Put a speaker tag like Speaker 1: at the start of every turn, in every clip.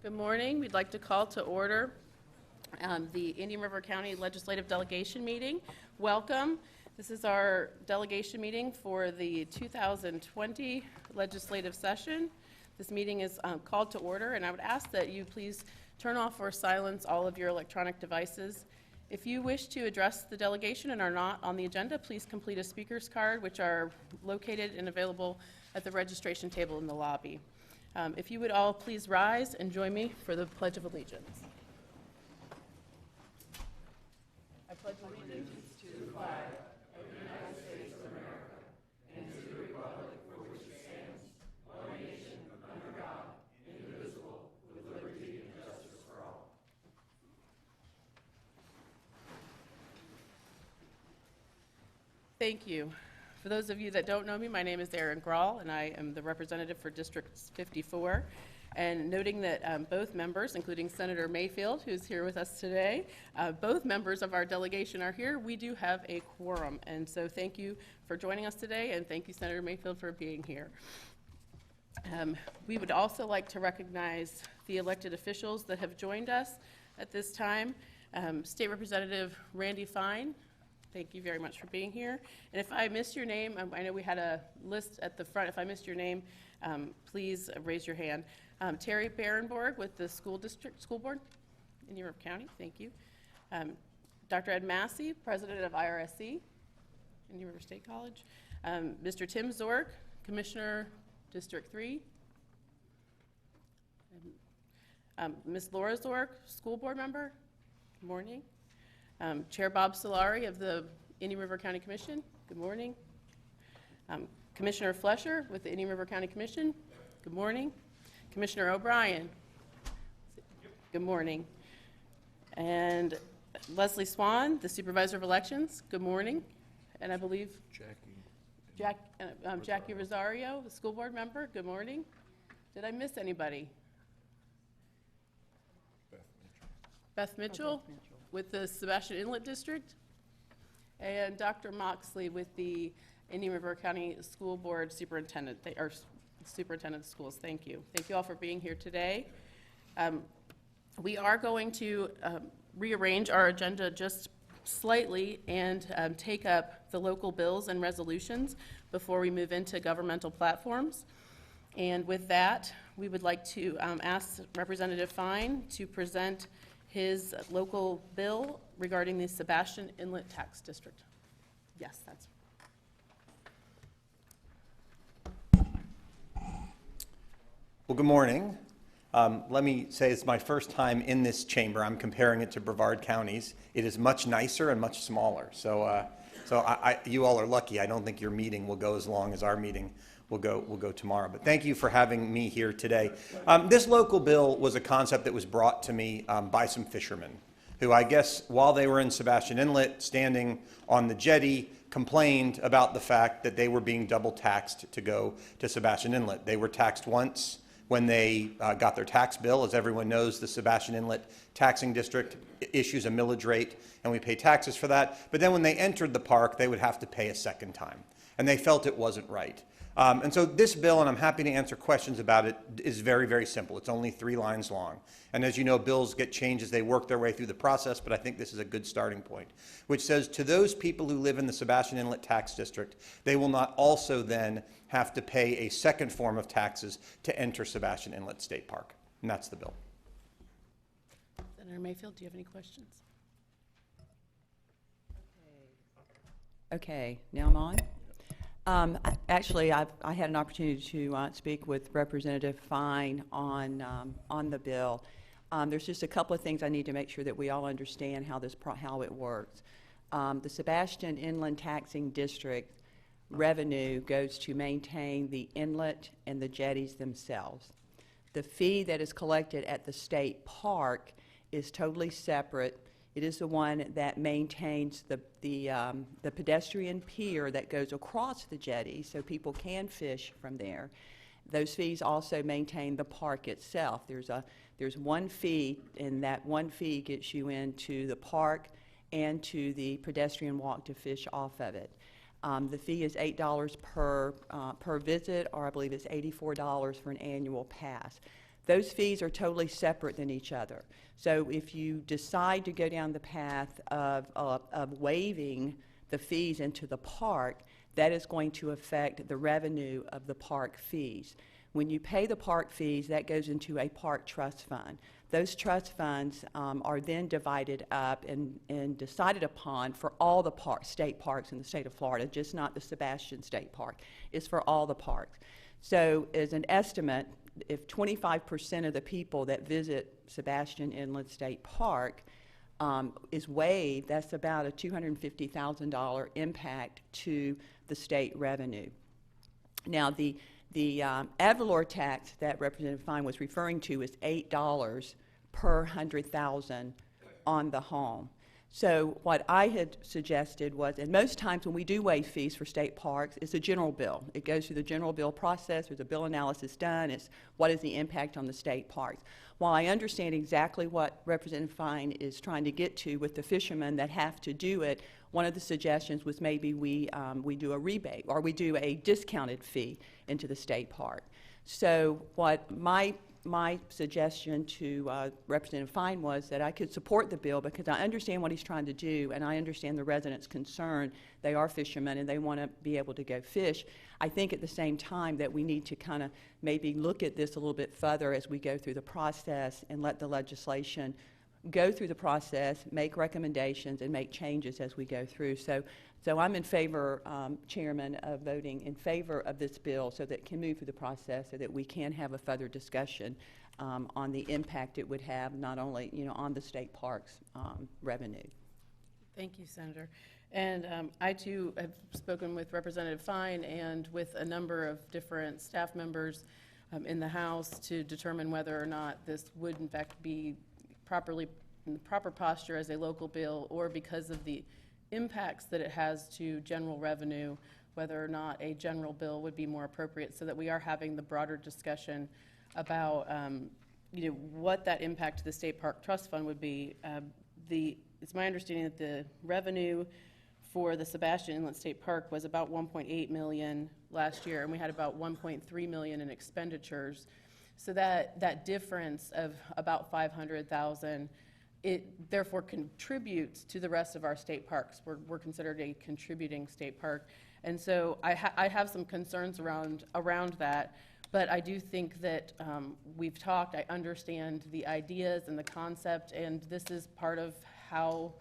Speaker 1: Good morning. We'd like to call to order the Indian River County Legislative Delegation meeting. Welcome. This is our delegation meeting for the 2020 legislative session. This meeting is called to order, and I would ask that you please turn off or silence all of your electronic devices. If you wish to address the delegation and are not on the agenda, please complete a speaker's card, which are located and available at the registration table in the lobby. If you would all please rise and join me for the Pledge of Allegiance. I pledge allegiance to the flag of the United States of America and to the republic for which it stands, one nation, under God, indivisible, with liberty and justice for all. Thank you. For those of you that don't know me, my name is Erin Grahl, and I am the representative for District 54. And noting that both members, including Senator Mayfield, who's here with us today, both members of our delegation are here, we do have a quorum. And so thank you for joining us today, and thank you, Senator Mayfield, for being here. We would also like to recognize the elected officials that have joined us at this time. State Representative Randy Fine. Thank you very much for being here. And if I missed your name, I know we had a list at the front. If I missed your name, please raise your hand. Terry Barenborg with the School Board in River County. Thank you. Dr. Ed Massey, President of IRC in River State College. Mr. Tim Zork, Commissioner, District 3. Ms. Laura Zork, School Board Member. Good morning. Chair Bob Solari of the Indian River County Commission. Good morning. Commissioner Flesher with the Indian River County Commission. Good morning. Commissioner O'Brien. Good morning. And Leslie Swan, the Supervisor of Elections. Good morning. And I believe Jackie Rosario, the School Board Member. Good morning. Did I miss anybody? Beth Mitchell. With the Sebastian Inlet District, and Dr. Moxley with the Indian River County School Board Superintendent, or Superintendent of Schools. Thank you. Thank you all for being here today. We are going to rearrange our agenda just slightly and take up the local bills and resolutions before we move into governmental platforms. And with that, we would like to ask Representative Fine to present his local bill regarding the Sebastian Inlet Tax District. Yes, that's.
Speaker 2: Well, good morning. Let me say it's my first time in this chamber. I'm comparing it to Brevard counties. It is much nicer and much smaller. So you all are lucky. I don't think your meeting will go as long as our meeting will go tomorrow. But thank you for having me here today. This local bill was a concept that was brought to me by some fishermen who, I guess, while they were in Sebastian Inlet, standing on the jetty, complained about the fact that they were being double taxed to go to Sebastian Inlet. They were taxed once when they got their tax bill. As everyone knows, the Sebastian Inlet Taxing District issues a millage rate, and we pay taxes for that. But then when they entered the park, they would have to pay a second time, and they felt it wasn't right. And so this bill, and I'm happy to answer questions about it, is very, very simple. It's only 3 lines long. And as you know, bills get changed as they work their way through the process, but I think this is a good starting point, which says to those people who live in the Sebastian Inlet Tax District, they will not also then have to pay a second form of taxes to enter Sebastian Inlet State Park. And that's the bill.
Speaker 1: Senator Mayfield, do you have any questions?
Speaker 3: Okay, now I'm on. Actually, I had an opportunity to speak with Representative Fine on the bill. There's just a couple of things I need to make sure that we all understand how it works. The Sebastian Inland Taxing District revenue goes to maintain the inlet and the jetties themselves. The fee that is collected at the state park is totally separate. It is the one that maintains the pedestrian pier that goes across the jetty so people can fish from there. Those fees also maintain the park itself. There's one fee, and that one fee gets you into the park and to the pedestrian walk to fish off of it. The fee is $8 per visit, or I believe it's $84 for an annual pass. Those fees are totally separate than each other. So if you decide to go down the path of waiving the fees into the park, that is going to affect the revenue of the park fees. When you pay the park fees, that goes into a park trust fund. Those trust funds are then divided up and decided upon for all the state parks in the state of Florida, just not the Sebastian State Park. It's for all the parks. So as an estimate, if 25% of the people that visit Sebastian Inlet State Park is waived, that's about a $250,000 impact to the state revenue. Now, the ad valorem tax that Representative Fine was referring to is $8 per 100,000 on the home. So what I had suggested was, and most times when we do waive fees for state parks, it's a general bill. It goes through the general bill process. There's a bill analysis done. It's what is the impact on the state parks. While I understand exactly what Representative Fine is trying to get to with the fishermen that have to do it, one of the suggestions was maybe we do a rebate or we do a discounted fee into the state park. So what my suggestion to Representative Fine was that I could support the bill because I understand what he's trying to do and I understand the residents' concern. They are fishermen and they want to be able to go fish. I think at the same time that we need to kind of maybe look at this a little bit further as we go through the process and let the legislation go through the process, make recommendations, and make changes as we go through. So I'm in favor, Chairman, of voting in favor of this bill so that it can move through the process so that we can have a further discussion on the impact it would have not only, on the state parks revenue.
Speaker 1: Thank you, Senator. And I, too, have spoken with Representative Fine and with a number of different staff members in the House to determine whether or not this would, in fact, be properly in the proper posture as a local bill, or because of the impacts that it has to general revenue, whether or not a general bill would be more appropriate, so that we are having the broader discussion about what that impact to the State Park Trust Fund would be. It's my understanding that the revenue for the Sebastian Inlet State Park was about $1.8 million last year, and we had about $1.3 million in expenditures. So that difference of about $500,000, it therefore contributes to the rest of our state parks. We're considered a contributing state park. And so I have some concerns around that, but I do think that we've talked, I understand the ideas and the concept, and this is part of how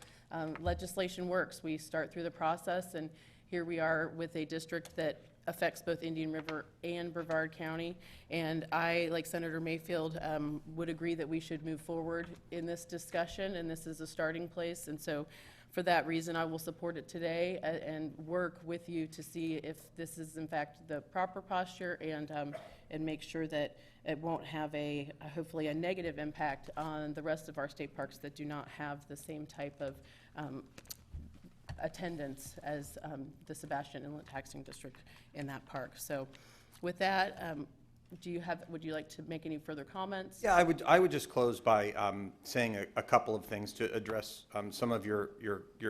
Speaker 1: legislation works. We start through the process, and here we are with a district that affects both Indian River and Brevard County. And I, like Senator Mayfield, would agree that we should move forward in this discussion, and this is a starting place. And so for that reason, I will support it today and work with you to see if this is in fact the proper posture, and make sure that it won't have hopefully a negative impact on the rest of our state parks that do not have the same type of attendance as the Sebastian Inlet Taxing District in that park. So with that, would you like to make any further comments?
Speaker 2: Yeah, I would just close by saying a couple of things to address some of your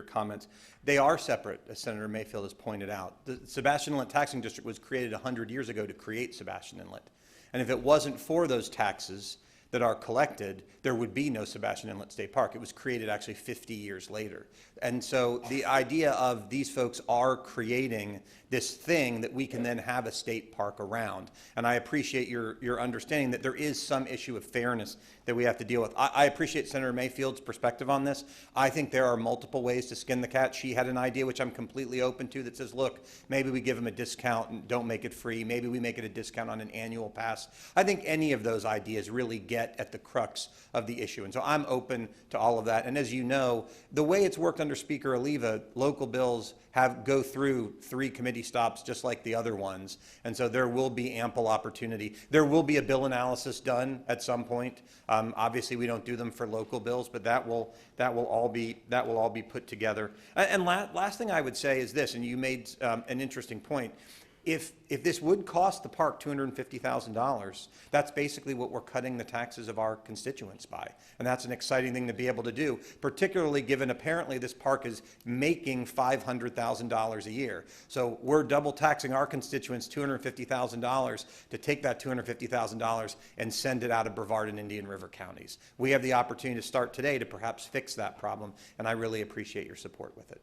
Speaker 2: comments. They are separate, as Senator Mayfield has pointed out. The Sebastian Inlet Taxing District was created 100 years ago to create Sebastian Inlet. And if it wasn't for those taxes that are collected, there would be no Sebastian Inlet State Park. It was created actually 50 years later. And so the idea of these folks are creating this thing that we can then have a state park around. And I appreciate your understanding that there is some issue of fairness that we have to deal with. I appreciate Senator Mayfield's perspective on this. I think there are multiple ways to skin the cat. She had an idea, which I'm completely open to, that says, look, maybe we give them a discount and don't make it free. Maybe we make it a discount on an annual pass. I think any of those ideas really get at the crux of the issue. And so I'm open to all of that. And as you know, the way it's worked under Speaker Oliva, local bills go through 3 committee stops just like the other ones. And so there will be ample opportunity. There will be a bill analysis done at some point. Obviously, we don't do them for local bills, but that will all be put together. And last thing I would say is this, and you made an interesting point. If this would cost the park $250,000, that's basically what we're cutting the taxes of our constituents by. And that's an exciting thing to be able to do, particularly given apparently this park is making $500,000 a year. So we're double taxing our constituents $250,000 to take that $250,000 and send it out of Brevard and Indian River counties. We have the opportunity to start today to perhaps fix that problem, and I really appreciate your support with it.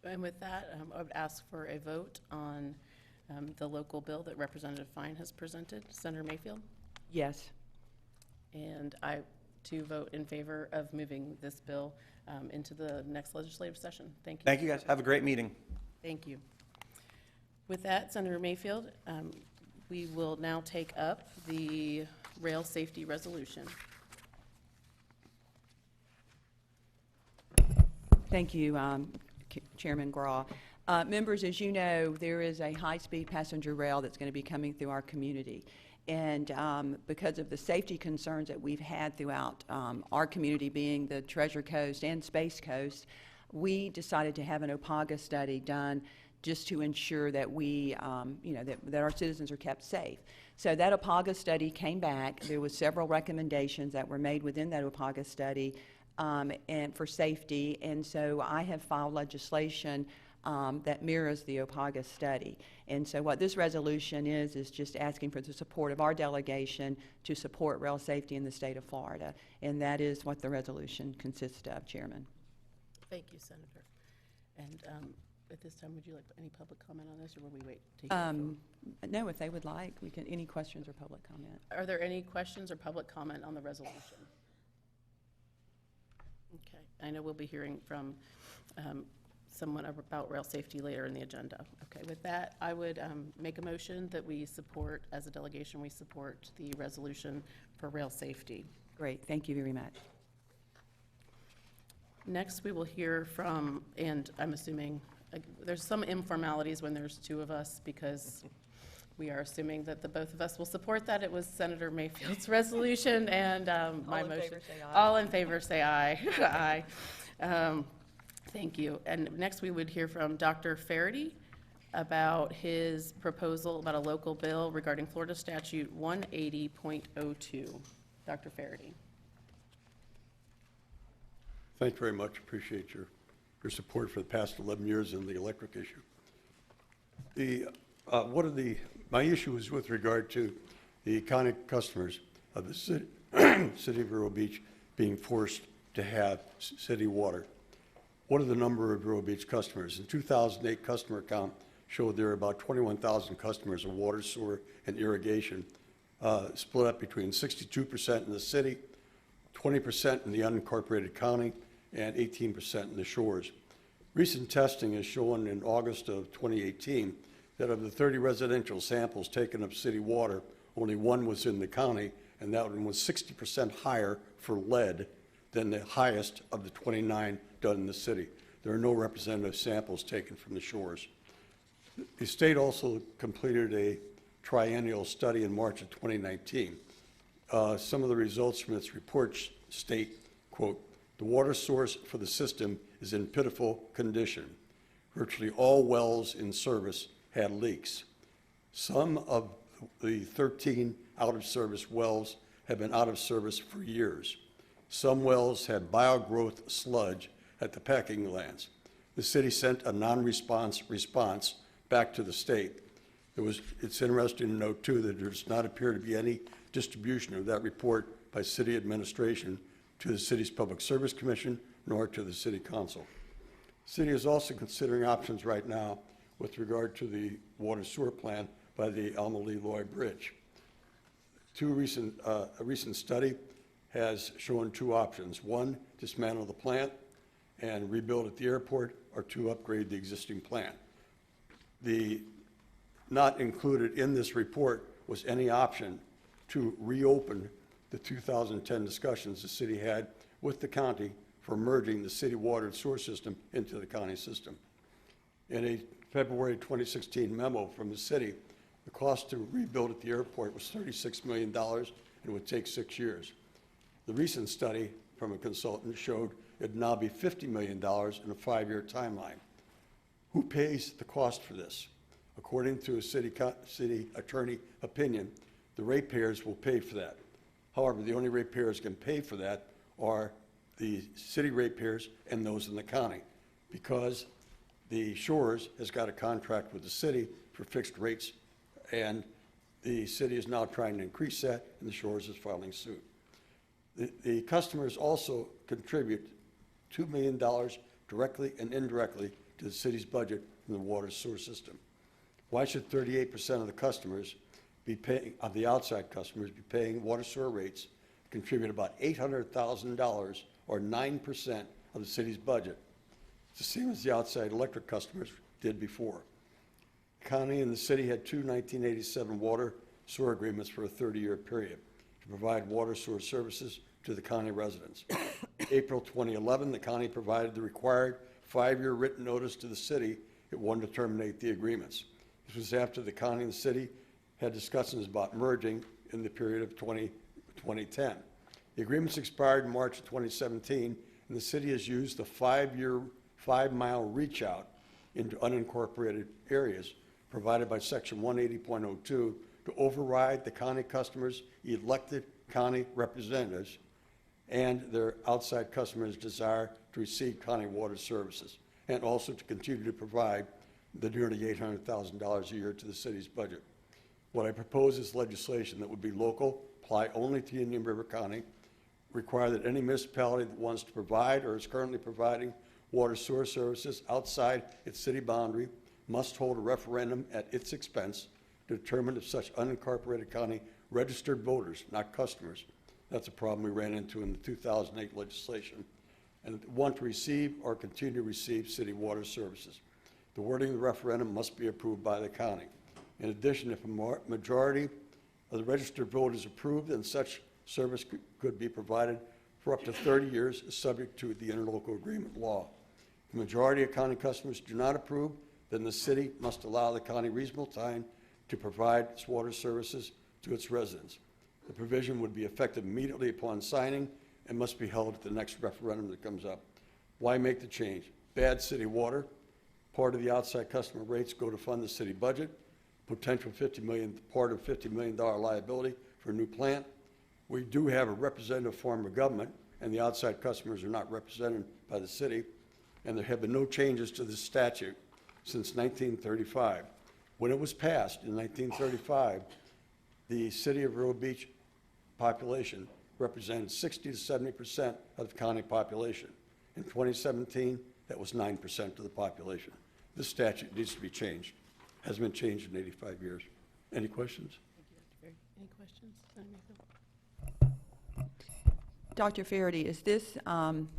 Speaker 1: And with that, I would ask for a vote on the local bill that Representative Fine has presented. Senator Mayfield?
Speaker 3: Yes.
Speaker 1: And I, too, vote in favor of moving this bill into the next legislative session. Thank you.
Speaker 2: Thank you, guys. Have a great meeting.
Speaker 1: Thank you. With that, Senator Mayfield, we will now take up the rail safety resolution.
Speaker 3: Thank you, Chairman Graw. Members, as you know, there is a high-speed passenger rail that's going to be coming through our community. And because of the safety concerns that we've had throughout our community, being the Treasure Coast and Space Coast, we decided to have an OPAGA study done just to ensure that we, that our citizens are kept safe. So that OPAGA study came back. There was several recommendations that were made within that OPAGA study and for safety, and so I have filed legislation that mirrors the OPAGA study. And so what this resolution is just asking for the support of our delegation to support rail safety in the state of Florida, and that is what the resolution consists of, Chairman.
Speaker 1: Thank you, Senator. And at this time, would you like any public comment on this, or will we wait to hear from?
Speaker 3: No, if they would like, we can. Any questions or public comment?
Speaker 1: Are there any questions or public comment on the resolution? Okay, I know we'll be hearing from someone about rail safety later in the agenda. Okay, with that, I would make a motion that we support, as a delegation, we support the resolution for rail safety.
Speaker 3: Great, thank you very much.
Speaker 1: Next, we will hear from, and I'm assuming, there's some informalities when there's two of us, because we are assuming that the both of us will support that. It was Senator Mayfield's resolution and my motion. All in favor, say aye. All in favor, say aye. Aye. Thank you. And next we would hear from Dr. Faraday about his proposal about a local bill regarding Florida Statute 180.02. Dr. Faraday.
Speaker 4: Thank you very much. Appreciate your support for the past 11 years in the electric issue. My issue is with regard to the county customers of the city, city of Vero Beach being forced to have city water. What are the number of Vero Beach customers? In 2008, customer count showed there were about 21,000 customers of water, sewer, and irrigation, split up between 62% in the city, 20% in the unincorporated county, and 18% in the shores. Recent testing has shown in August of 2018 that of the 30 residential samples taken of city water, only one was in the county, and that one was 60% higher for lead than the highest of the 29 done in the city. There are no representative samples taken from the shores. The state also completed a triennial study in March of 2019. Some of the results from its report state, quote, "The water source for the system is in pitiful condition. Virtually all wells in service had leaks. Some of the 13 out-of-service wells have been out of service for years. Some wells had biogrowth sludge at the packing lands. The city sent a response back to the state. It's interesting to note, too, that there does not appear to be any distribution of that report by city administration to the city's Public Service Commission, nor to the City Council. The city is also considering options right now with regard to the water sewer plant by the Alma-Leloy Bridge. A recent study has shown two options. One, dismantle the plant and rebuild at the airport, or two, upgrade the existing plant. Not included in this report was any option to reopen the 2010 discussions the city had with the county for merging the city water and sewer system into the county system. In a February 2016 memo from the city, the cost to rebuild at the airport was $36 million and it would take 6 years. The recent study from a consultant showed it would now be $50 million in a 5-year timeline. Who pays the cost for this? According to a city attorney opinion, the ratepayers will pay for that. However, the only ratepayers can pay for that are the city ratepayers and those in the county, because the Shores has got a contract with the city for fixed rates, and the city is now trying to increase that, and the Shores is filing suit. The customers also contribute $2 million directly and indirectly to the city's budget from the water sewer system. Why should 38% of the customers be paying, of the outside customers, be paying water sewer rates, contribute about $800,000 or 9% of the city's budget? It's the same as the outside electric customers did before. The county and the city had two 1987 water sewer agreements for a 30-year period to provide water sewer services to the county residents. April 2011, the county provided the required 5-year written notice to the city it wanted to terminate the agreements. This was after the county and the city had discussions about merging in the period of 2010. The agreements expired in March of 2017, and the city has used the 5-year, 5-mile reach out into unincorporated areas provided by Section 180.02 to override the county customers' elected county representatives and their outside customers' desire to receive county water services, and also to continue to provide the nearly $800,000 a year to the city's budget. What I propose is legislation that would be local, apply only to Indian River County, require that any municipality that wants to provide or is currently providing water sewer services outside its city boundary must hold a referendum at its expense to determine if such unincorporated county registered voters, not customers, that's a problem we ran into in the 2008 legislation, and want to receive or continue to receive city water services. The wording of the referendum must be approved by the county. In addition, if a majority of the registered voters approve, then such service could be provided for up to 30 years, subject to the interlocal agreement law. If the majority of county customers do not approve, then the city must allow the county reasonable time to provide its water services to its residents. The provision would be effective immediately upon signing and must be held at the next referendum that comes up. Why make the change? Bad city water. Part of the outside customer rates go to fund the city budget. Potential part of $50 million liability for a new plant. We do have a representative form of government, and the outside customers are not represented by the city, and there have been no changes to this statute since 1935. When it was passed in 1935, the city of River Beach population represented 60 to 70% of the county population. In 2017, that was 9% of the population. This statute needs to be changed. Hasn't been changed in 85 years. Any questions?
Speaker 1: Thank you, Dr. Ferry. Any questions?
Speaker 3: Dr. Faraday,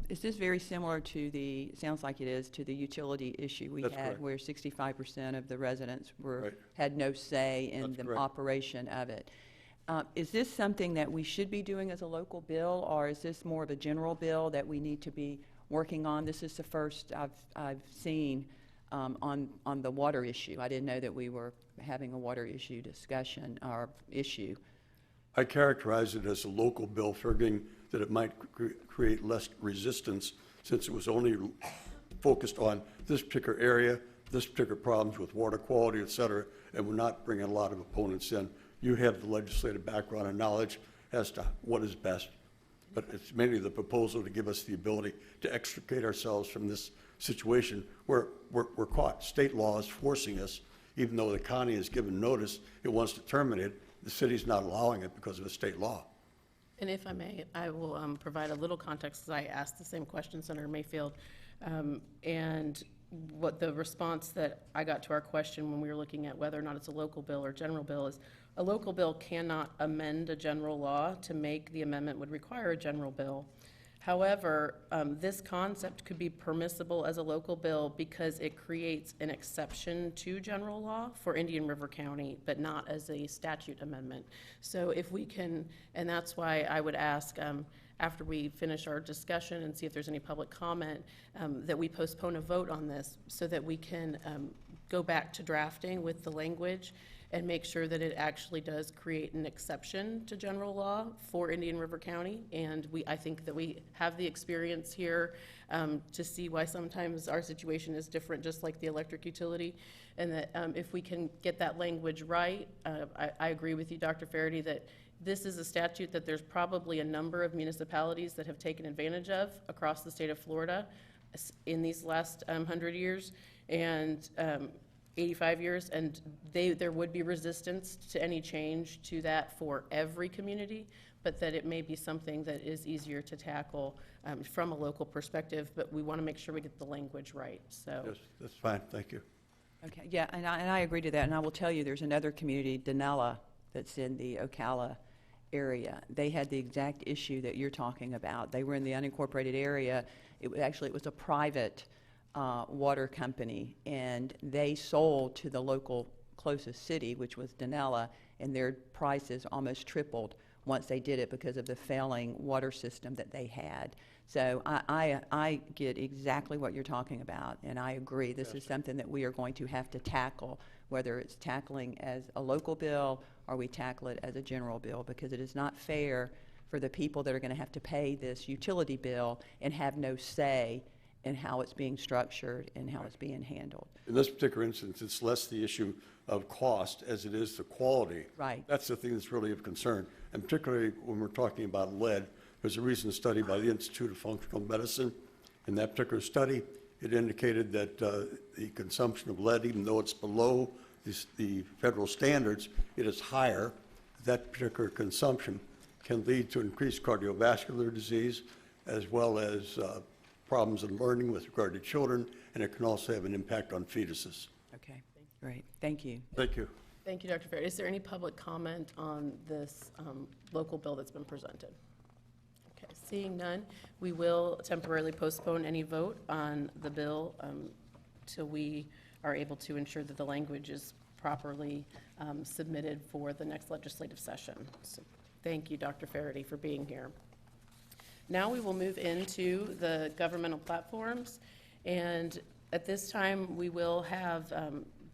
Speaker 3: is this very similar to the, sounds like it is, to the utility issue we
Speaker 4: That's
Speaker 3: had
Speaker 4: correct.
Speaker 3: where 65% of the residents
Speaker 4: Right.
Speaker 3: had no say in
Speaker 4: That's
Speaker 3: the
Speaker 4: correct.
Speaker 3: operation of it? Is this something that we should be doing as a local bill, or is this more of a general bill that we need to be working on? This is the first I've seen on the water issue. I didn't know that we were having a water issue discussion or issue.
Speaker 4: I characterize it as a local bill, figuring that it might create less resistance since it was only focused on this particular area, this particular problems with water quality, et cetera, and we're not bringing a lot of opponents in. You have the legislative background and knowledge as to what is best, but it's mainly the proposal to give us the ability to extricate ourselves from this situation where we're caught. State law is forcing us, even though the county has given notice it wants to terminate it, the city's not allowing it because of a state law.
Speaker 1: And if I may, I will provide a little context, because I asked the same question, Senator Mayfield. And what the response that I got to our question when we were looking at whether or not it's a local bill or general bill is, a local bill cannot amend a general law. To make the amendment would require a general bill. However, this concept could be permissible as a local bill because it creates an exception to general law for Indian River County, but not as a statute amendment. So if we can, and that's why I would ask, after we finish our discussion and see if there's any public comment, that we postpone a vote on this so that we can go back to drafting with the language and make sure that it actually does create an exception to general law for Indian River County. And I think that we have the experience here to see why sometimes our situation is different, just like the electric utility. And that if we can get that language right, I agree with you, Dr. Faraday, that this is a statute that there's probably a number of municipalities that have taken advantage of across the state of Florida in these last 100 years. And 85 years, and there would be resistance to any change to that for every community, but that it may be something that is easier to tackle from a local perspective, but we want to make sure we get the language right, so.
Speaker 4: Yes, that's fine, thank you.
Speaker 3: Okay, yeah, and I agree to that, and I will tell you, there's another community, Denella, that's in the Ocala area. They had the exact issue that you're talking about. They were in the unincorporated area. It was a private water company, and they sold to the local closest city, which was Denella, and their prices almost tripled once they did it because of the failing water system that they had. So I get exactly what you're talking about, and I agree. This is something that we are going to have to tackle, whether it's tackling as a local bill or we tackle it as a general bill, because it is not fair for the people that are going to have to pay this utility bill and have no say in how it's being structured and how it's being handled.
Speaker 4: In this particular instance, it's less the issue of cost as it is the quality.
Speaker 3: Right.
Speaker 4: That's the thing that's really of concern. And particularly when we're talking about lead, there's a recent study by the Institute of Functional Medicine. In that particular study, it indicated that the consumption of lead, even though it's below the federal standards, it is higher. That particular consumption can lead to increased cardiovascular disease as well as problems in learning with regard to children, and it can also have an impact on fetuses.
Speaker 3: Okay, great. Thank you.
Speaker 4: Thank you.
Speaker 1: Thank you, Dr. Fair. Is there any public comment on this local bill that's been presented? Okay, seeing none, we will temporarily postpone any vote on the bill till we are able to ensure that the language is properly submitted for the next legislative session. So thank you, Dr. Faraday, for being here. Now we will move into the governmental platforms, and at this time we will have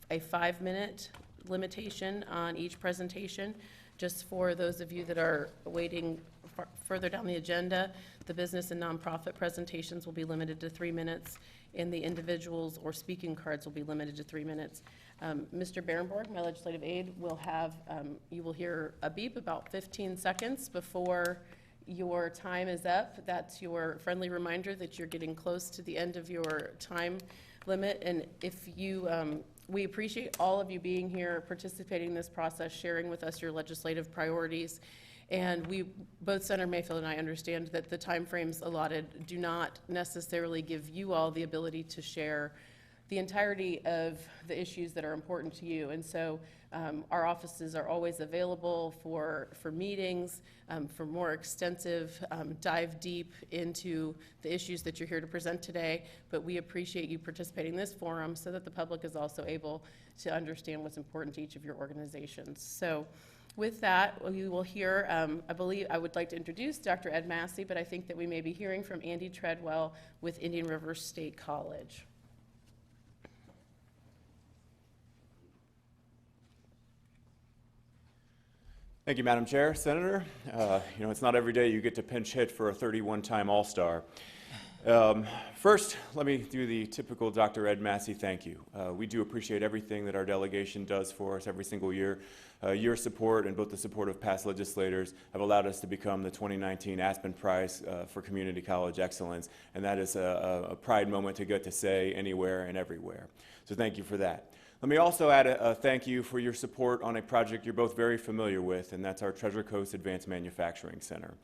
Speaker 1: a 5-minute limitation on each presentation. Just for those of you that are waiting further down the agenda, the business and nonprofit presentations will be limited to 3 minutes, and the individuals or speaking cards will be limited to 3 minutes. Mr. Berenborg, my legislative aide, will have, you will hear a beep about 15 seconds before your time is up. That's your friendly reminder that you're getting close to the end of your time limit. And if you, we appreciate all of you being here, participating in this process, sharing with us your legislative priorities. And we, both Senator Mayfield and I, understand that the timeframes allotted do not necessarily give you all the ability to share the entirety of the issues that are important to you. And so our offices are always available for meetings, for more extensive dive deep into the issues that you're here to present today. But we appreciate you participating in this forum so that the public is also able to understand what's important to each of your organizations. So with that, we will hear, I believe I would like to introduce Dr. Ed Massey, but I think that we may be hearing from Andy Treadwell with Indian River State College.
Speaker 5: Thank you, Madam Chair. Senator, you know, it's not every day you get to pinch hit for a 31-time All-Star. First, let me do the typical Dr. Ed Massey thank you. We do appreciate everything that our delegation does for us every single year. Your support and both the support of past legislators have allowed us to become the 2019 Aspen Prize for Community College Excellence, and that is a pride moment to get to say anywhere and everywhere. So thank you for that. Let me also add a thank you for your support on a project you're both very familiar with, and that's our Treasure Coast Advanced Manufacturing Center.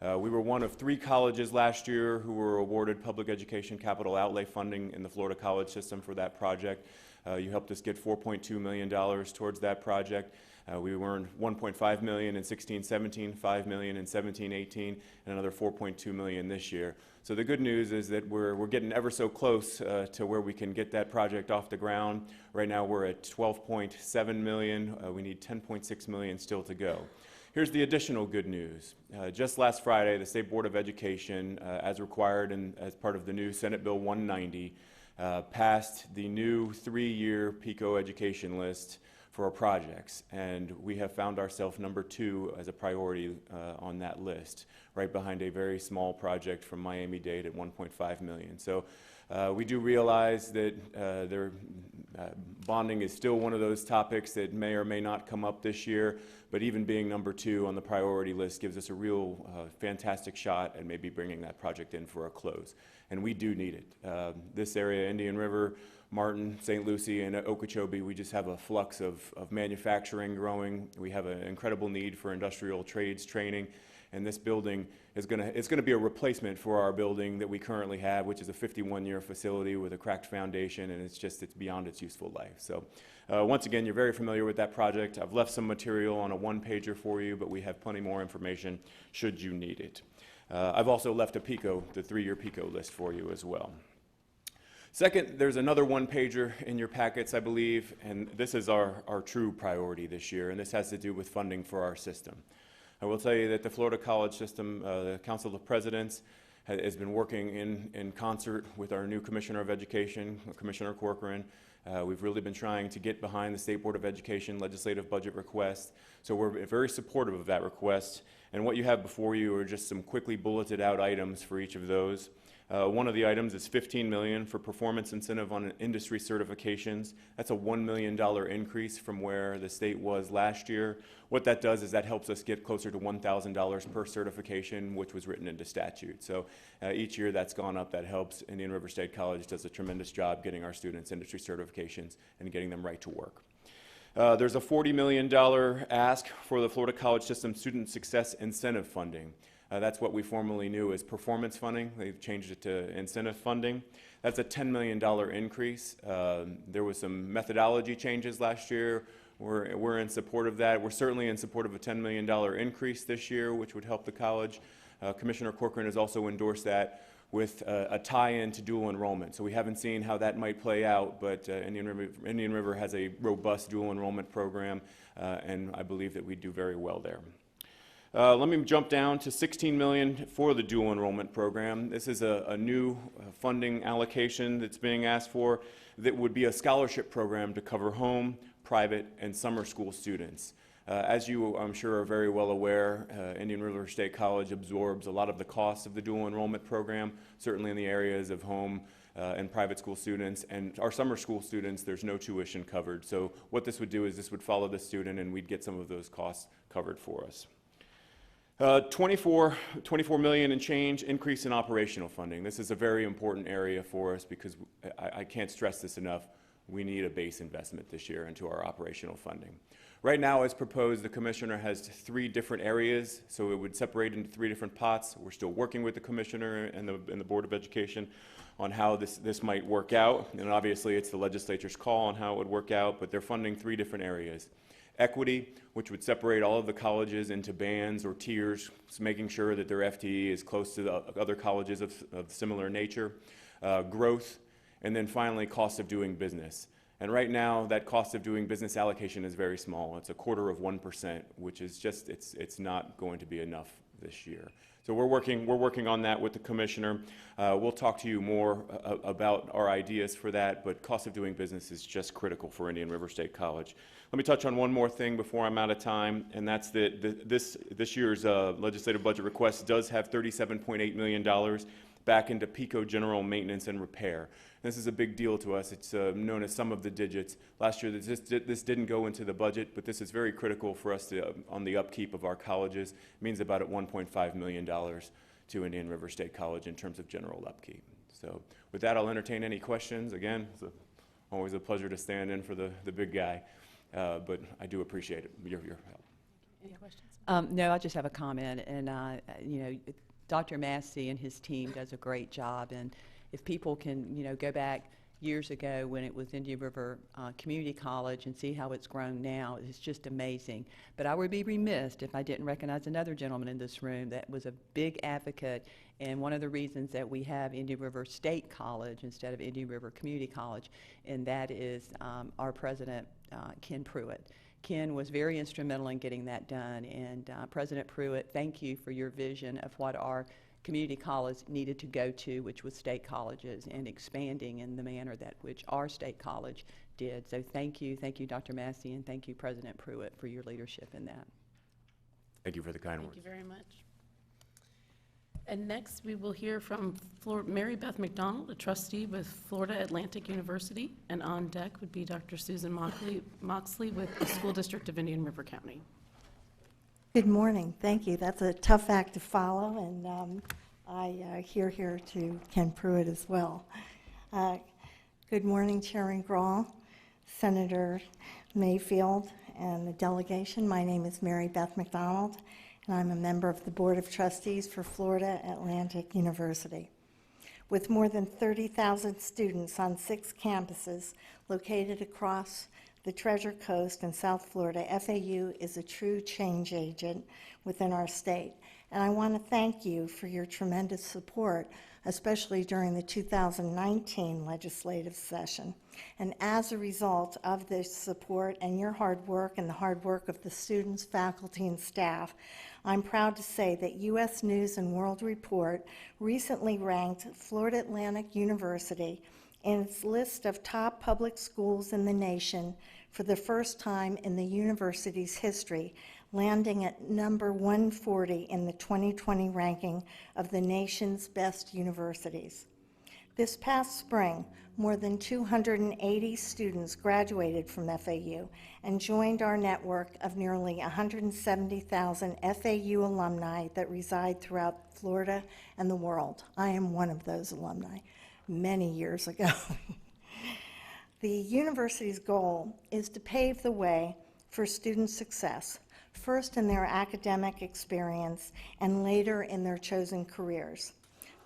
Speaker 5: We were one of 3 colleges last year who were awarded public education capital outlay funding in the Florida college system for that project. You helped us get $4.2 million towards that project. We earned $1.5 million in 16-17, $5 million in 17-18, and another $4.2 million this year. So the good news is that we're getting ever so close to where we can get that project off the ground. Right now we're at $12.7 million. We need $10.6 million still to go. Here's the additional good news. Just last Friday, the State Board of Education, as required and as part of the new Senate Bill 190, passed the new 3-year PICO education list for our projects, and we have found ourselves number 2 as a priority on that list, right behind a very small project from Miami-Dade at $1.5 million. So we do realize that bonding is still one of those topics that may or may not come up this year, but even being number 2 on the priority list gives us a real fantastic shot at maybe bringing that project in for a close. And we do need it. This area, Indian River, Martin, St. Lucie, and Okeechobee, we just have a flux of manufacturing growing. We have an incredible need for industrial trades training, and this building is it's gonna be a replacement for our building that we currently have, which is a 51-year facility with a cracked foundation, and it's beyond its useful life. So once again, you're very familiar with that project. I've left some material on a 1-pager for you, but we have plenty more information should you need it. I've also left a PICO, the 3-year PICO list for you as well. Second, there's another 1-pager in your packets, I believe, and this is our true priority this year, and this has to do with funding for our system. I will tell you that the Florida College System, the Council of Presidents, has been working in concert with our new Commissioner of Education, Commissioner Corcoran. We've really been trying to get behind the State Board of Education legislative budget request, so we're very supportive of that request. And what you have before you are just some quickly bulleted out items for each of those. One of the items is $15 million for performance incentive on industry certifications. That's a $1 million increase from where the state was last year. What that does is that helps us get closer to $1,000 per certification, which was written into statute. So each year that's gone up. That helps. Indian River State College does a tremendous job getting our students industry certifications and getting them right to work. There's a $40 million ask for the Florida College System Student Success Incentive Funding. That's what we formerly knew as performance funding. They've changed it to incentive funding. That's a $10 million increase. There was some methodology changes last year. We're in support of that. We're certainly in support of a $10 million increase this year, which would help the college. Commissioner Corcoran has also endorsed that with a tie-in to dual enrollment. So we haven't seen how that might play out, but Indian River has a robust dual enrollment program, and I believe that we do very well there. Let me jump down to $16 million for the dual enrollment program. This is a new funding allocation that's being asked for that would be a scholarship program to cover home, private, and summer school students. As you, I'm sure, are very well aware, Indian River State College absorbs a lot of the costs of the dual enrollment program, certainly in the areas of home and private school students. And our summer school students, there's no tuition covered. So what this would do is this would follow the student, and we'd get some of those costs covered for us. 24 million and change increase in operational funding. This is a very important area for us because I can't stress this enough. We need a base investment this year into our operational funding. Right now, as proposed, the commissioner has 3 different areas, so it would separate into 3 different pots. We're still working with the commissioner and the Board of Education on how this might work out, and obviously it's the legislature's call on how it would work out, but they're funding 3 different areas. Equity, which would separate all of the colleges into bands or tiers, making sure that their FTE is close to the other colleges of similar nature. Growth, and then finally cost of doing business. And right now, that cost of doing business allocation is very small. It's 1/4%, which is just, it's not going to be enough this year. So we're working on that with the commissioner. We'll talk to you more about our ideas for that, but cost of doing business is just critical for Indian River State College. Let me touch on one more thing before I'm out of time, and that's that this year's legislative budget request does have $37.8 million back into PICO general maintenance and repair. This is a big deal to us. It's known as sum of the digits. Last year, this didn't go into the budget, but this is very critical for us on the upkeep of our colleges. It means about $1.5 million to Indian River State College in terms of general upkeep. So with that, I'll entertain any questions. Again, it's always a pleasure to stand in for the big guy, but I do appreciate it, your help.
Speaker 1: Any questions?
Speaker 3: No, I just have a comment, and Dr. Massey and his team does a great job, and if people can, go back years ago when it was Indian River Community College and see how it's grown now, it's just amazing. But I would be remiss if I didn't recognize another gentleman in this room that was a big advocate, and one of the reasons that we have Indian River State College instead of Indian River Community College, and that is our president, Ken Pruitt. Ken was very instrumental in getting that done, and President Pruitt, thank you for your vision of what our community college needed to go to, which was state colleges, and expanding in the manner that which our state college did. So thank you, Dr. Massey, and thank you, President Pruitt, for your leadership in that.
Speaker 5: Thank you for the kind
Speaker 1: Thank
Speaker 5: words.
Speaker 1: you very much. And next, we will hear from Mary Beth McDonald, a trustee with Florida Atlantic University. And on deck would be Dr. Susan Moxley with the School District of Indian River County.
Speaker 6: Good morning. Thank you. That's a tough act to follow, and I hear here to Ken Pruitt as well. Good morning, Chairman Grawl, Senator Mayfield, and the delegation. My name is Mary Beth McDonald, and I'm a member of the Board of Trustees for Florida Atlantic University. With more than 30,000 students on 6 campuses located across the Treasure Coast and South Florida, FAU is a true change agent within our state. And I want to thank you for your tremendous support, especially during the 2019 legislative session. And as a result of this support and your hard work and the hard work of the students, faculty, and staff, I'm proud to say that U.S. News and World Report recently ranked Florida Atlantic University in its list of top public schools in the nation for the first time in the university's history, landing at number 140 in the 2020 ranking of the nation's best universities. This past spring, more than 280 students graduated from FAU and joined our network of nearly 170,000 FAU alumni that reside throughout Florida and the world. I am one of those alumni many years ago. The university's goal is to pave the way for student success, first in their academic experience and later in their chosen careers.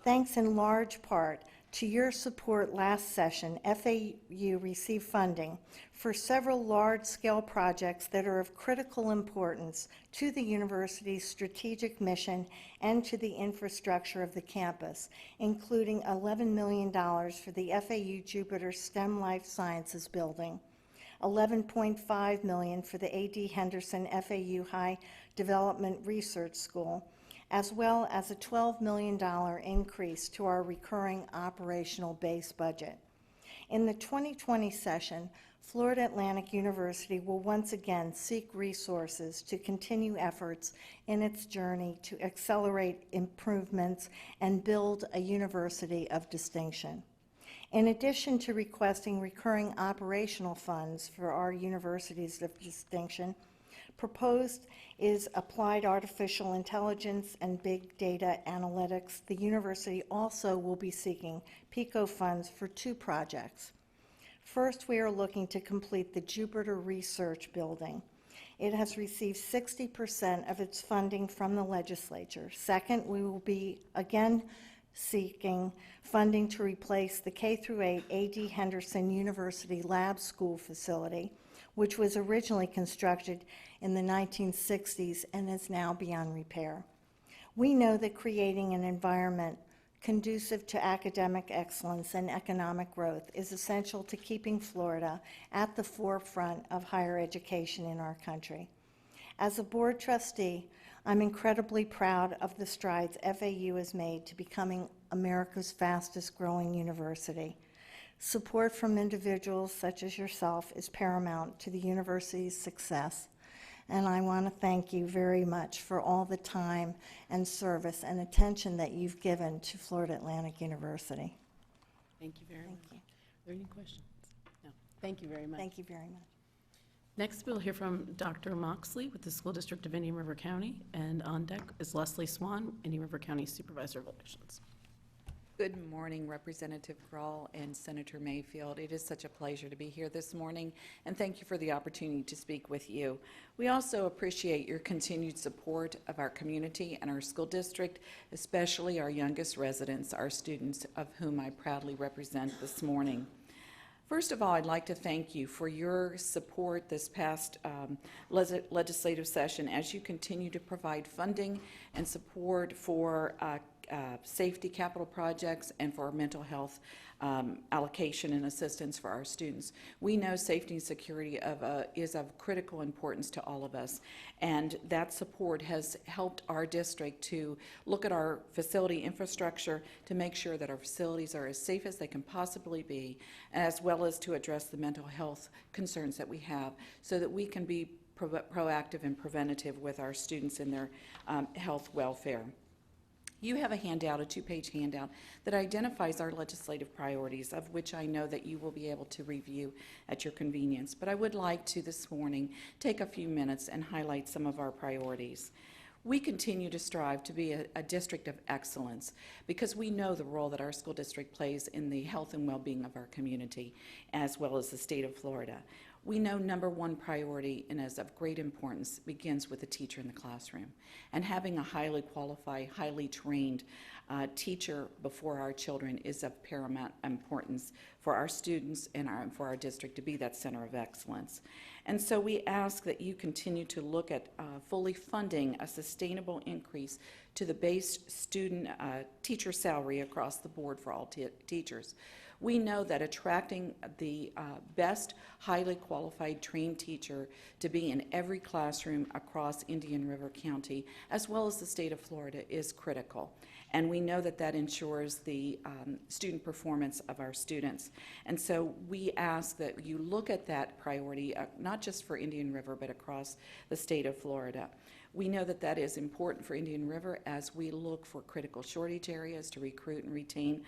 Speaker 6: Thanks in large part to your support last session, FAU received funding for several large-scale projects that are of critical importance to the university's strategic mission and to the infrastructure of the campus, including $11 million for the FAU Jupiter STEM Life Sciences building, $11.5 million for the A.D. Henderson FAU High Development Research School, as well as a $12 million increase to our recurring operational base budget. In the 2020 session, Florida Atlantic University will once again seek resources to continue efforts in its journey to accelerate improvements and build a university of distinction. In addition to requesting recurring operational funds for our universities of distinction, proposed is applied artificial intelligence and big data analytics. The university also will be seeking PICO funds for 2 projects. First, we are looking to complete the Jupiter Research Building. It has received 60% of its funding from the legislature. Second, we will be again seeking funding to replace the K-8 A.D. Henderson University Lab School facility, which was originally constructed in the 1960s and is now beyond repair. We know that creating an environment conducive to academic excellence and economic growth is essential to keeping Florida at the forefront of higher education in our country. As a board trustee, I'm incredibly proud of the strides FAU has made to becoming America's fastest growing university. Support from individuals such as yourself is paramount to the university's success, and I want to thank you very much for all the time and service and attention that you've given to Florida Atlantic University.
Speaker 1: Thank you very much.
Speaker 6: you.
Speaker 1: Are there any questions? No. Thank you very much.
Speaker 6: Thank you very much.
Speaker 1: Next, we'll hear from Dr. Moxley with the School District of Indian River County, and on deck is Leslie Swan, Indian River County Supervisor of Elections.
Speaker 7: Good morning, Representative Grawl and Senator Mayfield. It is such a pleasure to be here this morning, and thank you for the opportunity to speak with you. We also appreciate your continued support of our community and our school district, especially our youngest residents, our students, of whom I proudly represent this morning. First of all, I'd like to thank you for your support this past legislative session as you continue to provide funding and support for safety capital projects, and for our mental health allocation and assistance for our students. We know safety and security is of critical importance to all of us, and that support has helped our district to look at our facility infrastructure to make sure that our facilities are as safe as they can possibly be, as well as to address the mental health concerns that we have so that we can be proactive and preventative with our students in their health welfare. You have a handout, a 2-page handout, that identifies our legislative priorities, of which I know that you will be able to review at your convenience. But I would like to this morning take a few minutes and highlight some of our priorities. We continue to strive to be a district of excellence because we know the role that our school district plays in the health and well-being of our community, as well as the state of Florida. We know number one priority, and is of great importance, begins with the teacher in the classroom. And having a highly qualified, highly trained teacher before our children is of paramount importance for our students and for our district to be that center of excellence. And so we ask that you continue to look at fully funding a sustainable increase to the base student teacher salary across the board for all teachers. We know that attracting the best, highly qualified, trained teacher to be in every classroom across Indian River County, as well as the state of Florida, is critical. And we know that that ensures the student performance of our students. And so we ask that you look at that priority, not just for Indian River, but across the state of Florida. We know that that is important for Indian River as we look for critical shortage areas to recruit and retain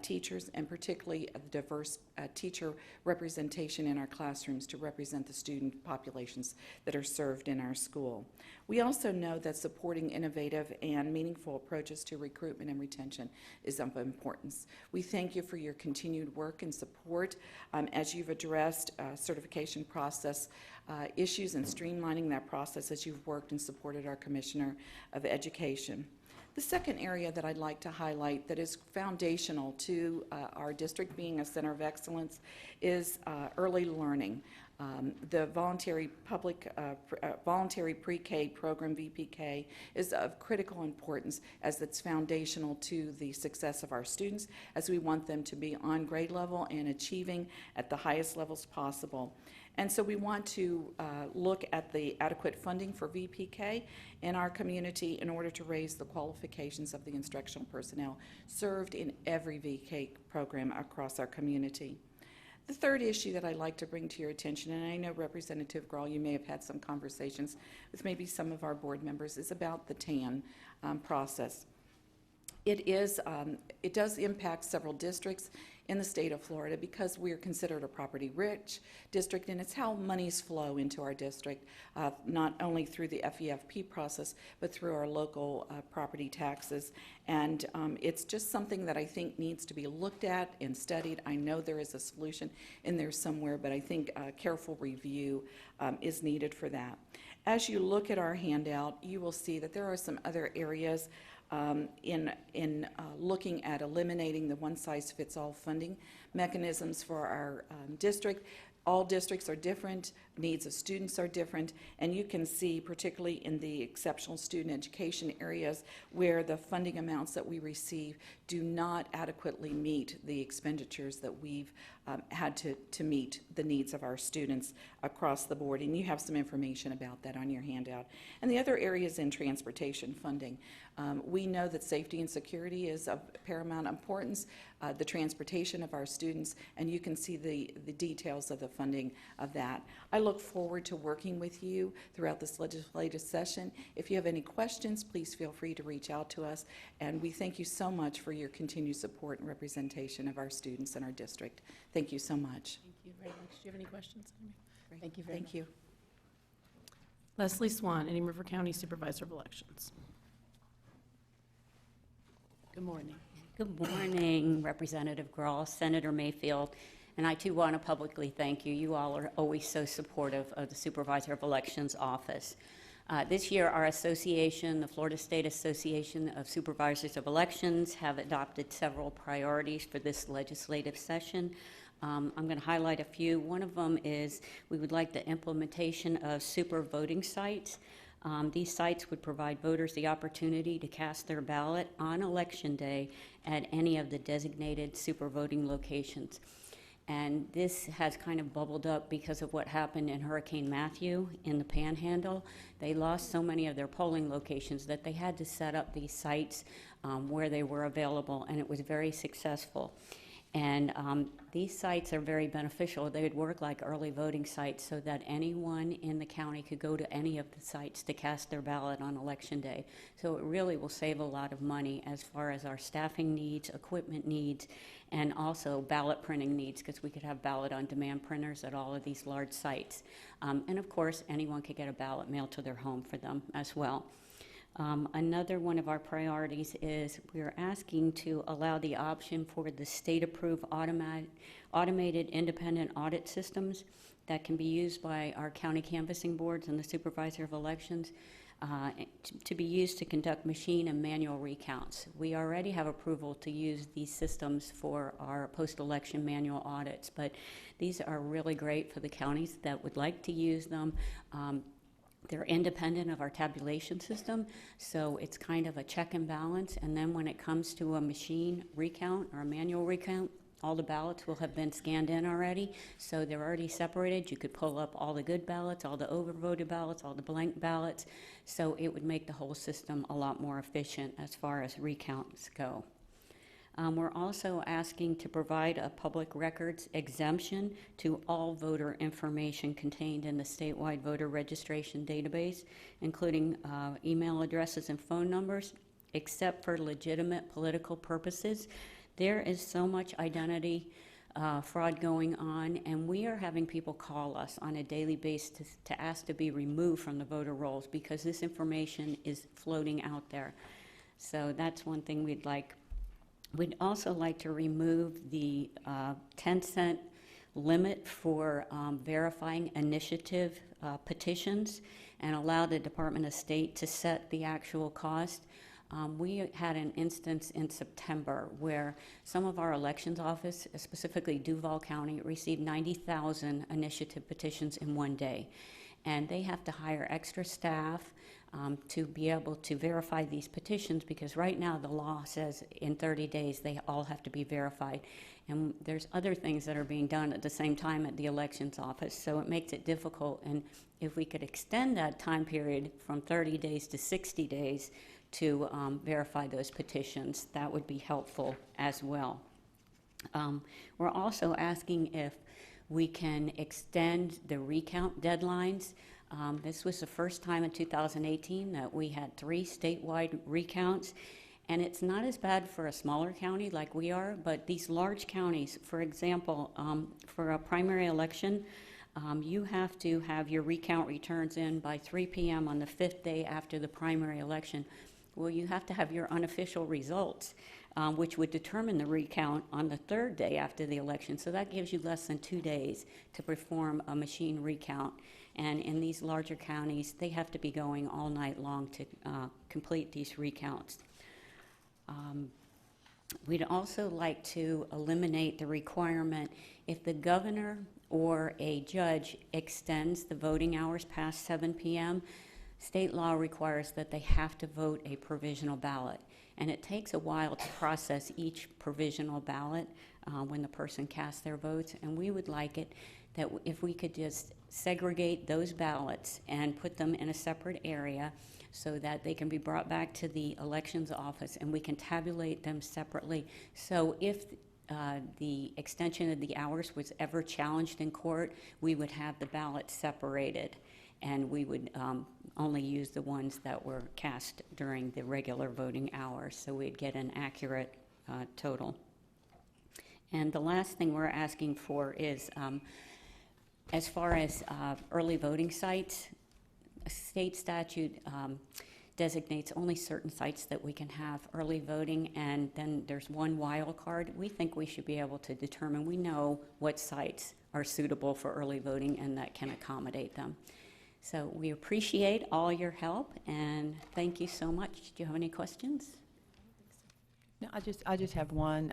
Speaker 7: teachers, and particularly a diverse teacher representation in our classrooms to represent the student populations that are served in our school. We also know that supporting innovative and meaningful approaches to recruitment and retention is of importance. We thank you for your continued work and support as you've addressed certification process issues and streamlining that process as you've worked and supported our Commissioner of Education. The second area that I'd like to highlight that is foundational to our district being a center of excellence is early learning. The voluntary pre-K program, VPK, is of critical importance as it's foundational to the success of our students, as we want them to be on grade level and achieving at the highest levels possible. And so we want to look at the adequate funding for VPK in our community in order to raise the qualifications of the instructional personnel served in every VK program across our community. The third issue that I'd like to bring to your attention, and I know Representative Grawl, you may have had some conversations with maybe some of our board members, is about the TAN process. It does impact several districts in the state of Florida because we are considered a property-rich district, and it's how monies flow into our district, not only through the FEFP process, but through our local property taxes. And it's just something that I think needs to be looked at and studied. I know there is a solution in there somewhere, but I think careful review is needed for that. As you look at our handout, you will see that there are some other areas in looking at eliminating the one-size-fits-all funding mechanisms for our district. All districts are different, needs of students are different, and you can see, particularly in the exceptional student education areas, where the funding amounts that we receive do not adequately meet the expenditures that we've had to meet the needs of our students across the board. And you have some information about that on your handout. And the other areas in transportation funding. We know that safety and security is of paramount importance, the transportation of our students, and you can see the details of the funding of that. I look forward to working with you throughout this legislative session. If you have any questions, please feel free to reach out to us, and we thank you so much for your continued support and representation of our students in our district. Thank you so much.
Speaker 1: Thank you very much. Do you have any questions?
Speaker 7: Great.
Speaker 1: Thank you very much.
Speaker 7: Thank you.
Speaker 1: Leslie Swan, Indian River County Supervisor of Elections. Good morning.
Speaker 8: Good morning, Representative Grawl, Senator Mayfield, and I too want to publicly thank you. You all are always so supportive of the Supervisor of Elections office. This year, our association, the Florida State Association of Supervisors of Elections, have adopted several priorities for this legislative session. I'm going to highlight a few. One of them is we would like the implementation of super voting sites. These sites would provide voters the opportunity to cast their ballot on Election Day at any of the designated super voting locations. And this has kind of bubbled up because of what happened in Hurricane Matthew in the Panhandle. They lost so many of their polling locations that they had to set up these sites where they were available, and it was very successful. And these sites are very beneficial. They would work like early voting sites so that anyone in the county could go to any of the sites to cast their ballot on Election Day. So it really will save a lot of money as far as our staffing needs, equipment needs, and also ballot printing needs, because we could have ballot on demand printers at all of these large sites. And of course, anyone could get a ballot mailed to their home for them as well. Another one of our priorities is we're asking to allow the option for the state-approved automated independent audit systems that can be used by our county canvassing boards and the supervisor of elections to be used to conduct machine and manual recounts. We already have approval to use these systems for our post-election manual audits, but these are really great for the counties that would like to use them. They're independent of our tabulation system, so it's kind of a check and balance. And then when it comes to a machine recount or a manual recount, all the ballots will have been scanned in already, so they're already separated. You could pull up all the good ballots, all the overvoted ballots, all the blank ballots, so it would make the whole system a lot more efficient as far as recounts go. We're also asking to provide a public records exemption to all voter information contained in the statewide voter registration database, including email addresses and phone numbers, except for legitimate political purposes. There is so much identity fraud going on, and we are having people call us on a daily basis to ask to be removed from the voter rolls because this information is floating out there. So that's one thing we'd like. We'd also like to remove the 10-cent limit for verifying initiative petitions and allow the Department of State to set the actual cost. We had an instance in September where some of our elections office, specifically Duval County, received 90,000 initiative petitions in one day. And they have to hire extra staff to be able to verify these petitions, because right now the law says in 30 days they all have to be verified. And there's other things that are being done at the same time at the elections office, so it makes it difficult. And if we could extend that time period from 30 days to 60 days to verify those petitions, that would be helpful as well. We're also asking if we can extend the recount deadlines. This was the first time in 2018 that we had 3 statewide recounts, and it's not as bad for a smaller county like we are, but these large counties, for example, for a primary election, you have to have your recount returns in by 3 p.m. on the 5th day after the primary election. Well, you have to have your unofficial results, which would determine the recount on the 3rd day after the election. So that gives you less than 2 days to perform a machine recount. And in these larger counties, they have to be going all night long to complete these recounts. We'd also like to eliminate the requirement if the governor or a judge extends the voting hours past 7 p.m., state law requires that they have to vote a provisional ballot. And it takes a while to process each provisional ballot when the person casts their votes. And we would like it that if we could just segregate those ballots and put them in a separate area so that they can be brought back to the elections office and we can tabulate them separately. So if the extension of the hours was ever challenged in court, we would have the ballots separated, and we would only use the ones that were cast during the regular voting hours, so we'd get an accurate total. And the last thing we're asking for is, as far as early voting sites, a state statute designates only certain sites that we can have early voting, and then there's one wild card. We think we should be able to determine, we know what sites are suitable for early voting and that can accommodate them. So we appreciate all your help, and thank you so much. Do you have any questions?
Speaker 3: No, I just have one.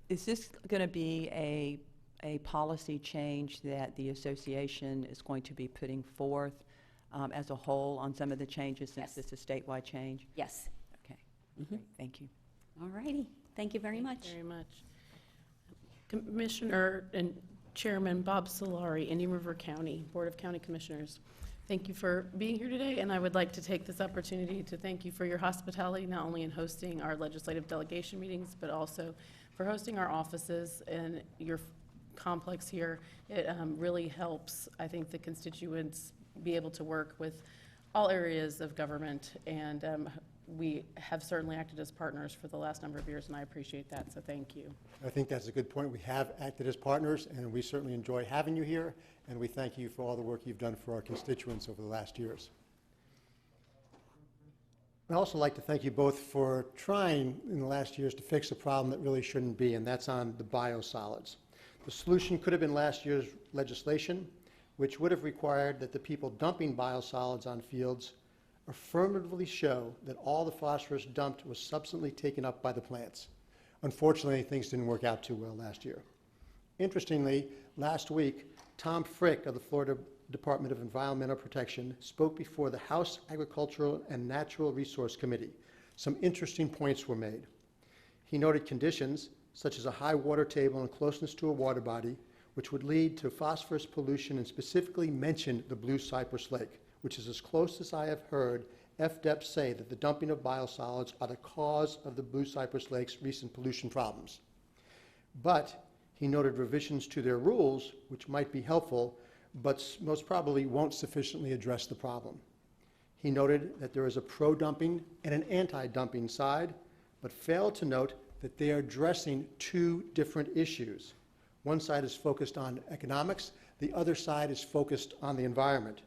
Speaker 3: Is this going to be a policy change that the association is going to be putting forth as a whole on some of the changes since
Speaker 8: Yes.
Speaker 3: this is a statewide change?
Speaker 8: Yes.
Speaker 3: Okay, great, thank you.
Speaker 8: All righty. Thank you very much.
Speaker 1: Very much. Commissioner and Chairman Bob Solari, Indian River County Board of County Commissioners. Thank you for being here today, and I would like to take this opportunity to thank you for your hospitality, not only in hosting our legislative delegation meetings, but also for hosting our offices and your complex here. It really helps, I think, the constituents be able to work with all areas of government, and we have certainly acted as partners for the last number of years, and I appreciate that, so thank you.
Speaker 9: I think that's a good point. We have acted as partners, and we certainly enjoy having you here, and we thank you for all the work you've done for our constituents over the last years. I'd also like to thank you both for trying in the last years to fix a problem that really shouldn't be, and that's on the biosolids. The solution could have been last year's legislation, which would have required that the people dumping biosolids on fields affirmatively show that all the phosphorus dumped was subsequently taken up by the plants. Unfortunately, things didn't work out too well last year. Interestingly, last week, Tom Frick of the Florida Department of Environmental Protection spoke before the House Agricultural and Natural Resource Committee. Some interesting points were made. He noted conditions such as a high water table and closeness to a water body, which would lead to phosphorus pollution, and specifically mentioned the Blue Cypress Lake, which is as close as I have heard FDEP say that the dumping of biosolids are the cause of the Blue Cypress Lake's recent pollution problems. But he noted revisions to their rules, which might be helpful, but most probably won't sufficiently address the problem. He noted that there is a pro-dumping and an anti-dumping side, but failed to note that they are addressing two different issues. One side is focused on economics, the other side is focused on the environment.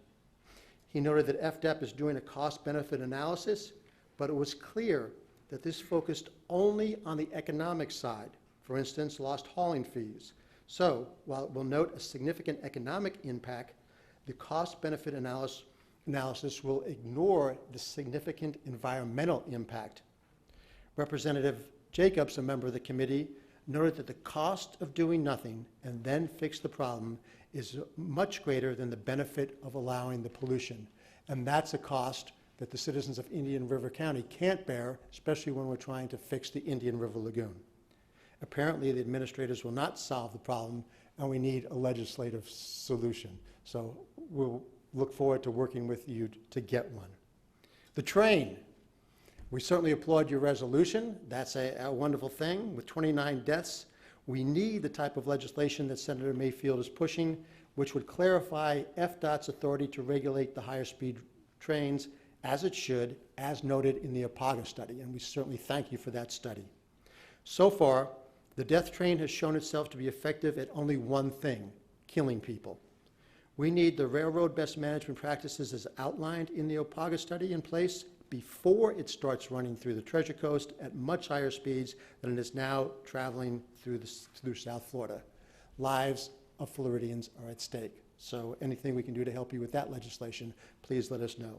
Speaker 9: He noted that FDEP is doing a cost-benefit analysis, but it was clear that this focused only on the economic side, for instance, lost hauling fees. So, while it will note a significant economic impact, the cost-benefit analysis will ignore the significant environmental impact. Representative Jacobs, a member of the committee, noted that the cost of doing nothing and then fix the problem is much greater than the benefit of allowing the pollution. And that's a cost that the citizens of Indian River County can't bear, especially when we're trying to fix the Indian River Lagoon. Apparently, the administrators will not solve the problem, and we need a legislative solution. So we'll look forward to working with you to get one. The train. We certainly applaud your resolution. That's a wonderful thing. With 29 deaths, we need the type of legislation that Senator Mayfield is pushing, which would clarify FDOT's authority to regulate the higher speed trains as it should, as noted in the APAGA study, and we certainly thank you for that study. So far, the death train has shown itself to be effective at only one thing: killing people. We need the railroad best management practices as outlined in the APAGA study in place before it starts running through the Treasure Coast at much higher speeds than it is now traveling through South Florida. Lives of Floridians are at stake. So anything we can do to help you with that legislation, please let us know.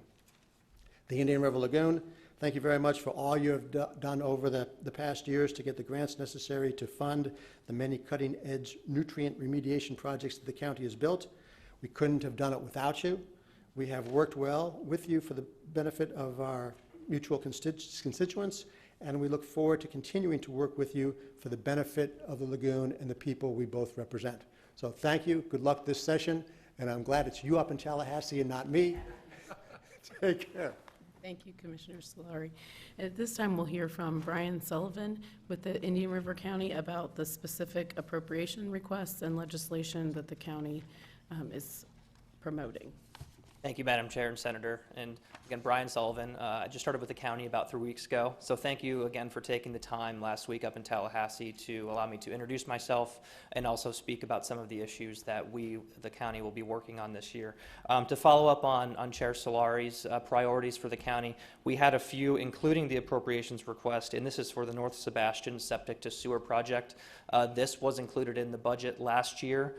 Speaker 9: The Indian River Lagoon, thank you very much for all you have done over the past years to get the grants necessary to fund the many cutting-edge nutrient remediation projects that the county has built. We couldn't have done it without you. We have worked well with you for the benefit of our mutual constituents, and we look forward to continuing to work with you for the benefit of the lagoon and the people we both represent. So thank you, good luck this session, and I'm glad it's you up in Tallahassee and not me. Take care.
Speaker 1: Thank you, Commissioner Solari. At this time, we'll hear from Brian Sullivan with the Indian River County about the specific appropriation requests and legislation that the county is promoting.
Speaker 10: Thank you, Madam Chair and Senator. And again, Brian Sullivan. I just started with the county about 3 weeks ago. So thank you again for taking the time last week up in Tallahassee to allow me to introduce myself and also speak about some of the issues that the county, will be working on this year. To follow up on Chair Solari's priorities for the county, we had a few, including the appropriations request, and this is for the North Sebastian Septic to Sewer Project. This was included in the budget last year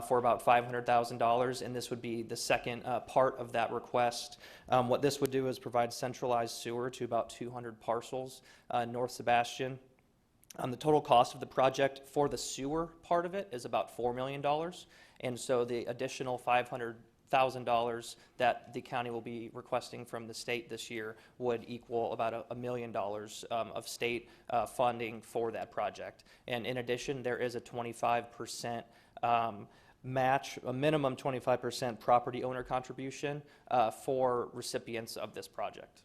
Speaker 10: for about $500,000, and this would be the second part of that request. What this would do is provide centralized sewer to about 200 parcels North Sebastian. The total cost of the project for the sewer part of it is about $4 million, and so the additional $500,000 $100,000 that the county will be requesting from the state this year would equal about $1 million of state funding for that project. And in addition, there is a 25% match, a minimum 25% property owner contribution for recipients of this project.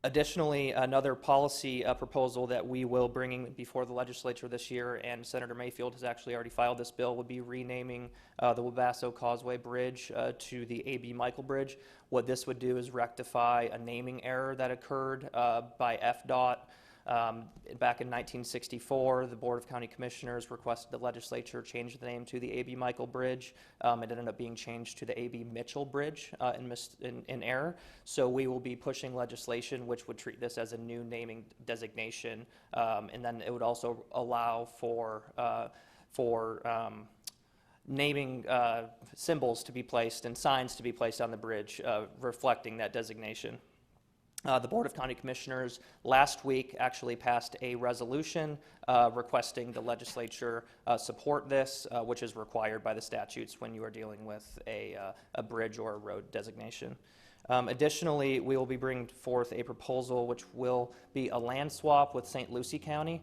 Speaker 10: Additionally, another policy proposal that we will bring before the legislature this year, and Senator Mayfield has actually already filed this bill, would be renaming the Wabasso Causeway Bridge to the A.B. Michael Bridge. What this would do is rectify a naming error that occurred by FDOT. Back in 1964, the Board of County Commissioners requested the legislature change the name to the A.B. Michael Bridge. It ended up being changed to the A.B. Mitchell Bridge in error. So we will be pushing legislation which would treat this as a new naming designation, and then it would also allow for naming symbols to be placed and signs to be placed on the bridge reflecting that designation. The Board of County Commissioners last week actually passed a resolution requesting the legislature support this, which is required by the statutes when you are dealing with a bridge or a road designation. Additionally, we will be bringing forth a proposal which will be a land swap with St. Lucie County.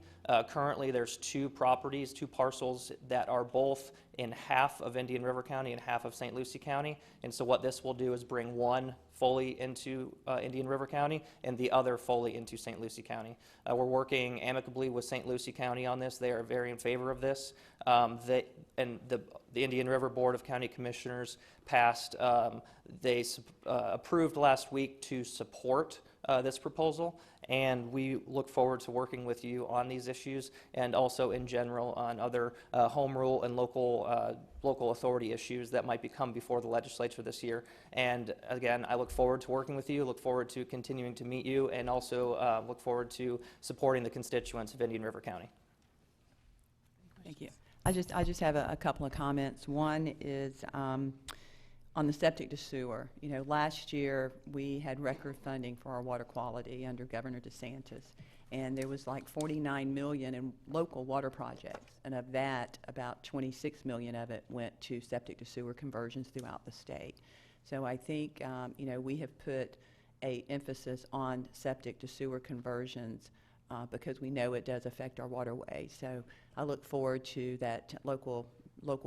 Speaker 10: Currently, there's two parcels that are both in half of Indian River County and half of St. Lucie County. And so what this will do is bring one fully into Indian River County and the other fully into St. Lucie County. We're working amicably with St. Lucie County on this. They are very in favor of this. The Indian River Board of County Commissioners passed, they approved last week to support this proposal, and we look forward to working with you on these issues and also in general on other home rule and local authority issues that might come before the legislature this year. And again, I look forward to working with you, look forward to continuing to meet you, and also look forward to supporting the constituents of Indian River County.
Speaker 3: Thank you. I just have a couple of comments. One is on the septic to sewer. You know, last year we had record funding for our water quality under Governor DeSantis, and there was like $49 million in local water projects, and of that, about $26 million of it went to septic to sewer conversions throughout the state. So I think you know, we have put an emphasis on septic to sewer conversions because we know it does affect our waterways. So I look forward to that local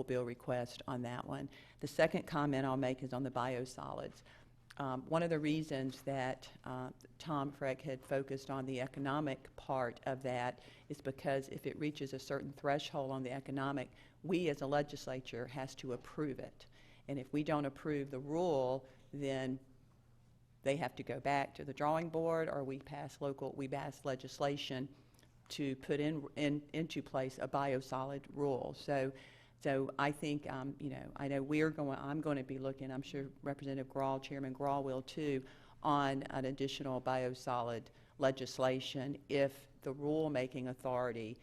Speaker 3: bill request on that one. The second comment I'll make is on the biosolids. One of the reasons that Tom Freck had focused on the economic part of that is because if it reaches a certain threshold on the economic, we as a legislature has to approve it. And if we don't approve the rule, then they have to go back to the drawing board, or we pass legislation to put into place a biosolid rule. So I think, you know, I know I'm going to be looking, I'm sure Representative Grawl, Chairman Grawl will too, on an additional biosolid legislation if the rulemaking authority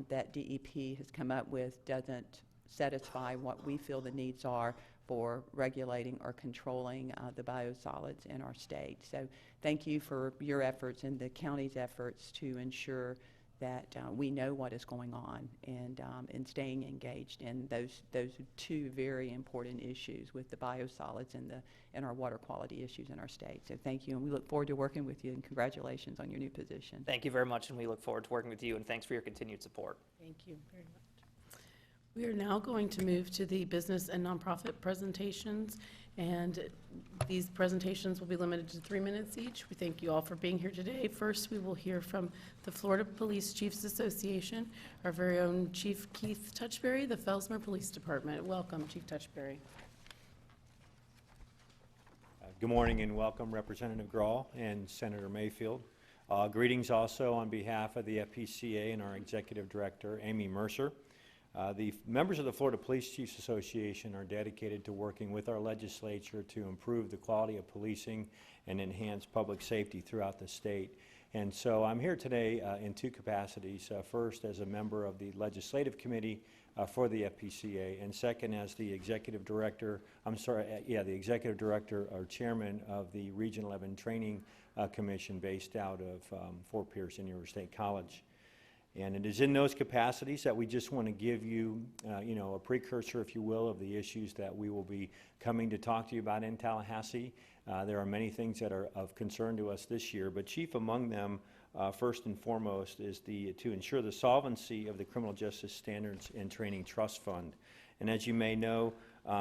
Speaker 3: that DEP has come up with doesn't satisfy what we feel the needs are for regulating or controlling the biosolids in our state. So thank you for your efforts and the county's efforts to ensure that we know what is going on and staying engaged in those two very important issues with the biosolids and our water quality issues in our state. So thank you, and we look forward to working with you, and congratulations on your new position.
Speaker 10: Thank you very much, and we look forward to working with you, and thanks for your continued support.
Speaker 1: Thank you very much. We are now going to move to the business and nonprofit presentations, and these presentations will be limited to 3 minutes each. We thank you all for being here today. First, we will hear from the Florida Police Chiefs Association, our very own Chief Keith Touchberry, the Felsmer Police Department. Welcome, Chief Touchberry.
Speaker 11: Good morning and welcome, Representative Grawl and Senator Mayfield. Greetings also on behalf of the FPCA and our Executive Director, Amy Mercer. The members of the Florida Police Chiefs Association are dedicated to working with our legislature to improve the quality of policing and enhance public safety throughout the state. And so I'm here today in two capacities. First, as a member of the Legislative Committee for the FPCA, and second, as the Executive Director, the Executive Director or Chairman of the Region 11 Training Commission based out of Fort Pierce and New York State College. And it is in those capacities that we just want to give you, you know, a precursor, if you will, of the issues that we will be coming to talk to you about in Tallahassee. There are many things that are of concern to us this year, but chief among them, first and foremost, is to ensure the solvency of the Criminal Justice Standards and Training Trust Fund. And as you may know,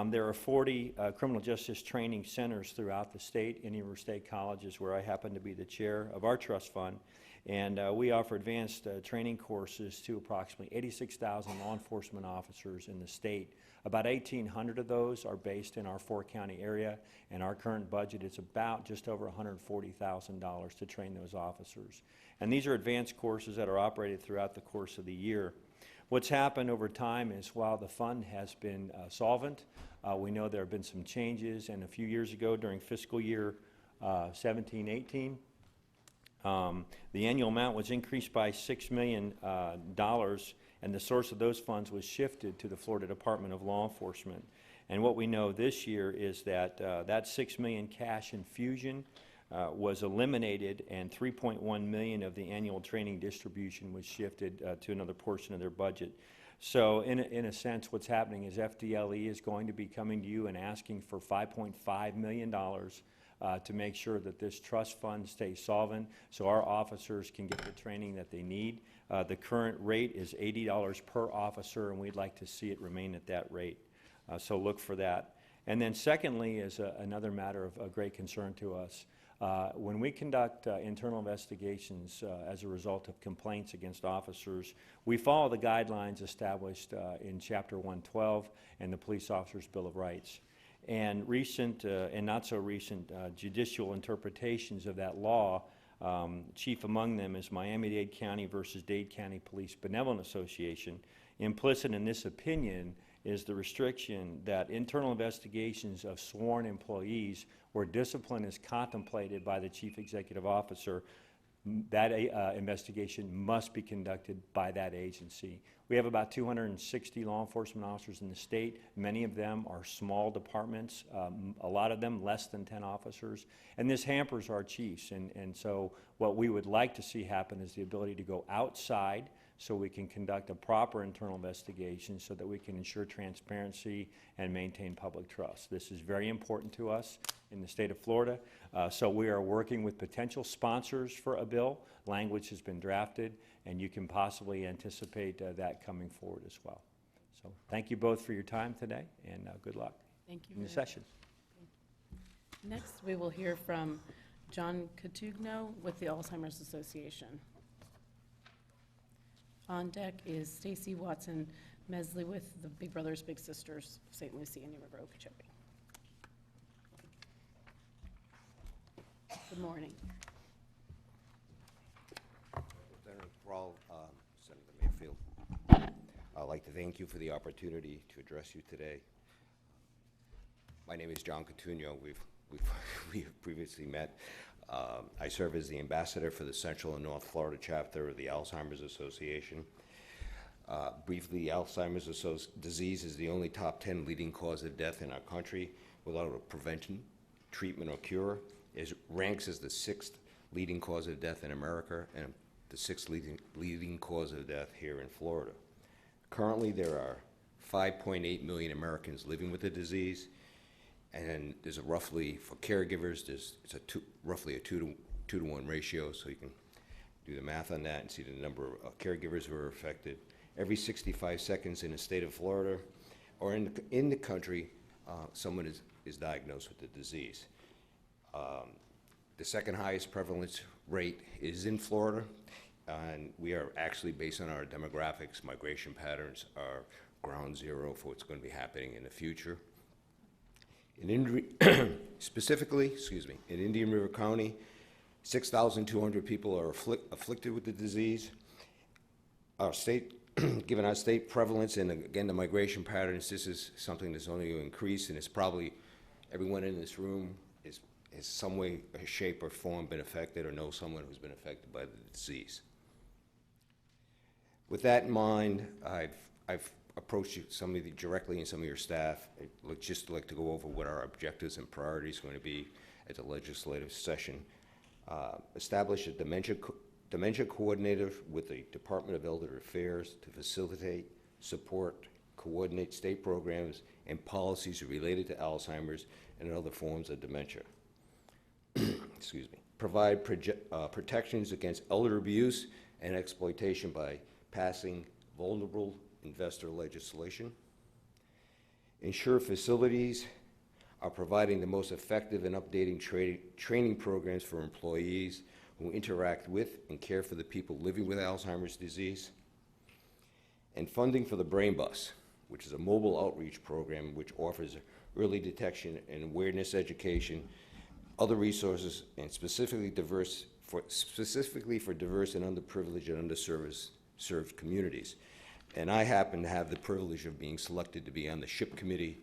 Speaker 11: there are 40 criminal justice training centers throughout the state, Indian River State Colleges, where I happen to be the chair of our trust fund. And we offer advanced training courses to approximately 86,000 law enforcement officers in the state. About 1,800 of those are based in our four-county area, and our current budget is about just over $140,000 to train those officers. And these are advanced courses that are operated throughout the course of the year. What's happened over time is while the fund has been solvent, we know there have been some changes, and a few years ago during fiscal year 17-18, the annual amount was increased by $6 million, and the source of those funds was shifted to the Florida Department of Law Enforcement. And what we know this year is that that $6 million cash infusion was eliminated, and $3.1 million of the annual training distribution was shifted to another portion of their budget. So in a sense, what's happening is FDLE is going to be coming to you and asking for $5.5 million to make sure that this trust fund stays solvent so our officers can get the training that they need. The current rate is $80 per officer, and we'd like to see it remain at that rate. So look for that. And then secondly is another matter of great concern to us. When we conduct internal investigations as a result of complaints against officers, we follow the guidelines established in Chapter 112 and the Police Officers' Bill of Rights. And recent and not so recent judicial interpretations of that law, chief among them is Miami-Dade County versus Dade County Police Benevolent Association. Implicit in this opinion is the restriction that internal investigations of sworn employees where discipline is contemplated by the chief executive officer, that investigation must be conducted by that agency. We have about 260 law enforcement officers in the state. Many of them are small departments, a lot of them less than 10 officers, and this hampers our chiefs. And so what we would like to see happen is the ability to go outside so we can conduct a proper internal investigation so that we can ensure transparency and maintain public trust. This is very important to us in the state of Florida. So we are working with potential sponsors for a bill. Language has been drafted, and you can possibly anticipate that coming forward as well. So thank you both for your time today, and good luck
Speaker 1: Thank you
Speaker 11: in the
Speaker 1: very much.
Speaker 11: session.
Speaker 1: Next, we will hear from John Catugno with the Alzheimer's Association. On deck is Stacy Watson Mesley with the Big Brothers Big Sisters, St. Lucie, Indian River, Okeechobee. Good morning.
Speaker 12: Senator Kroll, Senator Mayfield, I'd like to thank you for the opportunity to address you today. My name is John Catugno. We've previously met. I serve as the ambassador for the Central and North Florida chapter of the Alzheimer's Association. Briefly, Alzheimer's disease is the only top 10 leading cause of death in our country without a prevention, treatment, or cure. It ranks as the 6th leading cause of death in America and the 6th leading cause of death here in Florida. Currently, there are 5.8 million Americans living with the disease, and there's a roughly, for caregivers, it's roughly a 2 to 1 ratio, so you can do the math on that and see the number of caregivers who are affected. Every 65 seconds in the state of Florida, or in the country, someone is diagnosed with the disease. The second highest prevalence rate is in Florida, and we are actually, based on our demographics, migration patterns, are ground zero for what's going to be happening in the future. Specifically, in Indian River County, 6,200 people are afflicted with the disease. Our state, given our state prevalence and again the migration patterns, this is something that's only going to increase, and it's probably everyone in this room is some way, shape, or form been affected or knows someone who's been affected by the disease. With that in mind, I've approached you, some of you directly and some of your staff. I'd just like to go over what our objectives and priorities are going to be at the legislative session. Establish a dementia dementia coordinator with the Department of Elder Affairs to facilitate, support, coordinate state programs and policies related to Alzheimer's and other forms of dementia. Excuse me. Provide protections against elder abuse and exploitation by passing vulnerable investor legislation. Ensure facilities are providing the most effective and updating training programs for employees who interact with and care for the people living with Alzheimer's disease. And funding for the Brain Bus, which is a mobile outreach program which offers early detection and awareness education, other resources, and specifically for diverse and underprivileged and underserved communities. And I happen to have the privilege of being selected to be on the SHIP committee,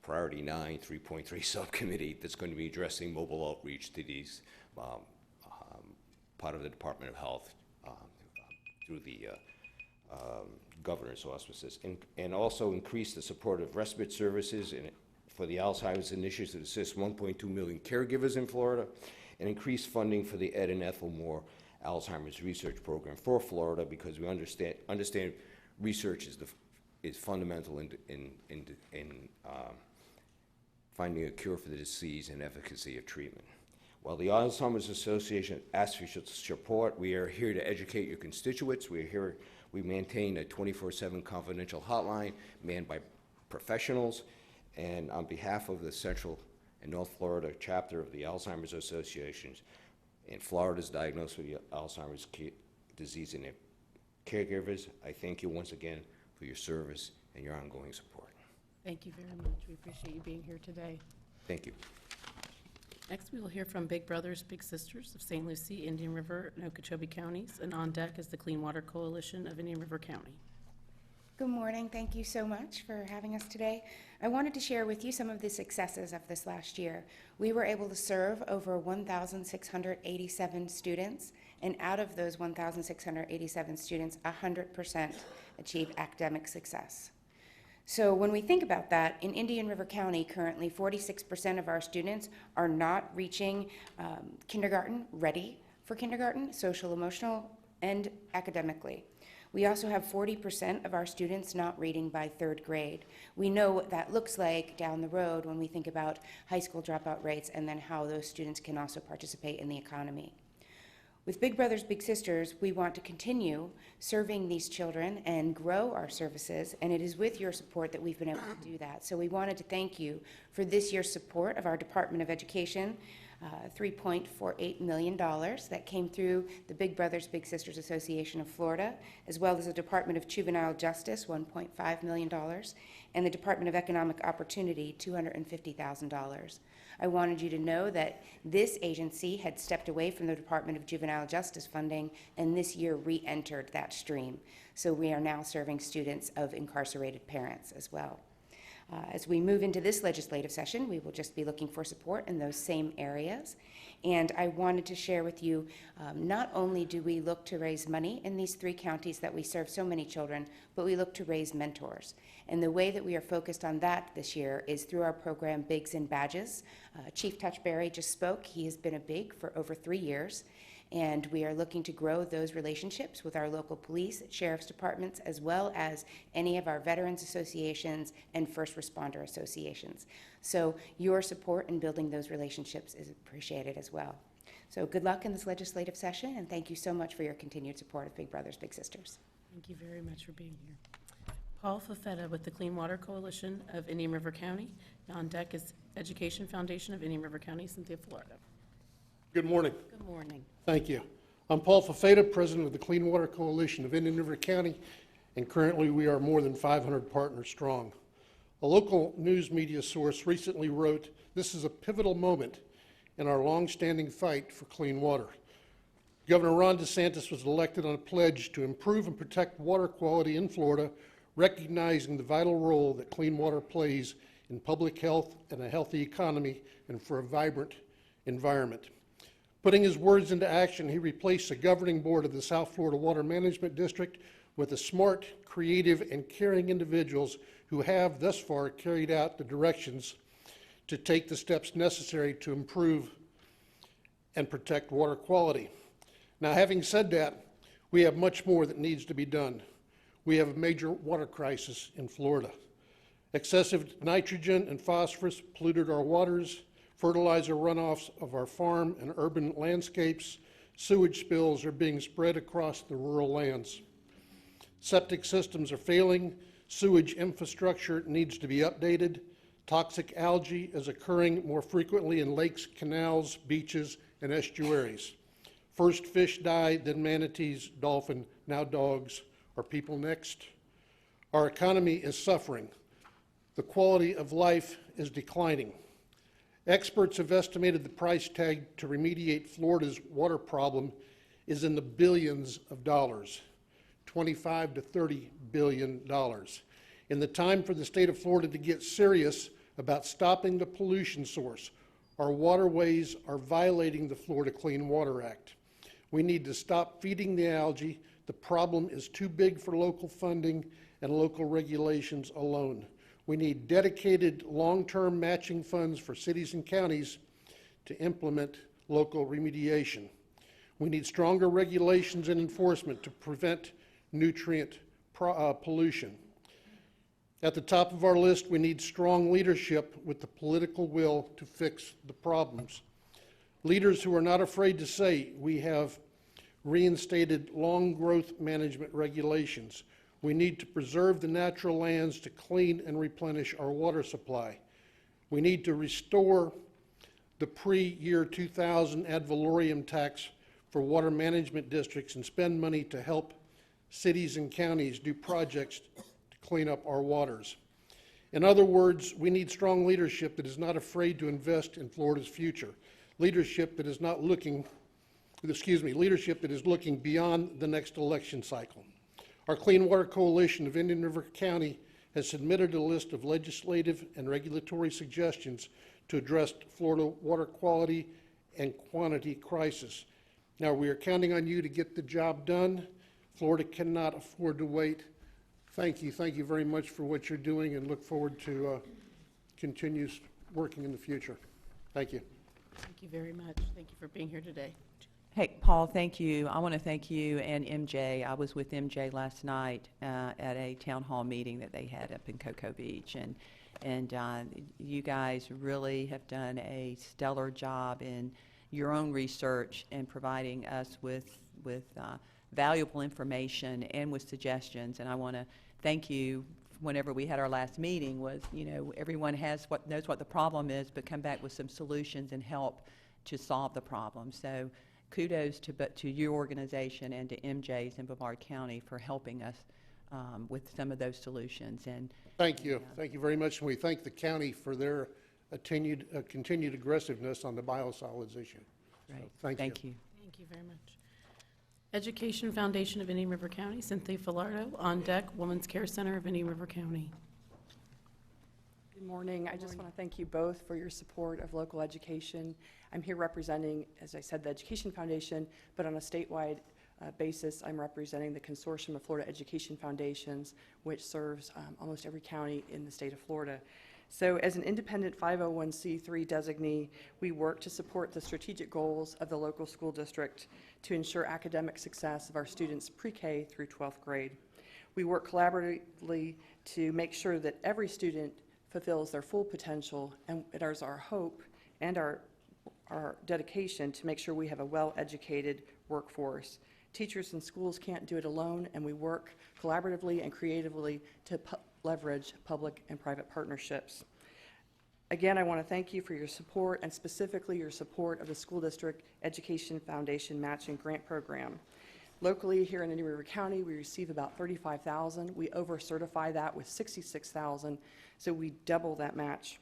Speaker 12: Priority 9, 3.3 subcommittee that's going to be addressing mobile outreach to these part of the Department of Health through the governor's auspices, and also increase the support of respite services for the Alzheimer's initiatives to assist 1.2 million caregivers in Florida, and increase funding for the Ed and Ethel Moore Alzheimer's research program for Florida, because we understand research is fundamental in finding a cure for the disease and efficacy of treatment. While the Alzheimer's Association asks for your support, we are here to educate your constituents. We maintain a 24/7 confidential hotline manned by professionals, and on behalf of the Central and North Florida chapter of the Alzheimer's Association, and Florida's diagnosed with Alzheimer's disease and their caregivers, I thank you once again for your service and your ongoing support.
Speaker 1: Thank you very much. We appreciate you being here today.
Speaker 12: Thank you.
Speaker 1: Next, we will hear from Big Brothers Big Sisters of St. Lucie, Indian River, and Okeechobee counties, and on deck is the Clean Water Coalition of Indian River County.
Speaker 13: Good morning. Thank you so much for having us today. I wanted to share with you some of the successes of this last year. We were able to serve over 1,687 students, and out of those 1,687 students, 100% achieved academic success. So when we think about that, in Indian River County, currently 46% of our students are not reaching kindergarten, ready for kindergarten, social, emotional, and academically. We also have 40% of our students not reading by 3rd grade. We know what that looks like down the road when we think about high school dropout rates and then how those students can also participate in the economy. With Big Brothers Big Sisters, we want to continue serving these children and grow our services, and it is with your support that we've been able to do that. So we wanted to thank you for this year's support of our Department of Education, $3.48 million that came through the Big Brothers Big Sisters Association of Florida, as well as the Department of Juvenile Justice, $1.5 million, and the Department of Economic Opportunity, $250,000. I wanted you to know that this agency had stepped away from the Department of Juvenile Justice funding and this year re-entered that stream. So we are now serving students of incarcerated parents as well. As we move into this legislative session, we will just be looking for support in those same areas. And I wanted to share with you, not only do we look to raise money in these 3 counties that we serve so many children, but we look to raise mentors. And the way that we are focused on that this year is through our program, Bigs and Badges. Chief Touchberry just spoke. He has been a Big for over 3 years. And we are looking to grow those relationships with our local police, sheriff's departments, as well as any of our veterans associations and first responder associations. So your support in building those relationships is appreciated as well. So good luck in this legislative session, and thank you so much for your continued support of Big Brothers Big Sisters.
Speaker 1: Thank you very much for being here. Paul Fafetta with the Clean Water Coalition of Indian River County. On deck is Education Foundation of Indian River County, Cynthia, Florida.
Speaker 14: Good morning.
Speaker 1: Good morning.
Speaker 14: Thank you. I'm Paul Fafetta, president of the Clean Water Coalition of Indian River County, and currently we are more than 500 partners strong. A local news media source recently wrote, "This is a pivotal moment in our long-standing fight for clean water." Governor Ron DeSantis was elected on a pledge to improve and protect water quality in Florida, recognizing the vital role that clean water plays in public health and a healthy economy and for a vibrant environment. Putting his words into action, he replaced the governing board of the South Florida Water Management District with a smart, creative, and caring individuals who have thus far carried out the directions to take the steps necessary to improve and protect water quality. Now, having said that, we have much more that needs to be done. We have a major water crisis in Florida. Excessive nitrogen and phosphorus polluted our waters, fertilizer runoffs of our farm and urban landscapes, sewage spills are being spread across the rural lands. Septic systems are failing, sewage infrastructure needs to be updated, toxic algae is occurring more frequently in lakes, canals, beaches, and estuaries. First fish die, then manatees, dolphin, now dogs. Are people next? Our economy is suffering. The quality of life is declining. Experts have estimated the price tag to remediate Florida's water problem is in the billions of dollars, $25 to $30 billion. In the time for the state of Florida to get serious about stopping the pollution source, our waterways are violating the Florida Clean Water Act. We need to stop feeding the algae. The problem is too big for local funding and local regulations alone. We need dedicated long-term matching funds for cities and counties to implement local remediation. We need stronger regulations and enforcement to prevent nutrient pollution. At the top of our list, we need strong leadership with the political will to fix the problems. Leaders who are not afraid to say, we have reinstated long growth management regulations. We need to preserve the natural lands to clean and replenish our water supply. We need to restore the pre-year 2000 ad valorem tax for water management districts and spend money to help cities and counties do projects to clean up our waters. In other words, we need strong leadership that is not afraid to invest in Florida's future. Leadership that is looking beyond the next election cycle. Our Clean Water Coalition of Indian River County has submitted a list of legislative and regulatory suggestions to address Florida water quality and quantity crisis. Now, we are counting on you to get the job done. Florida cannot afford to wait. Thank you very much for what you're doing, and look forward to continue working in the future. Thank you.
Speaker 1: Thank you very much. Thank you for being here today.
Speaker 3: Hey, Paul, thank you. I want to thank you and MJ. I was with MJ last night at a town hall meeting that they had up in Cocoa Beach, and you guys really have done a stellar job in your own research and providing us with valuable information and with suggestions. And I want to thank you. Whenever we had our last meeting, was everyone knows what the problem is, but come back with some solutions and help to solve the problem. So kudos to your organization and to MJ's in Brevard County for helping us with some of those solutions. And
Speaker 14: thank you. Thank you very much. And we thank the county for their continued aggressiveness on the biosolids issue.
Speaker 3: Right.
Speaker 14: So,
Speaker 3: thank you.
Speaker 1: Thank you very much. Education Foundation of Indian River County, Cynthia Filardo, on deck, Women's Care Center of Indian River County.
Speaker 15: Good morning. I just want to thank you both for your support of local education. I'm here representing, as I said, the Education Foundation, but on a statewide basis, I'm representing the Consortium of Florida Education Foundations, which serves almost every county in the state of Florida. So as an independent 501c3 designee, we work to support the strategic goals of the local school district to ensure academic success of our students pre-K through 12th grade. We work collaboratively to make sure that every student fulfills their full potential, and it is our hope and our dedication to make sure we have a well-educated workforce. Teachers and schools can't do it alone, and we work collaboratively and creatively to leverage public and private partnerships. Again, I want to thank you for your support, and specifically your support of the School District Education Foundation Matching Grant Program. Locally here in Indian River County, we receive about $35,000. We over-certify that with $66,000, so we double that match.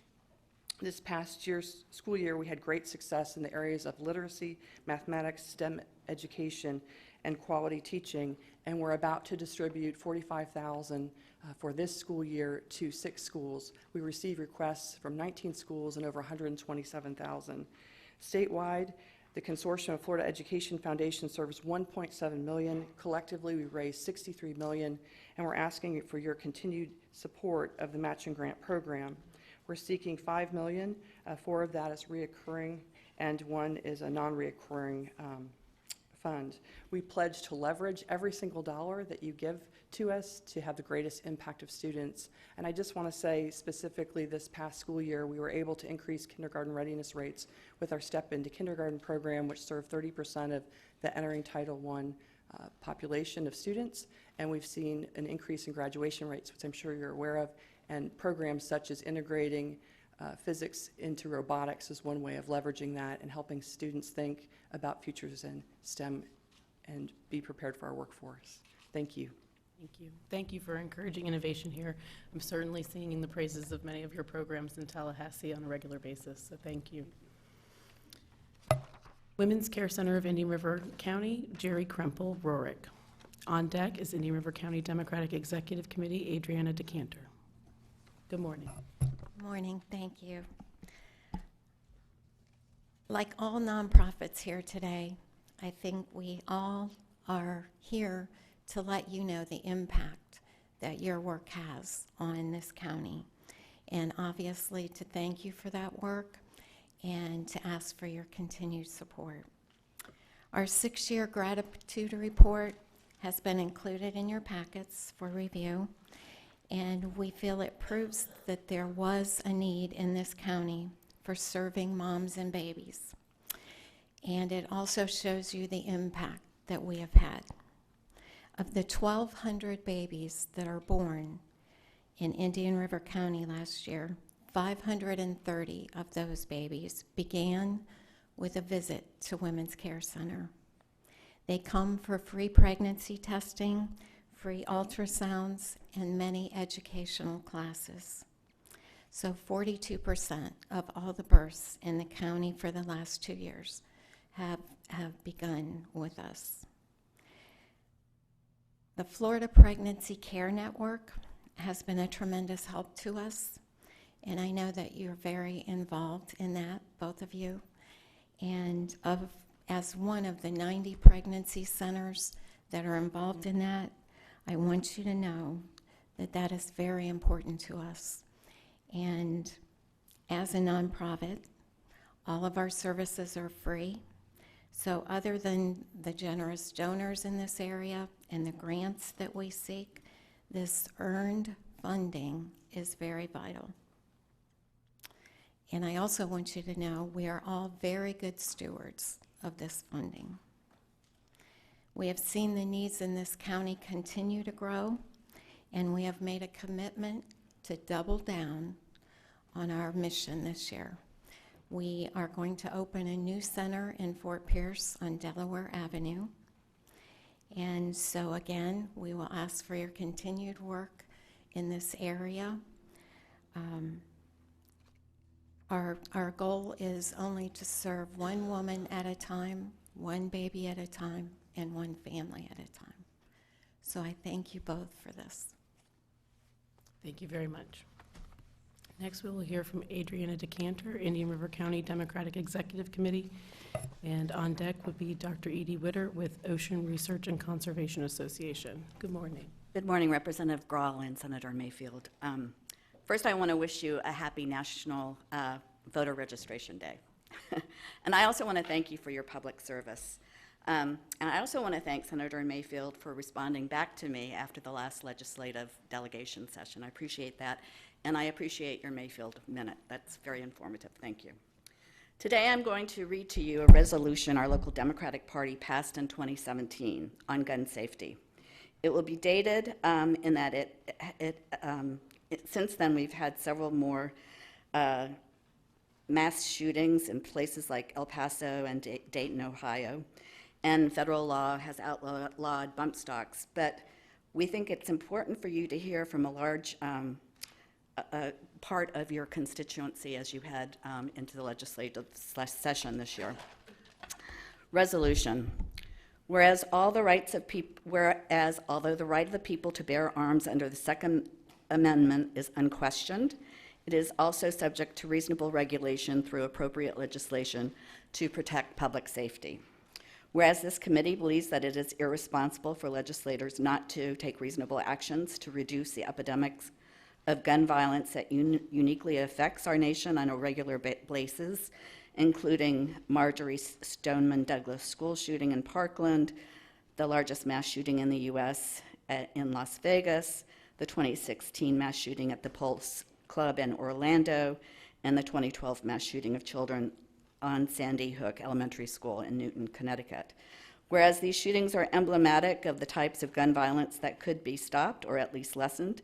Speaker 15: This past year's school year, we had great success in the areas of literacy, mathematics, STEM education, and quality teaching, and we're about to distribute $45,000 for this school year to 6 schools. We receive requests from 19 schools and over $127,000. Statewide, the Consortium of Florida Education Foundation serves $1.7 million. Collectively, we raised $63 million, and we're asking for your continued support of the matching grant program. We're seeking $5 million. 4 of that is reoccurring, and 1 is a non-reoccurring fund. We pledge to leverage every single dollar that you give to us to have the greatest impact of students. And I just want to say specifically this past school year, we were able to increase kindergarten readiness rates with our Step Into Kindergarten program, which served 30% of the entering Title I population of students. And we've seen an increase in graduation rates, which I'm sure you're aware of, and programs such as integrating physics into robotics is one way of leveraging that and helping students think about futures in STEM and be prepared for our workforce. Thank you.
Speaker 1: Thank you. Thank you for encouraging innovation here. I'm certainly singing the praises of many of your programs in Tallahassee on a regular basis, so thank you. Women's Care Center of Indian River County, Jerry Krempel, Rorick. On deck is Indian River County Democratic Executive Committee, Adriana DeCanter. Good morning.
Speaker 16: Good morning. Thank you. Like all nonprofits here today, I think we all are here to let you know the impact that your work has on this county. And obviously to thank you for that work and to ask for your continued support. Our 6-year gratitude report has been included in your packets for review, and we feel it proves that there was a need in this county for serving moms and babies. And it also shows you the impact that we have had. Of the 1,200 babies that are born in Indian River County last year, 530 of those babies began with a visit to Women's Care Center. They come for free pregnancy testing, free ultrasounds, and many educational classes. So 42% of all the births in the county for the last 2 years have begun with us. The Florida Pregnancy Care Network has been a tremendous help to us, and I know that you're very involved in that, both of you. And as one of the 90 pregnancy centers that are involved in that, I want you to know that that is very important to us. And as a nonprofit, all of our services are free. So other than the generous donors in this area and the grants that we seek, this earned funding is very vital. And I also want you to know we are all very good stewards of this funding. We have seen the needs in this county continue to grow, and we have made a commitment to double down on our mission this year. We are going to open a new center in Fort Pierce on Delaware Avenue. And so again, we will ask for your continued work in this area. Our goal is only to serve one woman at a time, one baby at a time, and one family at a time. So I thank you both for this.
Speaker 1: Thank you very much. Next, we will hear from Adriana DeCanter, Indian River County Democratic Executive Committee. And on deck would be Dr. Edie Witter with Ocean Research and Conservation Association. Good morning.
Speaker 17: Good morning, Representative Grahl and Senator Mayfield. First, I want to wish you a happy National Voter Registration Day. And I also want to thank you for your public service. And I also want to thank Senator Mayfield for responding back to me after the last legislative delegation session. I appreciate that. And I appreciate your Mayfield Minute. That's very informative. Thank you. Today I'm going to read to you a resolution our local Democratic Party passed in 2017 on gun safety. It will be dated in that since then we've had several more mass shootings in places like El Paso and Dayton, Ohio, and federal law has outlawed bump stocks. But we think it's important for you to hear from a large part of your constituency as you head into the legislative session this year. Resolution. Whereas although the right of the people to bear arms under the Second Amendment is unquestioned, it is also subject to reasonable regulation through appropriate legislation to protect public safety. Whereas this committee believes that it is irresponsible for legislators not to take reasonable actions to reduce the epidemics of gun violence that uniquely affects our nation on a regular basis, including Marjorie Stoneman Douglas school shooting in Parkland, the largest mass shooting in the U.S. In Las Vegas, the 2016 mass shooting at the Pulse Club in Orlando, and the 2012 mass shooting of children on Sandy Hook Elementary School in Newton, Connecticut. Whereas these shootings are emblematic of the types of gun violence that could be stopped or at least lessened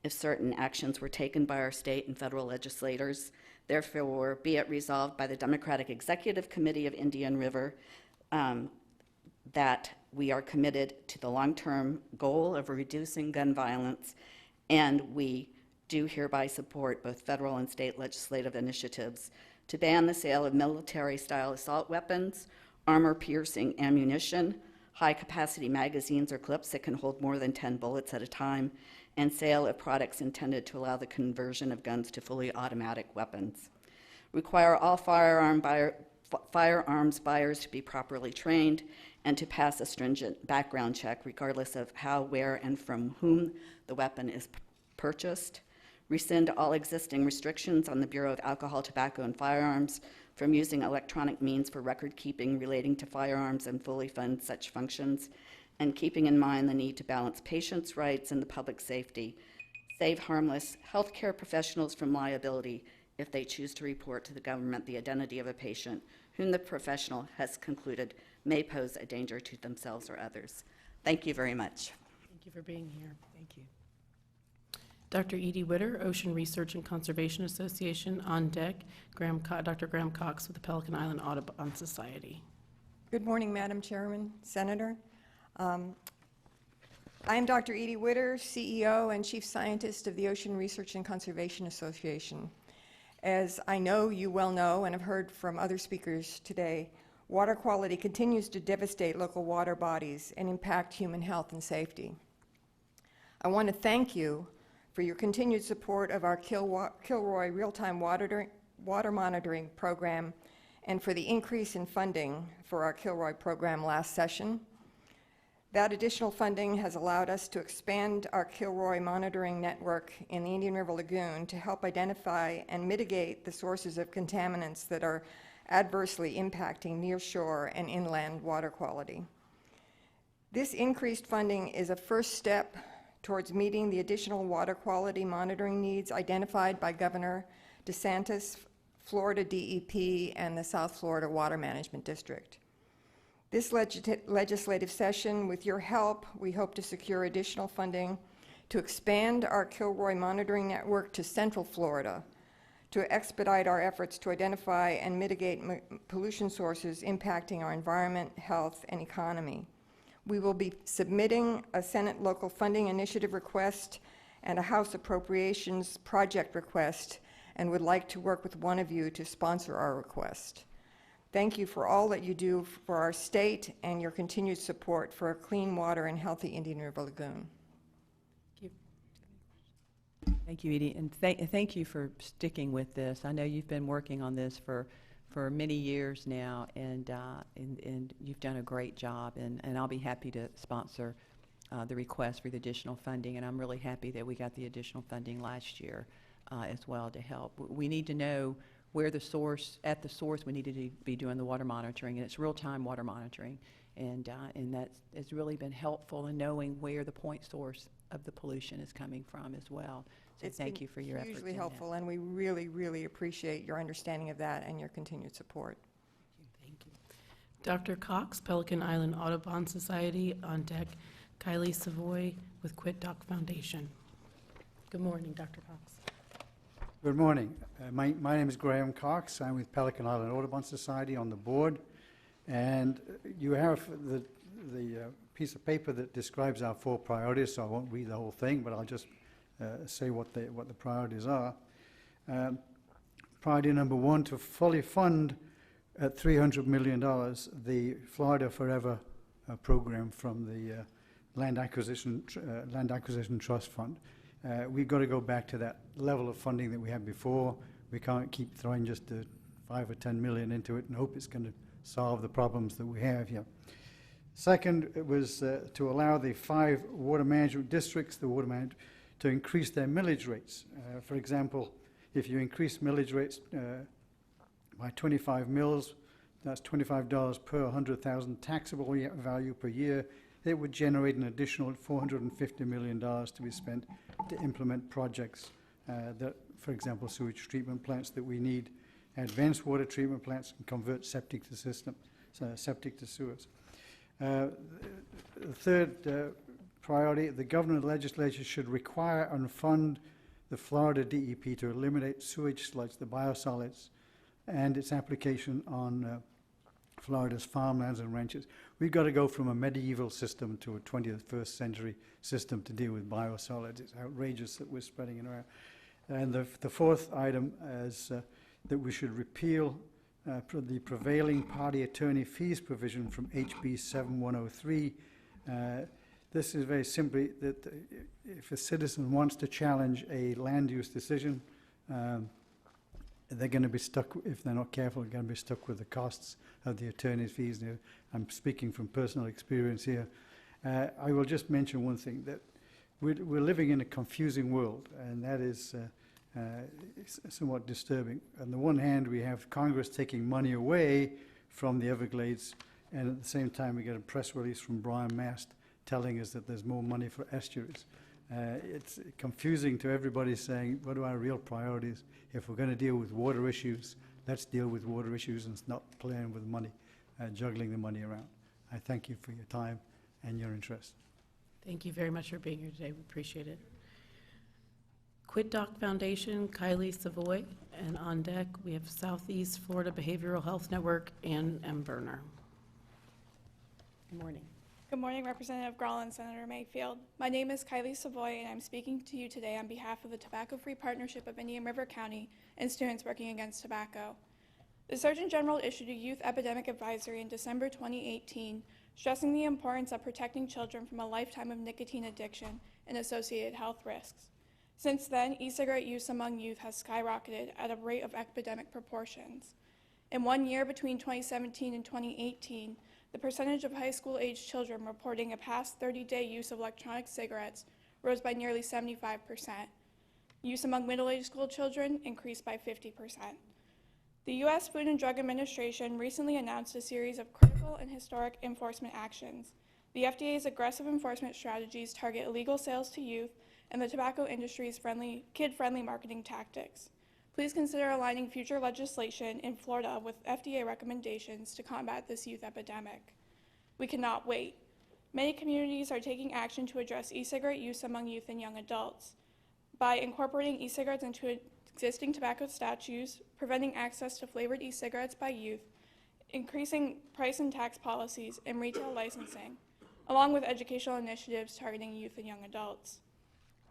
Speaker 17: if certain actions were taken by our state and federal legislators, therefore be it resolved by the Democratic Executive Committee of Indian River that we are committed to the long-term goal of reducing gun violence, and we do hereby support both federal and state legislative initiatives to ban the sale of military-style assault weapons, armor-piercing ammunition, high-capacity magazines or clips that can hold more than 10 bullets at a time, and sale of products intended to allow the conversion of guns to fully automatic weapons. Require all firearms buyers to be properly trained and to pass a stringent background check regardless of how, where, and from whom the weapon is purchased. Rescind all existing restrictions on the Bureau of Alcohol, Tobacco, and Firearms from using electronic means for record keeping relating to firearms and fully fund such functions, and keeping in mind the need to balance patients' rights and the public safety, save harmless healthcare professionals from liability if they choose to report to the government the identity of a patient whom the professional has concluded may pose a danger to themselves or others. Thank you very much.
Speaker 1: Thank you for being here. Thank you. Dr. Edie Witter, Ocean Research and Conservation Association, on deck. Dr. Graham Cox with the Pelican Island Audubon Society.
Speaker 18: Good morning, Madam Chairman, Senator. I am Dr. Edie Witter, CEO and Chief Scientist of the Ocean Research and Conservation Association. As I know you well know and have heard from other speakers today, water quality continues to devastate local water bodies and impact human health and safety. I want to thank you for your continued support of our Kilroy real-time water monitoring program and for the increase in funding for our Kilroy program last session. That additional funding has allowed us to expand our Kilroy monitoring network in the Indian River Lagoon to help identify and mitigate the sources of contaminants that are adversely impacting nearshore and inland water quality. This increased funding is a first step towards meeting the additional water quality monitoring needs identified by Governor DeSantis, Florida DEP, and the South Florida Water Management District. This legislative session, with your help, we hope to secure additional funding to expand our Kilroy monitoring network to Central Florida, to expedite our efforts to identify and mitigate pollution sources impacting our environment, health, and economy. We will be submitting a Senate Local Funding Initiative request and a House Appropriations project request, and would like to work with one of you to sponsor our request. Thank you for all that you do for our state and your continued support for a clean water and healthy Indian River Lagoon.
Speaker 3: Thank you. Thank you, Edie, and thank you for sticking with this. I know you've been working on this for many years now, and you've done a great job, and I'll be happy to sponsor the request for the additional funding, and I'm really happy that we got the additional funding last year as well to help. We need to know where the source, at the source, we need to be doing the water monitoring, and it's real-time water monitoring, and that has really been helpful in knowing where the point source of the pollution is coming from as well. So thank you for your efforts.
Speaker 18: It's hugely helpful, and we really, really appreciate your understanding of that and your continued support.
Speaker 1: Thank you. Dr. Cox, Pelican Island Audubon Society, on deck. Kylie Savoy with Quit Doc Foundation. Good morning, Dr. Cox.
Speaker 19: Good morning. My name is Graham Cox. I'm with Pelican Island Audubon Society on the board, and you have the piece of paper that describes our 4 priorities, so I won't read the whole thing, but I'll just say what the priorities are. Priority number 1, to fully fund at $300 million the Florida Forever program from the Land Acquisition Trust Fund. We've got to go back to that level of funding that we had before. We can't keep throwing just $5 or $10 million into it and hope it's going to solve the problems that we have here. Second, it was to allow the 5 water management districts, to increase their millage rates. For example, if you increase millage rates by 25 mils, that's $25 per 100,000 taxable value per year, it would generate an additional $450 million to be spent to implement projects that, for example, sewage treatment plants that we need, advanced water treatment plants, and convert septic to sewers. The third priority, the governor and legislature should require and fund the Florida DEP to eliminate sewage sludge, the biosolids, and its application on Florida's farmlands and ranches. We've got to go from a medieval system to a 21st century system to deal with biosolids. It's outrageous that we're spreading it around. And the fourth item is that we should repeal the prevailing party attorney fees provision from HB 7103. This is very simply that if a citizen wants to challenge a land use decision, they're going to be stuck, if they're not careful, they're going to be stuck with the costs of the attorney's fees. Now, I'm speaking from personal experience here. I will just mention one thing, that we're living in a confusing world, and that is somewhat disturbing. On the one hand, we have Congress taking money away from the Everglades, and at the same time we get a press release from Brian Mast telling us that there's more money for estuaries. It's confusing to everybody saying, what are our real priorities? If we're going to deal with water issues, let's deal with water issues and not playing with money, juggling the money around. I thank you for your time and your interest.
Speaker 1: Thank you very much for being here today. We appreciate it. Quid Doc Foundation, Kylie Savoy, and on deck we have Southeast Florida Behavioral Health Network and M. Berner. Good morning.
Speaker 20: Good morning, Representative Grall and Senator Mayfield. My name is Kylie Savoy, and I'm speaking to you today on behalf of the Tobacco-Free Partnership of Indian River County and Students Working Against Tobacco. The Surgeon General issued a youth epidemic advisory in December 2018, stressing the importance of protecting children from a lifetime of nicotine addiction and associated health risks. Since then, e-cigarette use among youth has skyrocketed at a rate of epidemic proportions. In 1 year between 2017 and 2018, the percentage of high school-aged children reporting a past 30-day use of electronic cigarettes rose by nearly 75%. Use among middle-aged school children increased by 50%. The U.S. Food and Drug Administration recently announced a series of critical and historic enforcement actions. The FDA's aggressive enforcement strategies target illegal sales to youth and the tobacco industry's kid-friendly marketing tactics. Please consider aligning future legislation in Florida with FDA recommendations to combat this youth epidemic. We cannot wait. Many communities are taking action to address e-cigarette use among youth and young adults. By incorporating e-cigarettes into existing tobacco statutes, preventing access to flavored e-cigarettes by youth, increasing price and tax policies, and retail licensing, along with educational initiatives targeting youth and young adults.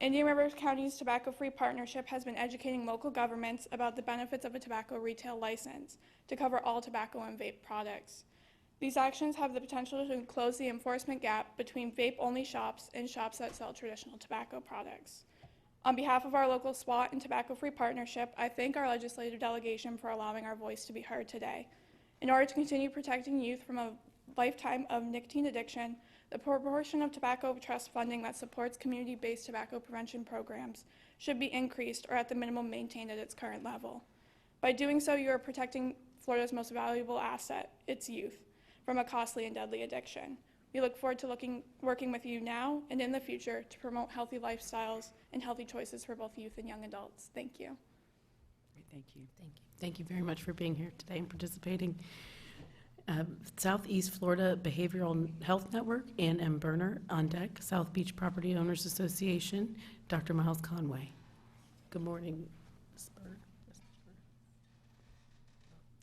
Speaker 20: Indian River County's Tobacco-Free Partnership has been educating local governments about the benefits of a tobacco retail license to cover all tobacco and vape products. These actions have the potential to close the enforcement gap between vape-only shops and shops that sell traditional tobacco products. On behalf of our local SWAT and Tobacco-Free Partnership, I thank our legislative delegation for allowing our voice to be heard today. In order to continue protecting youth from a lifetime of nicotine addiction, the proportion of tobacco trust funding that supports community-based tobacco prevention programs should be increased or at the minimum maintained at its current level. By doing so, you are protecting Florida's most valuable asset, its youth, from a costly and deadly addiction. We look forward to working with you now and in the future to promote healthy lifestyles and healthy choices for both youth and young adults. Thank you.
Speaker 3: Thank you.
Speaker 1: Thank you. Thank you very much for being here today and participating. Southeast Florida Behavioral Health Network, Ann M. Berner on deck, South Beach Property Owners Association, Dr. Miles Conway. Good morning, Ms. Berner.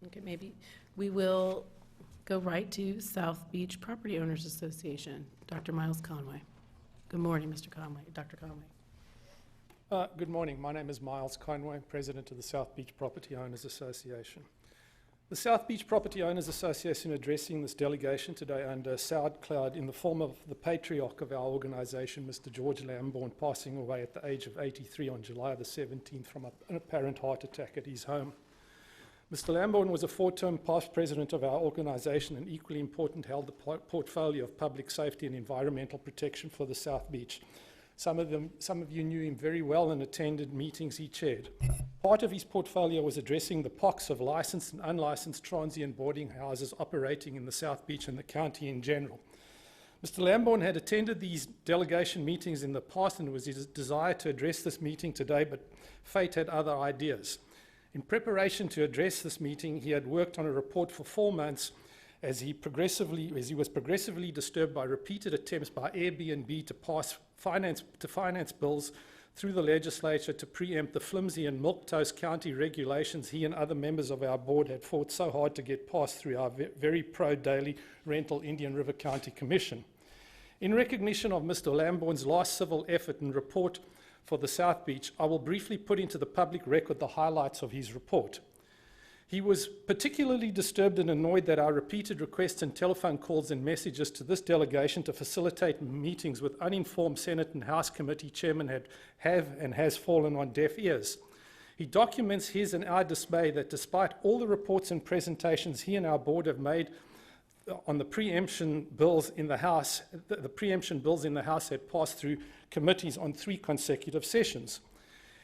Speaker 1: Okay, maybe we will go right to South Beach Property Owners Association, Dr. Miles Conway. Good morning, Mr. Conway, Dr. Conway.
Speaker 21: Good morning. My name is Miles Conway, President of the South Beach Property Owners Association. The South Beach Property Owners Association addressing this delegation today under a sad cloud in the form of the patriarch of our organization, Mr. George Lambourne, passing away at the age of 83 on July the 17th from an apparent heart attack at his home. Mr. Lambourne was a 4-term past president of our organization and equally important held the portfolio of public safety and environmental protection for the South Beach. Some of you knew him very well and attended meetings he chaired. Part of his portfolio was addressing the pox of licensed and unlicensed transient boarding houses operating in the South Beach and the county in general. Mr. Lambourne had attended these delegation meetings in the past, and it was his desire to address this meeting today, but fate had other ideas. In preparation to address this meeting, he had worked on a report for 4 months as he was progressively disturbed by repeated attempts by Airbnb to finance bills through the legislature to preempt the flimsy and milquetoast county regulations he and other members of our board had fought so hard to get passed through our very pro-daily rental Indian River County Commission. In recognition of Mr. Lambourne's last civil effort and report for the South Beach, I will briefly put into the public record the highlights of his report. He was particularly disturbed and annoyed that our repeated requests and telephone calls and messages to this delegation to facilitate meetings with uninformed Senate and House committee chairmen has fallen on deaf ears. He documents his and our dismay that despite all the reports and presentations he and our board have made on the preemption bills in the House, the preemption bills in the House had passed through committees on 3 consecutive sessions.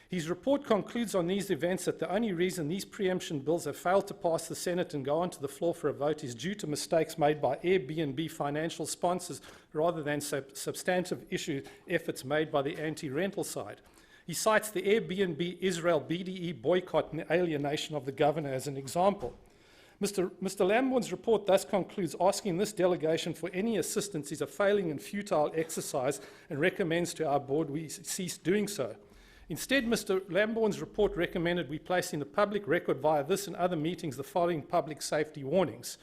Speaker 21: His report concludes on these events that the only reason these preemption bills have failed to pass the Senate and go onto the floor for a vote is due to mistakes made by Airbnb financial sponsors rather than substantive issue efforts made by the anti-rental side. He cites the Airbnb Israel BDE boycott and alienation of the governor as an example. Mr. Lambourne's report thus concludes asking this delegation for any assistance is a failing and futile exercise and recommends to our board we cease doing so. Instead, Mr. Lambourne's report recommended we place in the public record via this and other meetings the following public safety warnings.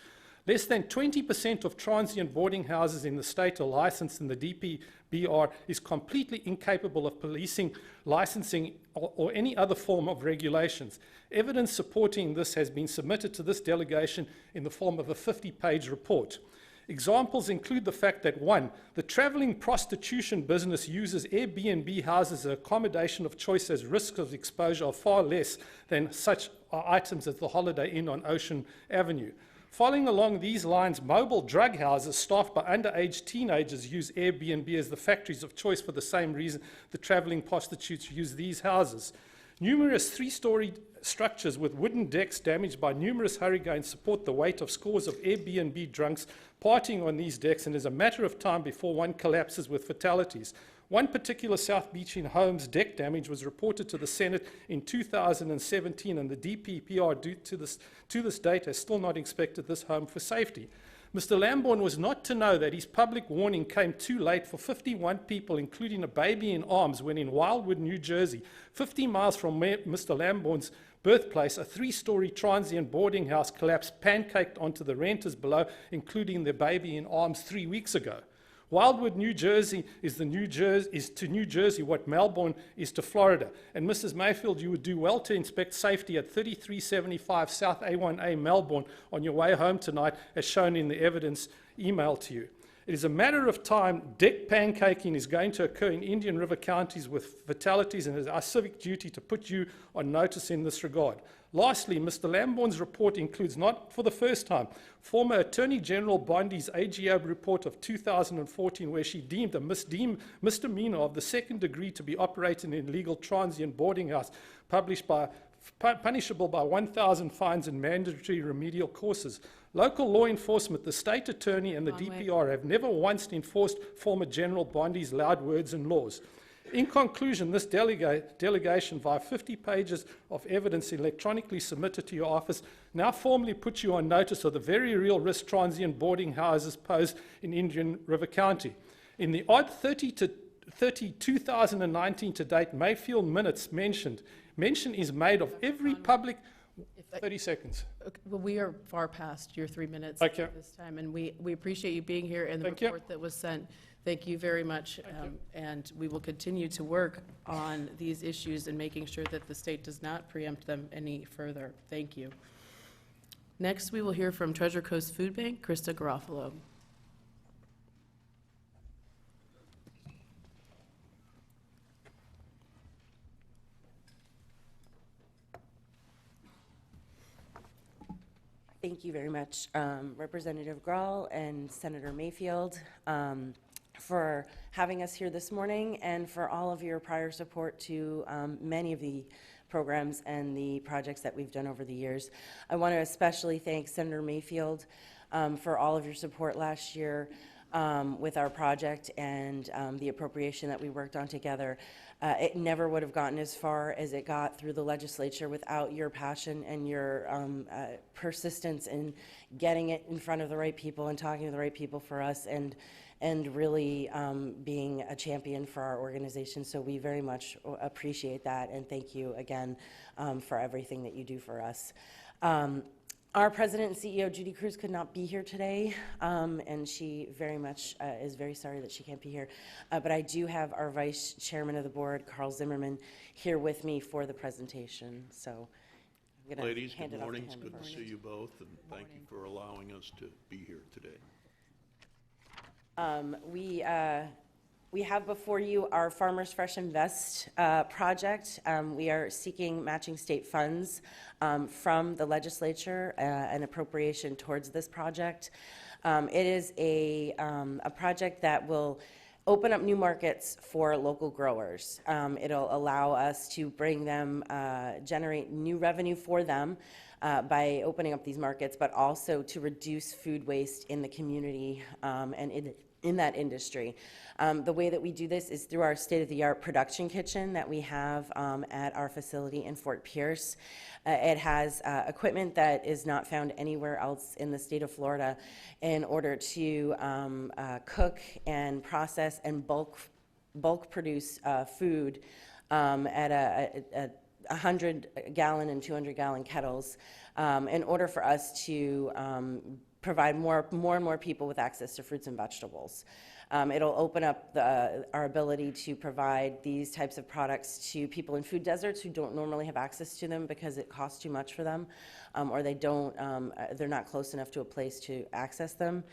Speaker 21: Less than 20% of transient boarding houses in the state are licensed, and the DPBR is completely incapable of policing, licensing, or any other form of regulations. Evidence supporting this has been submitted to this delegation in the form of a 50-page report. Examples include the fact that 1, the traveling prostitution business uses Airbnb houses as accommodation of choice as risks of exposure are far less than such items as the Holiday Inn on Ocean Avenue. Following along these lines, mobile drug houses staffed by underage teenagers use Airbnb as the factories of choice for the same reason the traveling prostitutes use these houses. Numerous 3-story structures with wooden decks damaged by numerous hurricanes support the weight of scores of Airbnb drunks partying on these decks, and is a matter of time before one collapses with fatalities. One particular South Beach in home's deck damage was reported to the Senate in 2017, and the DPPR to this date has still not inspected this home for safety. Mr. Lambourne was not to know that his public warning came too late for 51 people, including a baby in arms, when in Wildwood, New Jersey, 50 miles from Mr. Lambourne's birthplace, a 3-story transient boarding house collapsed, pancaked onto the renters below, including their baby in arms 3 weeks ago. Wildwood, New Jersey is to New Jersey what Melbourne is to Florida. And Mrs. Mayfield, you would do well to inspect safety at 3375 South A1A Melbourne on your way home tonight, as shown in the evidence emailed to you. It is a matter of time. Deck pancaking is going to occur in Indian River counties with fatalities, and it is our civic duty to put you on notice in this regard. Lastly, Mr. Lambourne's report includes, not for the first time, former Attorney General Bondi's AGO report of 2014, where she deemed a misdemeanor of the 2nd degree to be operating in illegal transient boarding house, punishable by 1,000 fines and mandatory remedial courses. Local law enforcement, the state attorney, and the DPR have never once enforced former General Bondi's loud words and laws. In conclusion, this delegation, via 50 pages of evidence electronically submitted to your office, now formally puts you on notice of the very real risk transient boarding houses pose in Indian River County. In the odd 2019 to date Mayfield minutes mention is made of every public... 30 seconds.
Speaker 1: Okay, well, we are far past your 3 minutes
Speaker 21: Okay.
Speaker 1: at this time, and we appreciate you being here and the
Speaker 21: Thank you.
Speaker 1: report that was sent. Thank you very much, and we will continue to work on these issues and making sure that the state does not preempt them any further. Thank you. Next, we will hear from Treasure Coast Food Bank, Krista Garofalo.
Speaker 2: Thank you very much, Representative Grall and Senator Mayfield, for having us here this morning and for all of your prior support to many of the programs and the projects that we've done over the years. I want to especially thank Senator Mayfield for all of your support last year with our project and the appropriation that we worked on together. It never would have gotten as far as it got through the legislature without your passion and your persistence in getting it in front of the right people and talking to the right people for us, and really being a champion for our organization. So we very much appreciate that, and thank you again for everything that you do for us. Our President and CEO, Judy Cruz, could not be here today, and she very much is very sorry that she can't be here. But I do have our Vice Chairman of the Board, Carl Zimmerman, here with me for the presentation. So I'm going to hand it off to him.
Speaker 22: Ladies, good morning. It's good to see you both, and thank you for allowing us to be here today.
Speaker 2: We have before you our Farmers Fresh Invest project. We are seeking matching state funds from the legislature, an appropriation towards this project. It is a project that will open up new markets for local growers. It'll allow us to bring them, generate new revenue for them by opening up these markets, but also to reduce food waste in the community and in that industry. The way that we do this is through our state-of-the-art production kitchen that we have at our facility in Fort Pierce. It has equipment that is not found anywhere else in the state of Florida in order to cook and process and bulk produce food at a 100-gallon and 200-gallon kettles in order for us to provide more and more people with access to fruits and vegetables. It'll open up our ability to provide these types of products to people in food deserts who don't normally have access to them because it costs too much for them, or they're not close enough to a place to access them.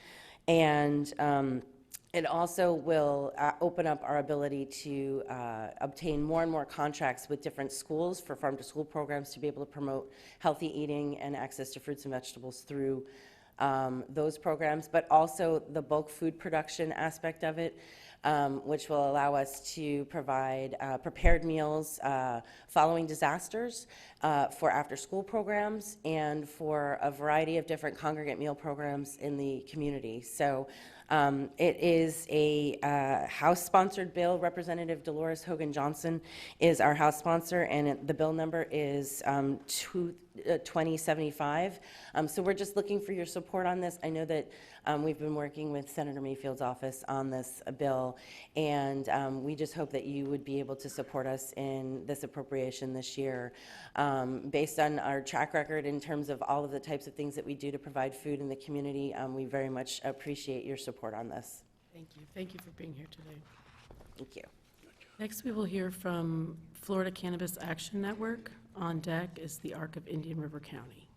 Speaker 2: And it also will open up our ability to obtain more and more contracts with different schools for farm-to-school programs to be able to promote healthy eating and access to fruits and vegetables through those programs, but also the bulk food production aspect of it, which will allow us to provide prepared meals following disasters for after-school programs and for a variety of different congregate meal programs in the community. So it is a House-sponsored bill. Representative Dolores Hogan Johnson is our House sponsor, and the bill number is 2075. So we're just looking for your support on this. I know that we've been working with Senator Mayfield's office on this bill, and we just hope that you would be able to support us in this appropriation this year. Based on our track record in terms of all of the types of things that we do to provide food in the community, we very much appreciate your support on this.
Speaker 1: Thank you. Thank you for being here today.
Speaker 2: Thank you.
Speaker 1: Next, we will hear from Florida Cannabis Action Network. On deck is the ARC of Indian River County.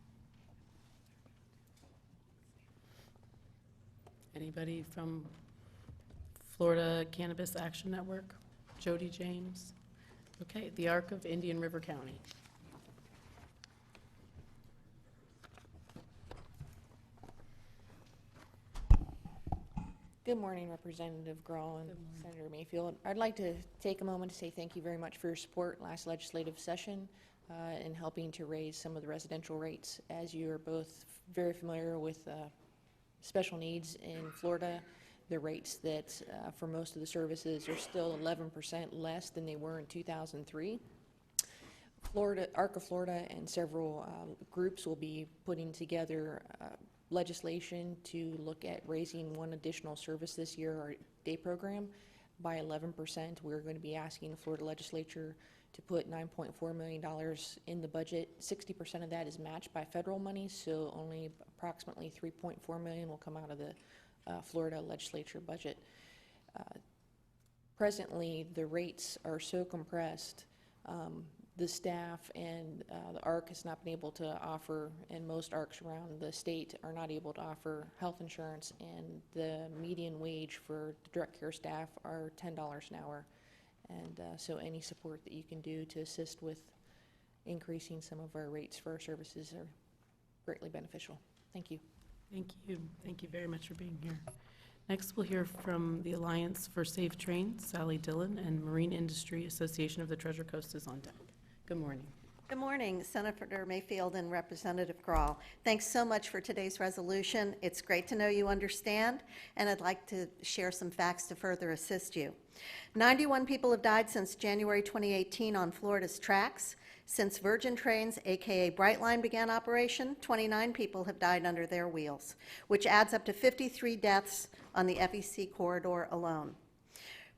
Speaker 1: Anybody from Florida Cannabis Action Network? Jody James? Okay, the ARC of Indian River County.
Speaker 23: Good morning, Representative Grawl and Senator Mayfield. I'd like to take a moment to say thank you very much for your support last legislative session in helping to raise some of the residential rates. As you are both very familiar with special needs in Florida, the rates that for most of the services are still 11% less than they were in 2003. ARC of Florida and several groups will be putting together legislation to look at raising one additional service this year, our day program, by 11%. We're going to be asking the Florida legislature to put $9.4 million in the budget. 60% of that is matched by federal money, so only approximately $3.4 million will come out of the Florida legislature budget. Presently, the rates are so compressed. The staff and the ARC has not been able to offer, and most ARCs around the state are not able to offer health insurance, and the median wage for the direct care staff are $10 an hour. And so any support that you can do to assist with increasing some of our rates for our services are greatly beneficial. Thank you.
Speaker 1: Thank you. Thank you very much for being here. Next, we'll hear from the Alliance for Safe Trains, Sally Dillon, and Marine Industry Association of the Treasure Coast is on deck. Good morning.
Speaker 4: Good morning, Senator Mayfield and Representative Grall. Thanks so much for today's resolution. It's great to know you understand, and I'd like to share some facts to further assist you. 91 people have died since January 2018 on Florida's tracks. Since Virgin Trains, aka Brightline, began operation, 29 people have died under their wheels, which adds up to 53 deaths on the FEC corridor alone.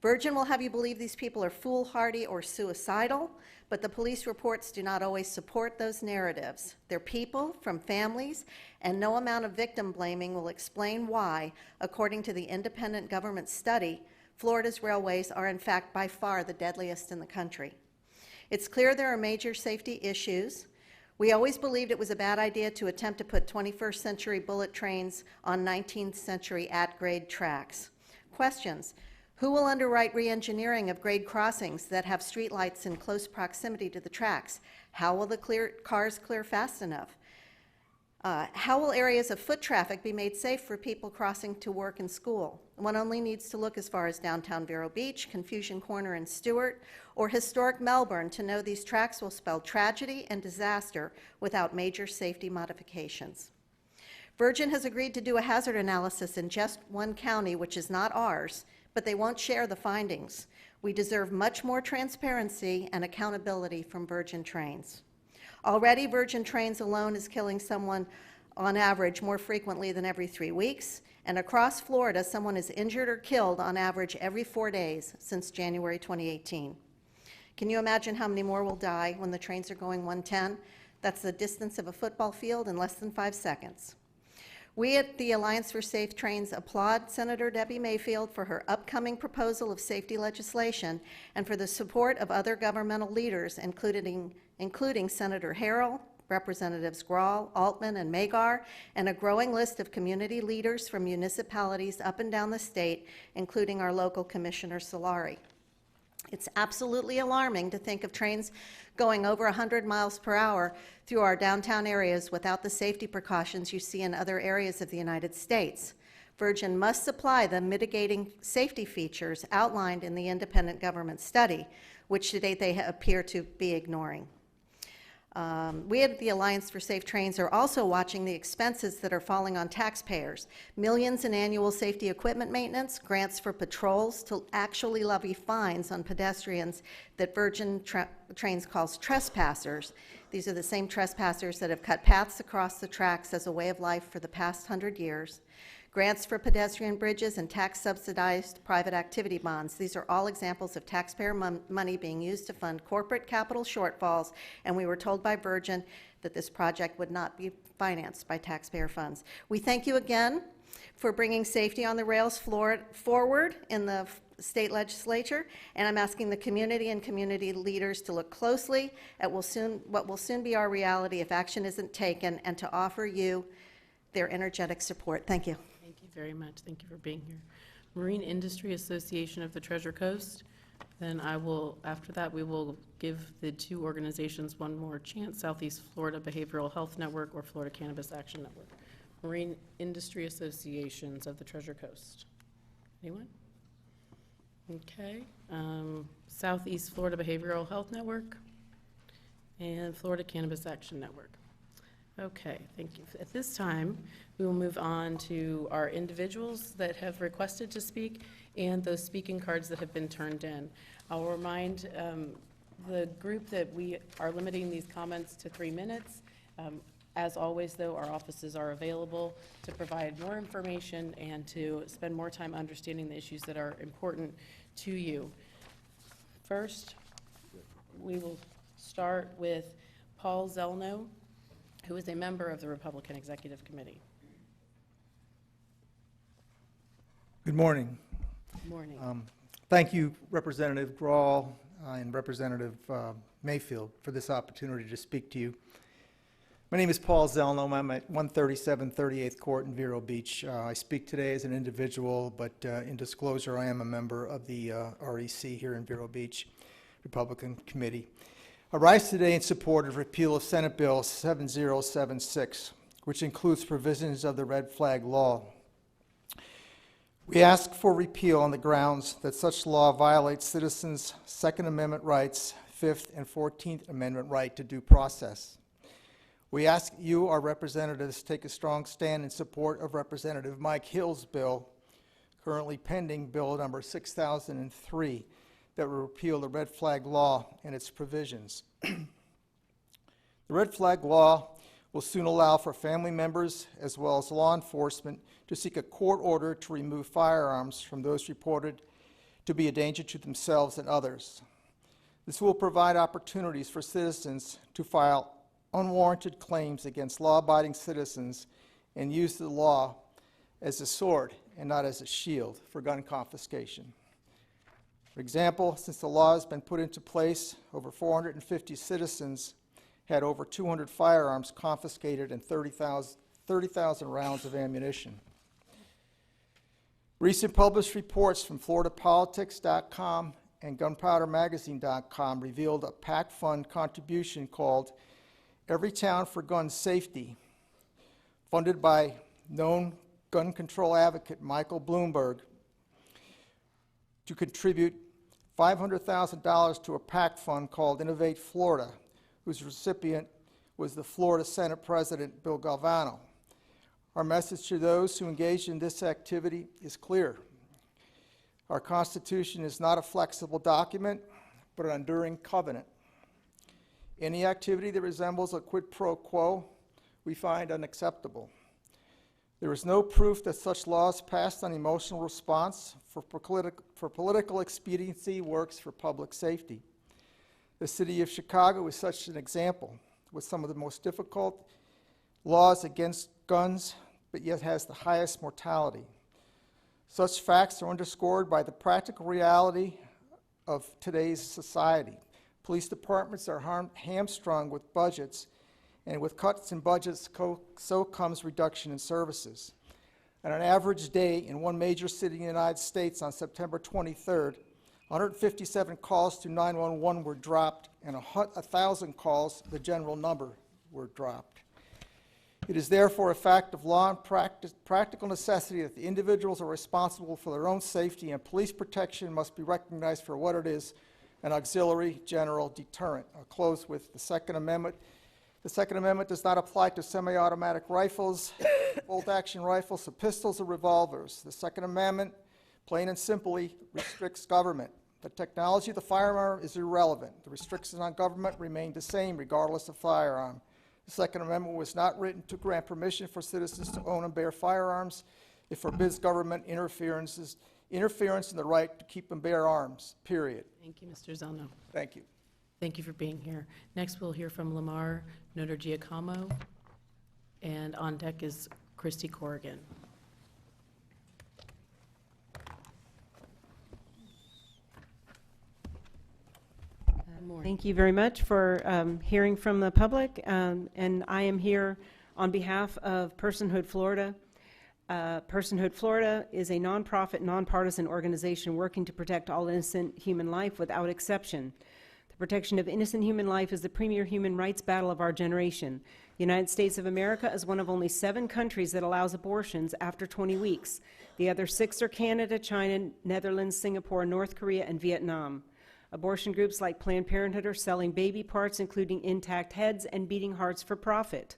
Speaker 4: Virgin will have you believe these people are foolhardy or suicidal, but the police reports do not always support those narratives. They're people from families, and no amount of victim blaming will explain why, according to the independent government study, Florida's railways are in fact by far the deadliest in the country. It's clear there are major safety issues. We always believed it was a bad idea to attempt to put 21st century bullet trains on 19th century at-grade tracks. Questions. Who will underwrite re-engineering of grade crossings that have streetlights in close proximity to the tracks? How will the cars clear fast enough? How will areas of foot traffic be made safe for people crossing to work and school? One only needs to look as far as downtown Vero Beach, Confusion Corner and Stewart, or historic Melbourne to know these tracks will spell tragedy and disaster without major safety modifications. Virgin has agreed to do a hazard analysis in just one county, which is not ours, but they won't share the findings. We deserve much more transparency and accountability from Virgin Trains. Already, Virgin Trains alone is killing someone on average more frequently than every 3 weeks, and across Florida, someone is injured or killed on average every 4 days since January 2018. Can you imagine how many more will die when the trains are going 110? That's the distance of a football field in less than 5 seconds. We at the Alliance for Safe Trains applaud Senator Debbie Mayfield for her upcoming proposal of safety legislation and for the support of other governmental leaders, including Senator Harrell, Representatives Grall, Altman, and Magar, and a growing list of community leaders from municipalities up and down the state, including our local Commissioner Solari. It's absolutely alarming to think of trains going over 100 miles per hour through our downtown areas without the safety precautions you see in other areas of the United States. Virgin must supply the mitigating safety features outlined in the independent government study, which to date they appear to be ignoring. We at the Alliance for Safe Trains are also watching the expenses that are falling on taxpayers. Millions in annual safety equipment maintenance, grants for patrols to actually levy fines on pedestrians that Virgin Trains calls trespassers. These are the same trespassers that have cut paths across the tracks as a way of life for the past 100 years. Grants for pedestrian bridges and tax-subsidized private activity bonds. These are all examples of taxpayer money being used to fund corporate capital shortfalls, and we were told by Virgin that this project would not be financed by taxpayer funds. We thank you again for bringing safety on the rails forward in the state legislature, and I'm asking the community and community leaders to look closely at what will soon be our reality if action isn't taken, and to offer you their energetic support. Thank you.
Speaker 1: Thank you very much. Thank you for being here. Marine Industry Association of the Treasure Coast. Then after that, we will give the two organizations one more chance, Southeast Florida Behavioral Health Network or Florida Cannabis Action Network. Marine Industry Associations of the Treasure Coast. Anyone? Okay. Southeast Florida Behavioral Health Network and Florida Cannabis Action Network. Okay, thank you. At this time, we will move on to our individuals that have requested to speak and those speaking cards that have been turned in. I'll remind the group that we are limiting these comments to 3 minutes. As always, though, our offices are available to provide more information and to spend more time understanding the issues that are important to you. First, we will start with Paul Zelno, who is a member of the Republican Executive Committee.
Speaker 5: Good morning.
Speaker 1: Good morning.
Speaker 5: Thank you, Representative Grall and Representative Mayfield, for this opportunity to speak to you. My name is Paul Zelno. I'm at 137 38th Court in Vero Beach. I speak today as an individual, but in disclosure, I am a member of the REC here in Vero Beach Republican Committee. I rise today in support of repeal of Senate Bill 7076, which includes provisions of the red flag law. We ask for repeal on the grounds that such law violates citizens' Second Amendment rights, Fifth and 14th Amendment right to due process. We ask you, our representatives, take a strong stand in support of Representative Mike Hill's bill, currently pending Bill number 6003, that will repeal the red flag law and its provisions. The red flag law will soon allow for family members as well as law enforcement to seek a court order to remove firearms from those reported to be a danger to themselves and others. This will provide opportunities for citizens to file unwarranted claims against law-abiding citizens and use the law as a sword and not as a shield for gun confiscation. For example, since the law has been put into place, over 450 citizens had over 200 firearms confiscated and 30,000 rounds of ammunition. Recent published reports from FloridaPolitics.com and GunpowderMagazine.com revealed a PAC fund contribution called Every Town for Gun Safety, funded by known gun control advocate Michael Bloomberg, to contribute $500,000 to a PAC fund called Innovate Florida, whose recipient was the Florida Senate President Bill Galvano. Our message to those who engage in this activity is clear. Our Constitution is not a flexible document, but an enduring covenant. Any activity that resembles a quid pro quo, we find unacceptable. There is no proof that such laws passed on emotional response for political expediency works for public safety. The city of Chicago is such an example, with some of the most difficult laws against guns, but yet has the highest mortality. Such facts are underscored by the practical reality of today's society. Police departments are hamstrung with budgets, and with cuts in budgets, so comes reduction in services. On an average day in one major city in the United States on September 23rd, 157 calls to 911 were dropped, and 1,000 calls, the general number, were dropped. It is therefore a fact of law and practical necessity that the individuals are responsible for their own safety, and police protection must be recognized for what it is, an auxiliary general deterrent. I'll close with the Second Amendment. The Second Amendment does not apply to semi-automatic rifles, bolt-action rifles, or pistols or revolvers. The Second Amendment, plain and simply, restricts government. The technology of the firearm is irrelevant. The restrictions on government remain the same regardless of firearm. The Second Amendment was not written to grant permission for citizens to own and bear firearms. It forbids government interference in the right to keep and bear arms, period.
Speaker 1: Thank you, Mr. Zelno.
Speaker 5: Thank you.
Speaker 1: Thank you for being here. Next, we'll hear from Lamar Notar-Giacomo, and on deck is Christy Corrigan.
Speaker 6: Thank you very much for hearing from the public, and I am here on behalf of Personhood Florida. Personhood Florida is a nonprofit, nonpartisan organization working to protect all innocent human life without exception. The protection of innocent human life is the premier human rights battle of our generation. The United States of America is one of only 7 countries that allows abortions after 20 weeks. The other 6 are Canada, China, Netherlands, Singapore, North Korea, and Vietnam. Abortion groups like Planned Parenthood are selling baby parts, including intact heads, and beating hearts for profit.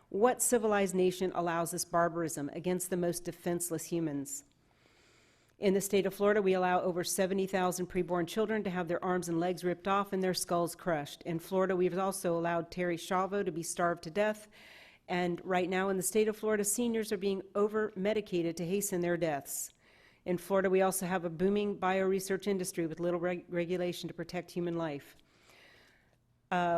Speaker 6: What civilized nation allows this barbarism against the most defenseless humans? In the state of Florida, we allow over 70,000 preborn children to have their arms and legs ripped off and their skulls crushed. In Florida, we've also allowed Terry Chavo to be starved to death. And right now in the state of Florida, seniors are being over-medicated to hasten their deaths. In Florida, we also have a booming bioresearch industry with little regulation to protect human life.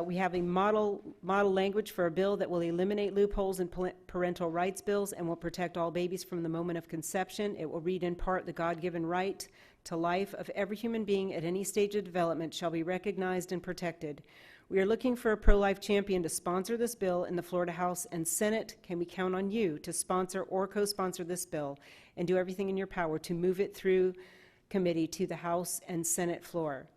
Speaker 6: We have a model language for a bill that will eliminate loopholes in parental rights bills and will protect all babies from the moment of conception. It will read in part, the God-given right to life of every human being at any stage of development shall be recognized and protected. We are looking for a pro-life champion to sponsor this bill in the Florida House and Senate. Can we count on you to sponsor or co-sponsor this bill and do everything in your power to move it through committee to the House and Senate floor?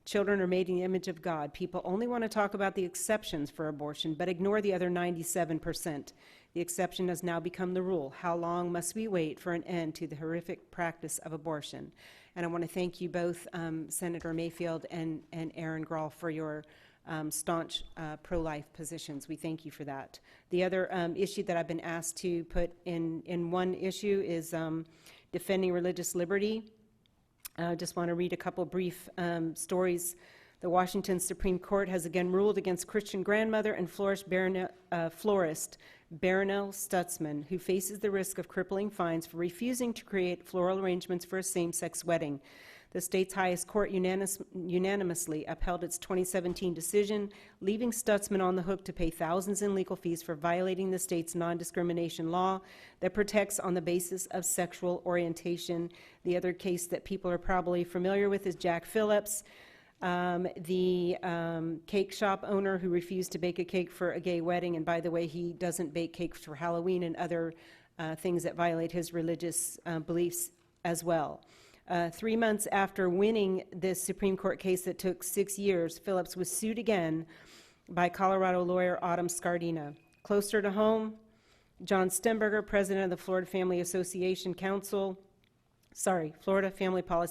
Speaker 6: Children are made in the image of God. People only want to talk about the exceptions for abortion, but ignore the other 97%. The exception has now become the rule. How long must we wait for an end to the horrific practice of abortion? And I want to thank you both, Senator Mayfield and Aaron Grahl, for your staunch pro-life positions. We thank you for that. The other issue that I've been asked to put in one issue is defending religious liberty. I just want to read a couple brief stories. The Washington Supreme Court has again ruled against Christian grandmother and florist Barronelle Stutzman, who faces the risk of crippling fines for refusing to create floral arrangements for a same-sex wedding. The state's highest court unanimously upheld its 2017 decision, leaving Stutzman on the hook to pay thousands in legal fees for violating the state's non-discrimination law that protects on the basis of sexual orientation. The other case that people are probably familiar with is Jack Phillips, the cake shop owner who refused to bake a cake for a gay wedding. And by the way, he doesn't bake cakes for Halloween and other things that violate his religious beliefs as well. 3 months after winning this Supreme Court case that took 6 years, Phillips was sued again by Colorado lawyer Autumn Scardina. Closer to home, John Stemberger, president of the Florida Family Policy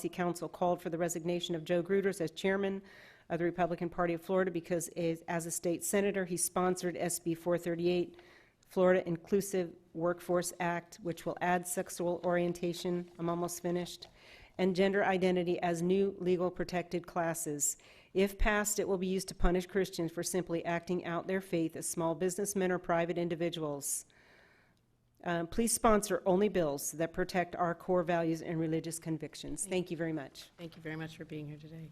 Speaker 6: Council, called for the resignation of Joe Gruters as chairman of the Republican Party of Florida because as a state senator, he sponsored SB 438, Florida Inclusive Workforce Act, which will add sexual orientation, I'm almost finished, and gender identity as new legal protected classes. If passed, it will be used to punish Christians for simply acting out their faith as small businessmen or private individuals. Please sponsor only bills that protect our core values and religious convictions. Thank you very much.
Speaker 1: Thank you very much for being here today.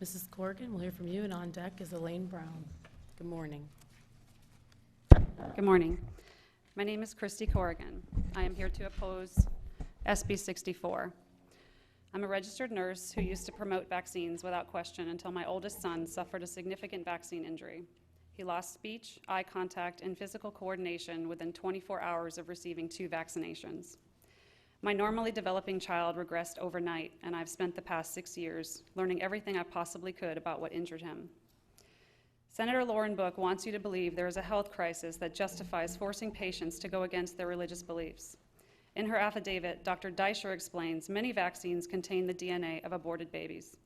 Speaker 1: Mrs. Corrigan, we'll hear from you, and on deck is Elaine Brown. Good morning.
Speaker 7: Good morning. My name is Christy Corrigan. I am here to oppose SB 64. I'm a registered nurse who used to promote vaccines without question until my oldest son suffered a significant vaccine injury. He lost speech, eye contact, and physical coordination within 24 hours of receiving 2 vaccinations. My normally developing child regressed overnight, and I've spent the past 6 years learning everything I possibly could about what injured him. Senator Lauren Book wants you to believe there is a health crisis that justifies forcing patients to go against their religious beliefs. In her affidavit, Dr. Deischer explains many vaccines contain the DNA of aborted babies.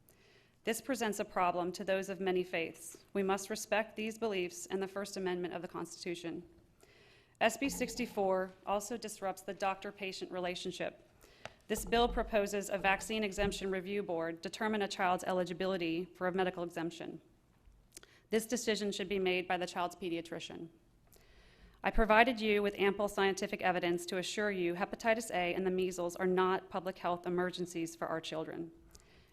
Speaker 7: This presents a problem to those of many faiths. We must respect these beliefs and the First Amendment of the Constitution. SB 64 also disrupts the doctor-patient relationship. This bill proposes a vaccine exemption review board determine a child's eligibility for a medical exemption. This decision should be made by the child's pediatrician. I provided you with ample scientific evidence to assure you hepatitis A and the measles are not public health emergencies for our children.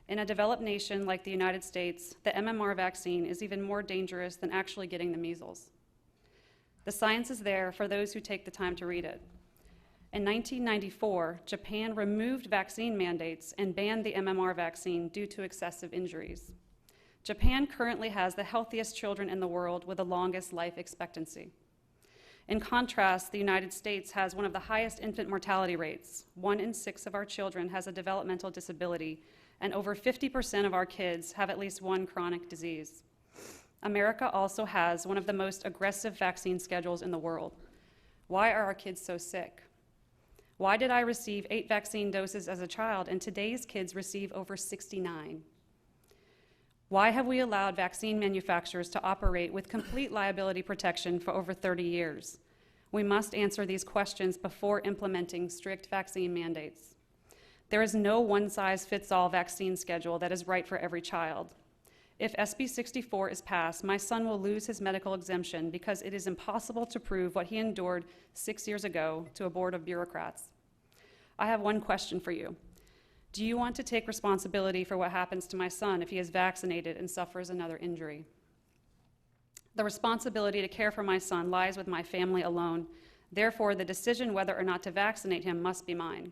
Speaker 7: In a developed nation like the United States, the MMR vaccine is even more dangerous than actually getting the measles. The science is there for those who take the time to read it. In 1994, Japan removed vaccine mandates and banned the MMR vaccine due to excessive injuries. Japan currently has the healthiest children in the world with the longest life expectancy. In contrast, the United States has one of the highest infant mortality rates. 1 in 6 of our children has a developmental disability, and over 50% of our kids have at least one chronic disease. America also has one of the most aggressive vaccine schedules in the world. Why are our kids so sick? Why did I receive 8 vaccine doses as a child, and today's kids receive over 69? Why have we allowed vaccine manufacturers to operate with complete liability protection for over 30 years? We must answer these questions before implementing strict vaccine mandates. There is no one-size-fits-all vaccine schedule that is right for every child. If SB 64 is passed, my son will lose his medical exemption because it is impossible to prove what he endured 6 years ago to a board of bureaucrats. I have one question for you. Do you want to take responsibility for what happens to my son if he is vaccinated and suffers another injury? The responsibility to care for my son lies with my family alone. Therefore, the decision whether or not to vaccinate him must be mine.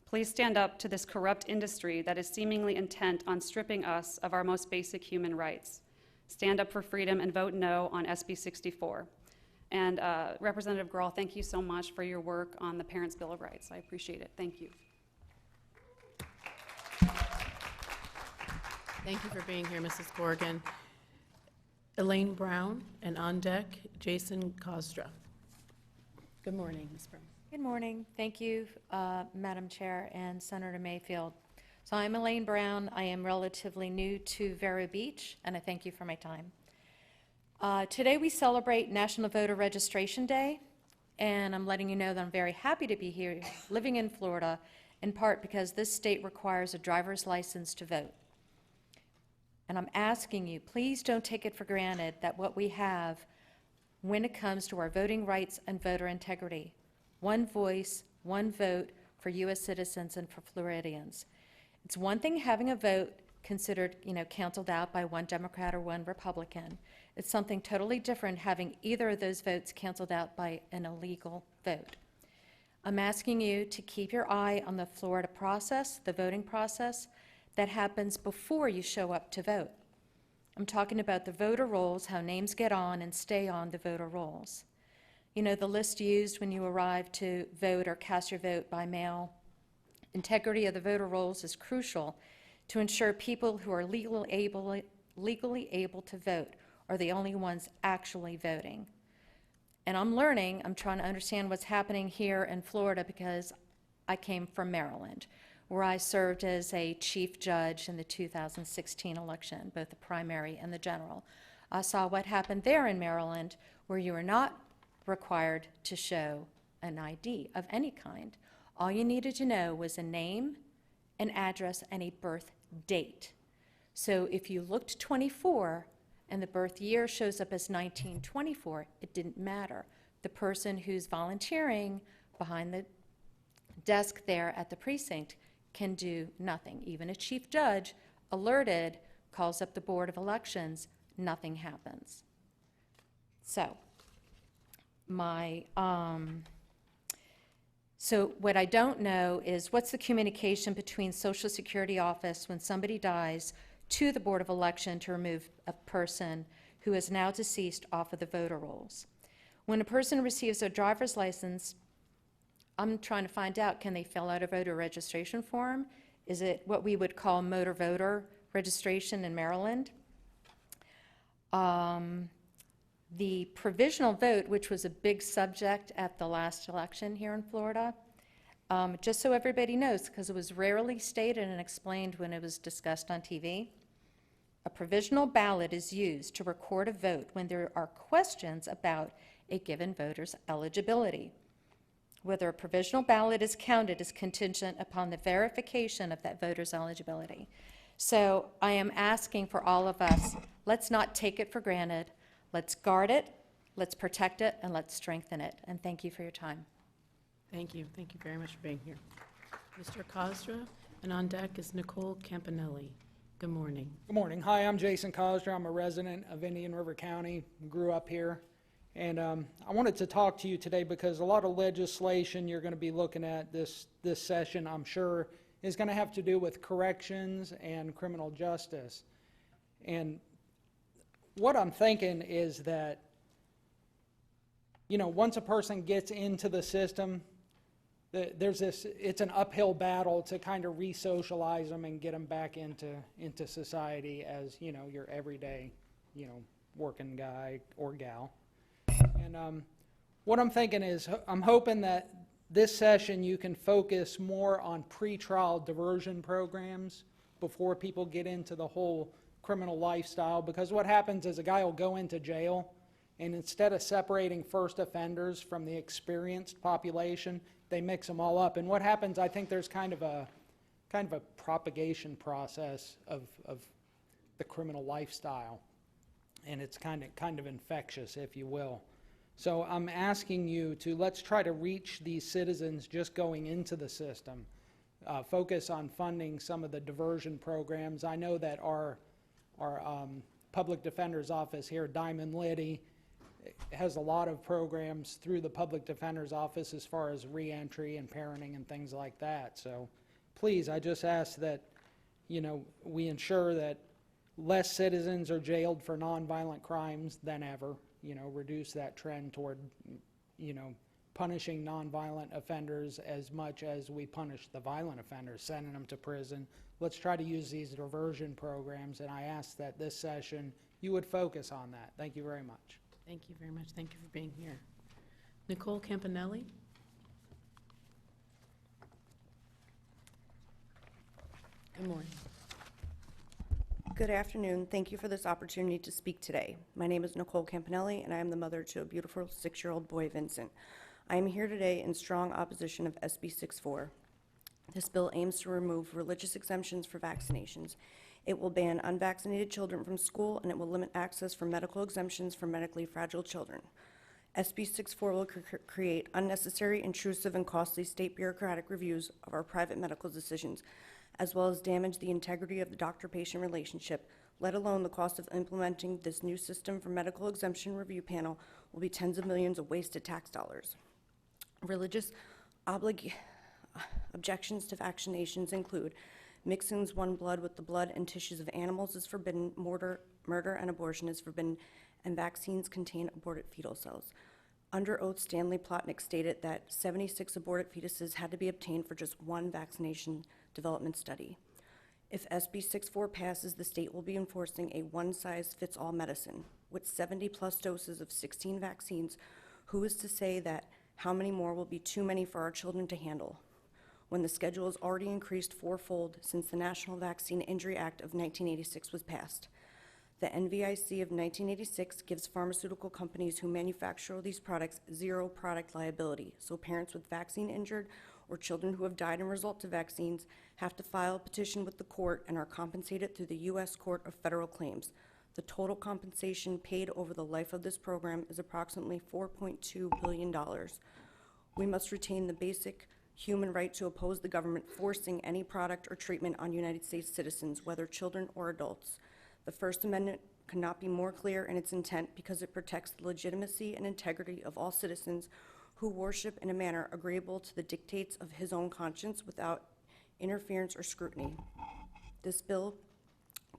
Speaker 7: Please stand up to this corrupt industry that is seemingly intent on stripping us of our most basic human rights. Stand up for freedom and vote no on SB 64. And Representative Grahl, thank you so much for your work on the Parents' Bill of Rights. I appreciate it. Thank you.
Speaker 1: Thank you for being here, Mrs. Corrigan. Elaine Brown, and on deck, Jason Kostra. Good morning, Ms. Brown.
Speaker 8: Good morning. Thank you, Madam Chair and Senator Mayfield. So I'm Elaine Brown. I am relatively new to Vero Beach, and I thank you for my time. Today we celebrate National Voter Registration Day, and I'm letting you know that I'm very happy to be here living in Florida, in part because this state requires a driver's license to vote. And I'm asking you, please don't take it for granted that what we have when it comes to our voting rights and voter integrity. One voice, one vote for U.S. citizens and for Floridians. It's one thing having a vote considered, canceled out by one Democrat or one Republican. It's something totally different having either of those votes canceled out by an illegal vote. I'm asking you to keep your eye on the Florida process, the voting process, that happens before you show up to vote. I'm talking about the voter rolls, how names get on and stay on the voter rolls. The list used when you arrive to vote or cast your vote by mail. Integrity of the voter rolls is crucial to ensure people who are legally able to vote are the only ones actually voting. And I'm trying to understand what's happening here in Florida because I came from Maryland, where I served as a chief judge in the 2016 election, both the primary and the general. I saw what happened there in Maryland, where you are not required to show an ID of any kind. All you needed to know was a name, an address, and a birth date. So if you looked 24 and the birth year shows up as 1924, it didn't matter. The person who's volunteering behind the desk there at the precinct can do nothing. Even a chief judge, alerted, calls up the Board of Elections, nothing happens. So, so what I don't know is what's the communication between Social Security office when somebody dies to the Board of Election to remove a person who is now deceased off of the voter rolls. When a person receives a driver's license, I'm trying to find out, can they fill out a voter registration form? Is it what we would call motor voter registration in Maryland? The provisional vote, which was a big subject at the last election here in Florida, just so everybody knows, because it was rarely stated and explained when it was discussed on TV, a provisional ballot is used to record a vote when there are questions about a given voter's eligibility. Whether a provisional ballot is counted is contingent upon the verification of that voter's eligibility. So I am asking for all of us, let's not take it for granted. Let's guard it, let's protect it, and let's strengthen it. And thank you for your time.
Speaker 1: Thank you. Thank you very much for being here. Mr. Cosra, and on deck is Nicole Campanelli. Good morning.
Speaker 9: Good morning. Hi, I'm Jason Cosra. I'm a resident of Indian River County, grew up here. And I wanted to talk to you today because a lot of legislation you're going to be looking at this session, I'm sure, is going to have to do with corrections and criminal justice. And what I'm thinking is that, once a person gets into the system, it's an uphill battle to kind of re-socialize them and get them back into society as, your everyday, working guy or gal. And what I'm thinking is, I'm hoping that this session you can focus more on pretrial diversion programs before people get into the whole criminal lifestyle, because what happens is a guy will go into jail, and instead of separating first offenders from the experienced population, they mix them all up. And what happens, I think there's kind of a propagation process of the criminal lifestyle, and it's kind of infectious, if you will. So I'm asking you to, let's try to reach these citizens just going into the system. Focus on funding some of the diversion programs. I know that our public defender's office here, Diamond Liddy, has a lot of programs through the public defender's office as far as reentry and parenting and things like that. So please, I just ask that, we ensure that less citizens are jailed for nonviolent crimes than ever. Reduce that trend toward, punishing nonviolent offenders as much as we punish the violent offenders, sending them to prison. Let's try to use these diversion programs, and I ask that this session you would focus on that. Thank you very much.
Speaker 1: Thank you very much. Thank you for being here. Nicole Campanelli. Good morning.
Speaker 10: Good afternoon. Thank you for this opportunity to speak today. My name is Nicole Campanelli, and I am the mother to a beautiful 6-year-old boy, Vincent. I am here today in strong opposition of SB 64. This bill aims to remove religious exemptions for vaccinations. It will ban unvaccinated children from school, and it will limit access for medical exemptions for medically fragile children. SB 64 will create unnecessary, intrusive, and costly state bureaucratic reviews of our private medical decisions, as well as damage the integrity of the doctor-patient relationship, let alone the cost of implementing this new system for medical exemption review panel will be tens of millions of wasted tax dollars. Religious objections to vaccinations include mixing one blood with the blood and tissues of animals is forbidden, murder and abortion is forbidden, and vaccines contain aborted fetal cells. Under oath, Stanley Plotnick stated that 76 aborted fetuses had to be obtained for just one vaccination development study. If SB 64 passes, the state will be enforcing a one-size-fits-all medicine. With 70-plus doses of 16 vaccines, who is to say that how many more will be too many for our children to handle, when the schedule has already increased fourfold since the National Vaccine Injury Act of 1986 was passed? The NVIC of 1986 gives pharmaceutical companies who manufacture these products zero product liability, so parents with vaccine injured or children who have died in result to vaccines have to file a petition with the court and are compensated through the U.S. Court of Federal Claims. The total compensation paid over the life of this program is approximately $4.2 billion. We must retain the basic human right to oppose the government forcing any product or treatment on United States citizens, whether children or adults. The First Amendment cannot be more clear in its intent because it protects the legitimacy and integrity of all citizens who worship in a manner agreeable to the dictates of his own conscience without interference or scrutiny. This bill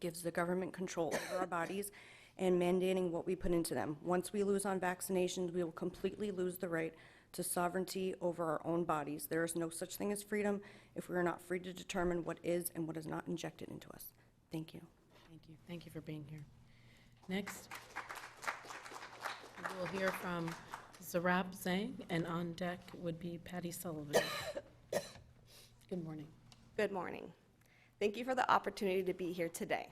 Speaker 10: gives the government control over our bodies and mandating what we put into them. Once we lose on vaccinations, we will completely lose the right to sovereignty over our own bodies. There is no such thing as freedom if we are not free to determine what is and what is not injected into us. Thank you.
Speaker 1: Thank you. Thank you for being here. Next, we will hear from Zarab Zhang, and on deck would be Patty Sullivan. Good morning.
Speaker 11: Good morning. Thank you for the opportunity to be here today.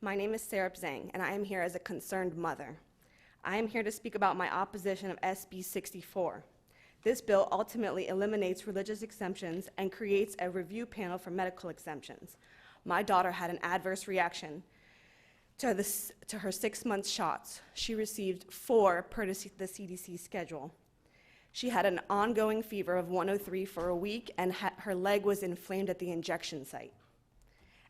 Speaker 11: My name is Sarah Zhang, and I am here as a concerned mother. I am here to speak about my opposition of SB 64. This bill ultimately eliminates religious exemptions and creates a review panel for medical exemptions. My daughter had an adverse reaction to her 6-month shots. She received 4 per the CDC schedule. She had an ongoing fever of 103 for a week, and her leg was inflamed at the injection site.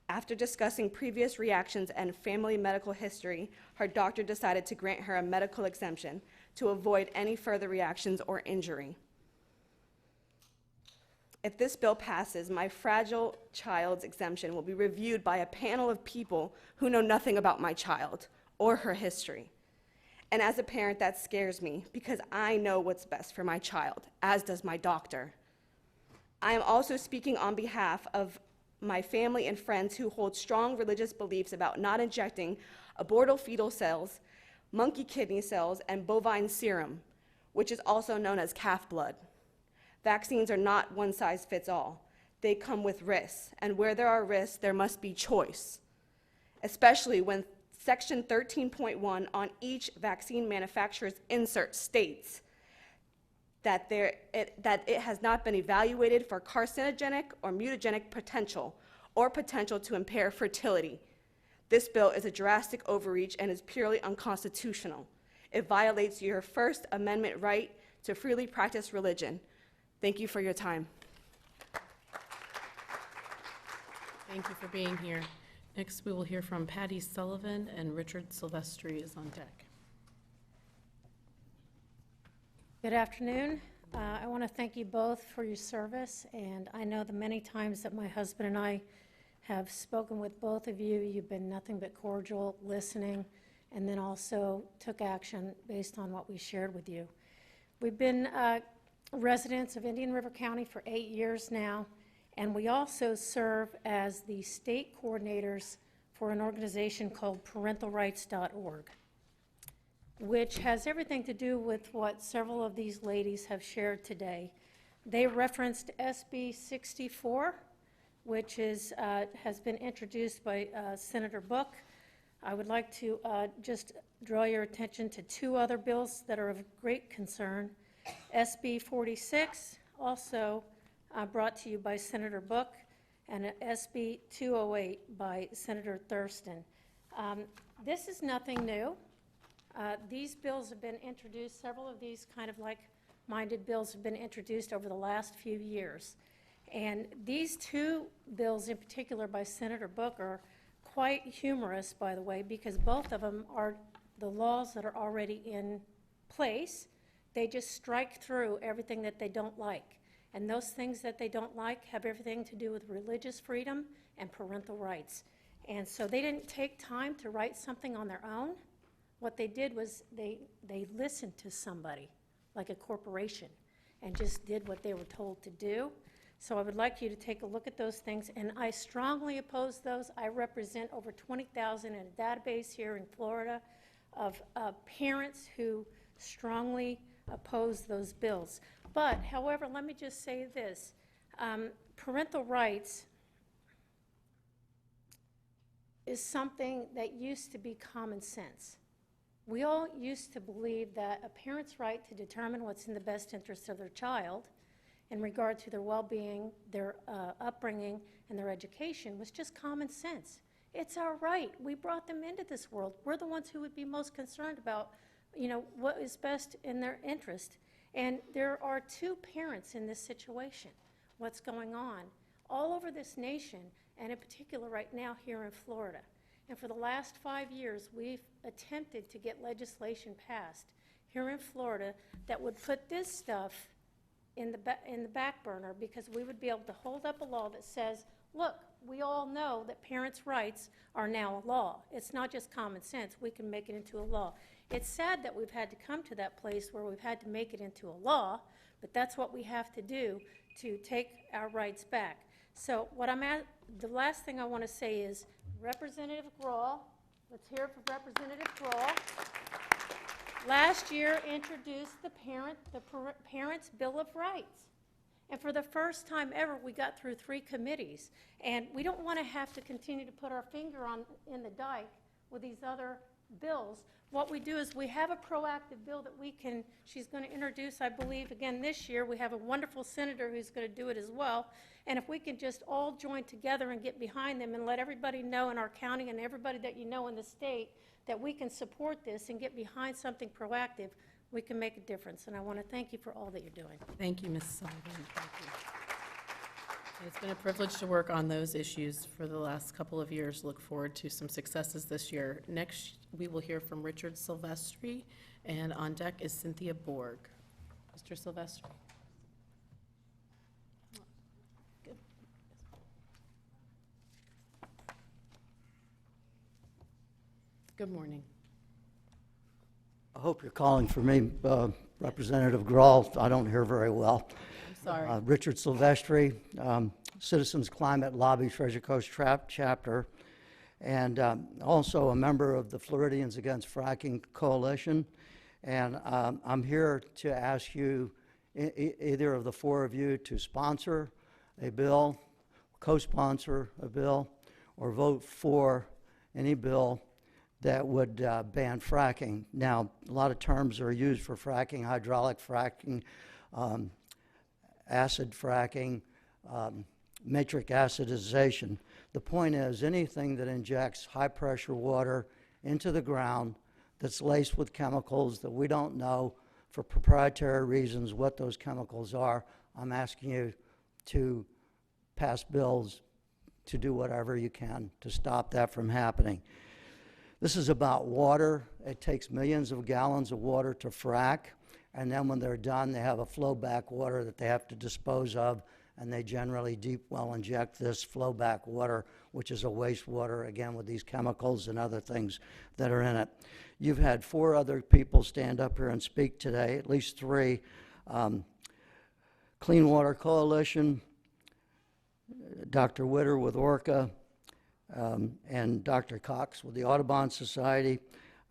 Speaker 11: After discussing previous reactions and family medical history, her doctor decided to grant her a medical exemption to avoid any further reactions or injury. If this bill passes, my fragile child's exemption will be reviewed by a panel of people who know nothing about my child or her history. And as a parent, that scares me because I know what's best for my child, as does my doctor. I am also speaking on behalf of my family and friends who hold strong religious beliefs about not injecting abortal fetal cells, monkey kidney cells, and bovine serum, which is also known as calf blood. Vaccines are not one size fits all. They come with risks, and where there are risks, there must be choice, especially when Section 13.1 on each vaccine manufacturer's insert states that it has not been evaluated for carcinogenic or mutagenic potential or potential to impair fertility. This bill is a drastic overreach and is purely unconstitutional. It violates your First Amendment right to freely practice religion. Thank you for your time.
Speaker 1: Thank you for being here. Next, we will hear from Patty Sullivan, and Richard Silvestri is on deck.
Speaker 12: Good afternoon. I want to thank you both for your service, and I know the many times that my husband and I have spoken with both of you, you've been nothing but cordial, listening, and then also took action based on what we shared with you. We've been residents of Indian River County for 8 years now, and we also serve as the state coordinators for an organization called parentalrights.org. which has everything to do with what several of these ladies have shared today. They referenced SB 64, which is, has been introduced by Senator Book. I would like to just draw your attention to two other bills that are of great concern. SB 46, also brought to you by Senator Book, and SB 208 by Senator Thurston. This is nothing new. These bills have been introduced, several of these kind of like-minded bills have been introduced over the last few years. And these two bills in particular by Senator Book are quite humorous, by the way, because both of them are the laws that are already in place. They just strike through everything that they don't like. And those things that they don't like have everything to do with religious freedom and parental rights. And so they didn't take time to write something on their own. What they did was they listened to somebody, like a corporation, and just did what they were told to do. So I would like you to take a look at those things, and I strongly oppose those. I represent over 20,000 in a database here in Florida of parents who strongly oppose those bills. But, however, let me just say this. Parental rights is something that used to be common sense. We all used to believe that a parent's right to determine what's in the best interest of their child in regard to their well-being, their upbringing, and their education was just common sense. It's our right. We brought them into this world. We're the ones who would be most concerned about, what is best in their interest. And there are two parents in this situation. What's going on all over this nation, and in particular right now here in Florida. And for the last 5 years, we've attempted to get legislation passed here in Florida that would put this stuff in the back burner, because we would be able to hold up a law that says, look, we all know that parents' rights are now a law. It's not just common sense. We can make it into a law. It's sad that we've had to come to that place where we've had to make it into a law, but that's what we have to do to take our rights back. So the last thing I want to say is Representative Grawl, let's hear it for Representative Grawl, last year introduced the Parents' Bill of Rights. And for the first time ever, we got through 3 committees. And we don't want to have to continue to put our finger in the dike with these other bills. What we do is we have a proactive bill that she's going to introduce, I believe, again this year. We have a wonderful senator who's going to do it as well. And if we can just all join together and get behind them and let everybody know in our county and everybody that you know in the state that we can support this and get behind something proactive, we can make a difference. And I want to thank you for all that you're doing.
Speaker 1: Thank you, Ms. Sullivan. Thank you. It's been a privilege to work on those issues for the last couple of years. Look forward to some successes this year. Next, we will hear from Richard Silvestri, and on deck is Cynthia Borg. Mr. Silvestri. Good. Good morning.
Speaker 13: I hope you're calling for me, Representative Grawl. I don't hear very well.
Speaker 1: I'm sorry.
Speaker 13: Richard Silvestri, Citizens Climate Lobby Treasure Coast Chapter, and also a member of the Floridians Against Fracking Coalition. And I'm here to ask you, either of the 4 of you, to sponsor a bill, co-sponsor a bill, or vote for any bill that would ban fracking. Now, a lot of terms are used for fracking: hydraulic fracking, acid fracking, matrix acidization. The point is, anything that injects high-pressure water into the ground that's laced with chemicals that we don't know for proprietary reasons what those chemicals are, I'm asking you to pass bills to do whatever you can to stop that from happening. This is about water. It takes millions of gallons of water to frack, and then when they're done, they have a flowback water that they have to dispose of, and they generally deep well inject this flowback water, which is a wastewater, again, with these chemicals and other things that are in it. You've had 4 other people stand up here and speak today, at least 3. Clean Water Coalition, Dr. Witter with ORCA, and Dr. Cox with the Audubon Society.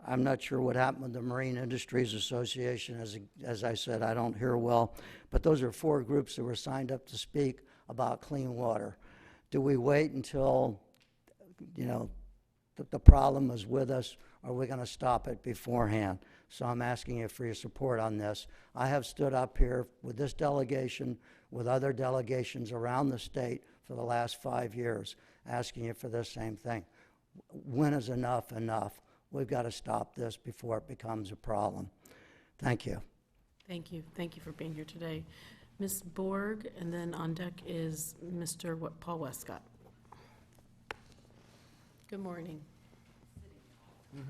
Speaker 13: I'm not sure what happened with the Marine Industries Association. As I said, I don't hear well. But those are 4 groups that were signed up to speak about clean water. Do we wait until, you know, the problem is with us, or are we going to stop it beforehand? So I'm asking you for your support on this. I have stood up here with this delegation, with other delegations around the state for the last 5 years, asking you for this same thing. When is enough enough? We've got to stop this before it becomes a problem. Thank you.
Speaker 1: Thank you. Thank you for being here today. Ms. Borg, and then on deck is Mr. Paul Westcott. Good morning.
Speaker 14: Good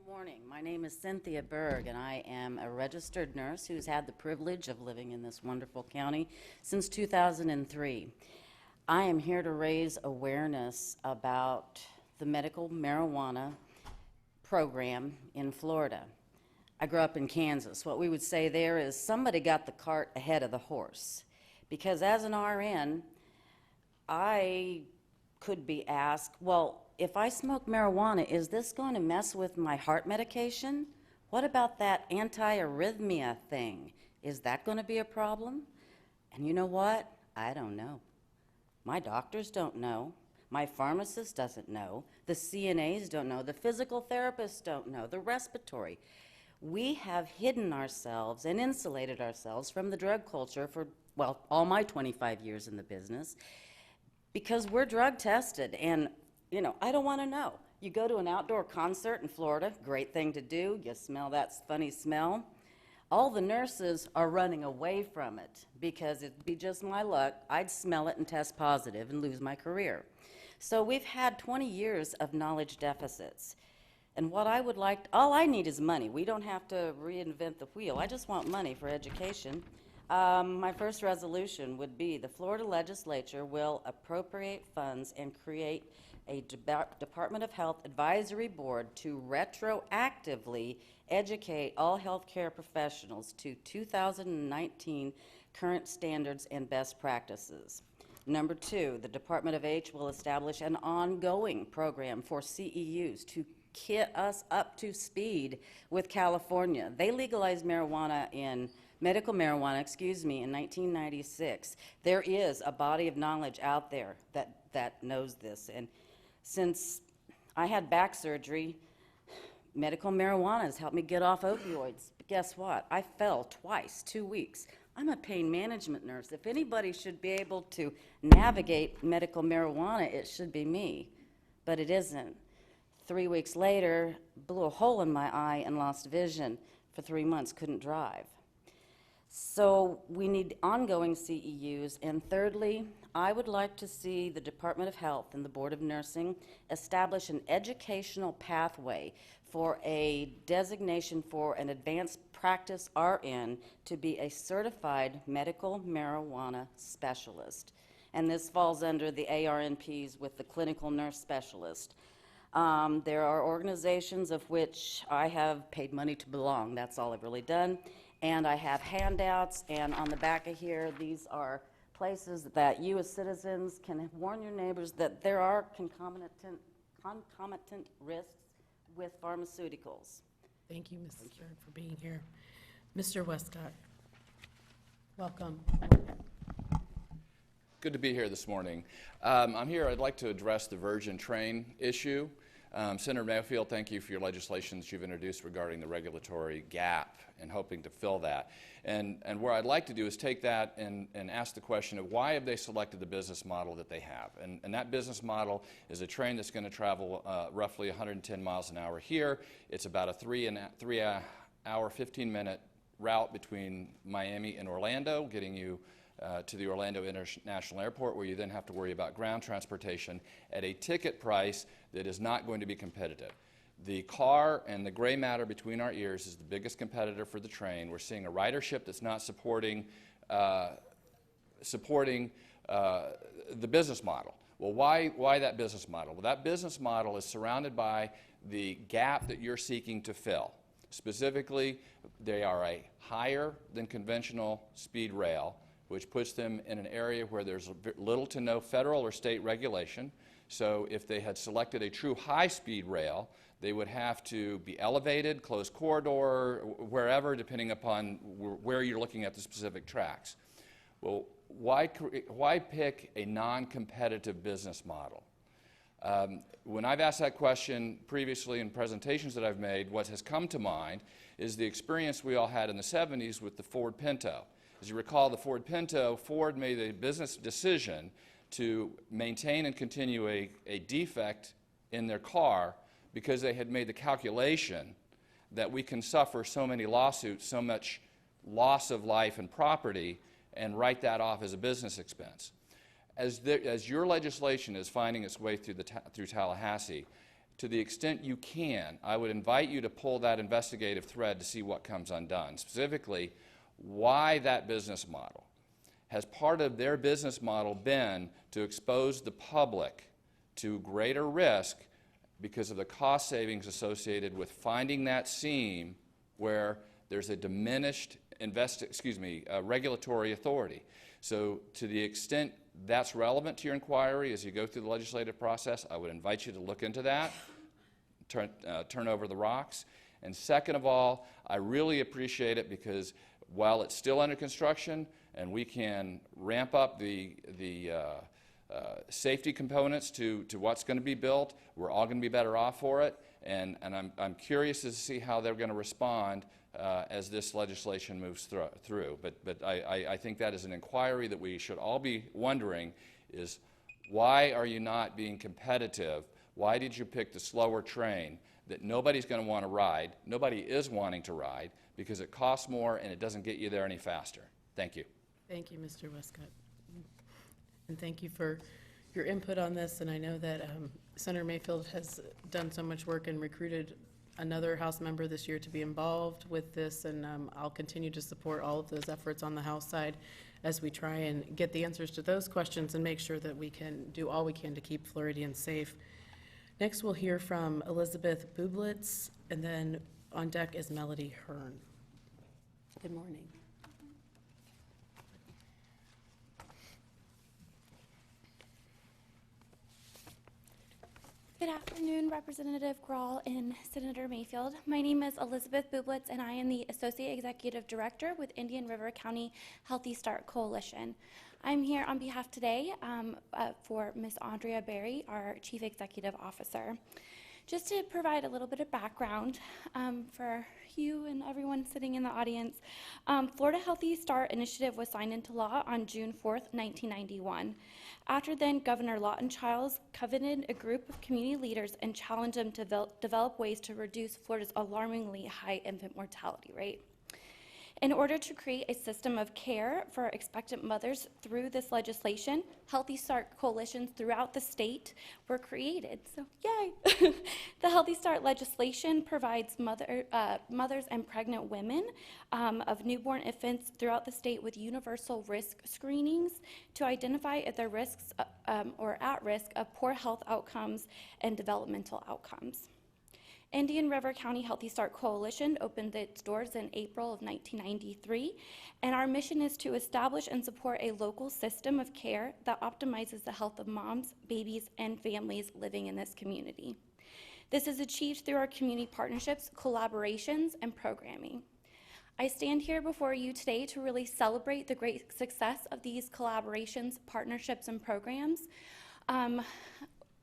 Speaker 14: morning. My name is Cynthia Berg, and I am a registered nurse who's had the privilege of living in this wonderful county since 2003. I am here to raise awareness about the medical marijuana program in Florida. I grew up in Kansas. What we would say there is somebody got the cart ahead of the horse. Because as an RN, I could be asked, well, if I smoke marijuana, is this going to mess with my heart medication? What about that anti-arrhythmia thing? Is that going to be a problem? And you know what? I don't know. My doctors don't know. My pharmacist doesn't know. The CNAs don't know. The physical therapists don't know. The respiratory. We have hidden ourselves and insulated ourselves from the drug culture for, well, all my 25 years in the business because we're drug tested. And, you know, I don't want to know. You go to an outdoor concert in Florida, great thing to do. You smell that funny smell. All the nurses are running away from it because it'd be just my luck. I'd smell it and test positive and lose my career. So we've had 20 years of knowledge deficits. And what I would like, all I need is money. We don't have to reinvent the wheel. I just want money for education. My first resolution would be the Florida legislature will appropriate funds and create a Department of Health advisory board to retroactively educate all healthcare professionals to 2019 current standards and best practices. Number 2, the Department of H will establish an ongoing program for CEUs to get us up to speed with California. They legalized marijuana in medical marijuana, in 1996. There is a body of knowledge out there that knows this. And since I had back surgery, medical marijuana has helped me get off opioids. But guess what? I fell twice, 2 weeks. I'm a pain management nurse. If anybody should be able to navigate medical marijuana, it should be me. But it isn't. 3 weeks later, blew a hole in my eye and lost vision. For 3 months, couldn't drive. So we need ongoing CEUs. And thirdly, I would like to see the Department of Health and the Board of Nursing establish an educational pathway for a designation for an advanced practice RN to be a certified medical marijuana specialist. And this falls under the ARNPs with the clinical nurse specialist. There are organizations of which I have paid money to belong. That's all I've really done. And I have handouts, and on the back of here, these are places that you as citizens can warn your neighbors that there are concomitant risks with pharmaceuticals.
Speaker 1: Thank you, Mrs. Berg, for being here. Mr. Westcott, welcome.
Speaker 15: Good to be here this morning. I'm here, I'd like to address the Virgin Train issue. Senator Mayfield, thank you for your legislation that you've introduced regarding the regulatory gap and hoping to fill that. And where I'd like to do is take that and ask the question of why have they selected the business model that they have? And that business model is a train that's going to travel roughly 110 miles an hour here. It's about a 3 hour, 15-minute route between Miami and Orlando, getting you to the Orlando International Airport, where you then have to worry about ground transportation at a ticket price that is not going to be competitive. The car and the gray matter between our ears is the biggest competitor for the train. We're seeing a ridership that's not supporting the business model. Well, why that business model? Well, that business model is surrounded by the gap that you're seeking to fill. Specifically, they are a higher than conventional speed rail, which puts them in an area where there's little to no federal or state regulation. So if they had selected a true high-speed rail, they would have to be elevated, closed corridor, wherever, depending upon where you're looking at the specific tracks. Well, why pick a non-competitive business model? When I've asked that question previously in presentations that I've made, what has come to mind is the experience we all had in the 70s with the Ford Pinto. As you recall, the Ford Pinto, Ford made a business decision to maintain and continue a defect in their car because they had made the calculation that we can suffer so many lawsuits, so much loss of life and property, and write that off as a business expense. As your legislation is finding its way through Tallahassee, to the extent you can, I would invite you to pull that investigative thread to see what comes undone. Specifically, why that business model? Has part of their business model been to expose the public to greater risk because of the cost savings associated with finding that seam where there's a diminished regulatory authority? So to the extent that's relevant to your inquiry as you go through the legislative process, I would invite you to look into that, turn over the rocks. And second of all, I really appreciate it because while it's still under construction and we can ramp up the safety components to what's going to be built, we're all going to be better off for it. And I'm curious to see how they're going to respond as this legislation moves through. But I think that is an inquiry that we should all be wondering is why are you not being competitive? Why did you pick the slower train that nobody's going to want to ride? Nobody is wanting to ride because it costs more and it doesn't get you there any faster. Thank you.
Speaker 1: Thank you, Mr. Westcott. And thank you for your input on this. And I know that Senator Mayfield has done so much work and recruited another House member this year to be involved with this, and I'll continue to support all of those efforts on the House side as we try and get the answers to those questions and make sure that we can do all we can to keep Floridians safe. Next, we'll hear from Elizabeth Bublitz, and then on deck is Melody Hearn. Good morning.
Speaker 16: Good afternoon, Representative Grawl and Senator Mayfield. My name is Elizabeth Bublitz, and I am the Associate Executive Director with Indian River County Healthy Start Coalition. I'm here on behalf today for Ms. Andrea Berry, our Chief Executive Officer. Just to provide a little bit of background for you and everyone sitting in the audience, Florida Healthy Start Initiative was signed into law on June 4th, 1991. After then, Governor Lawton Chiles coveted a group of community leaders and challenged them to develop ways to reduce Florida's alarmingly high infant mortality rate. In order to create a system of care for expectant mothers through this legislation, Healthy Start coalitions throughout the state were created. So, yay! The Healthy Start legislation provides mothers and pregnant women of newborn infants throughout the state with universal risk screenings to identify if they're risks or at risk of poor health outcomes and developmental outcomes. Indian River County Healthy Start Coalition opened its doors in April of 1993, and our mission is to establish and support a local system of care that optimizes the health of moms, babies, and families living in this community. This is achieved through our community partnerships, collaborations, and programming. I stand here before you today to really celebrate the great success of these collaborations, partnerships, and programs.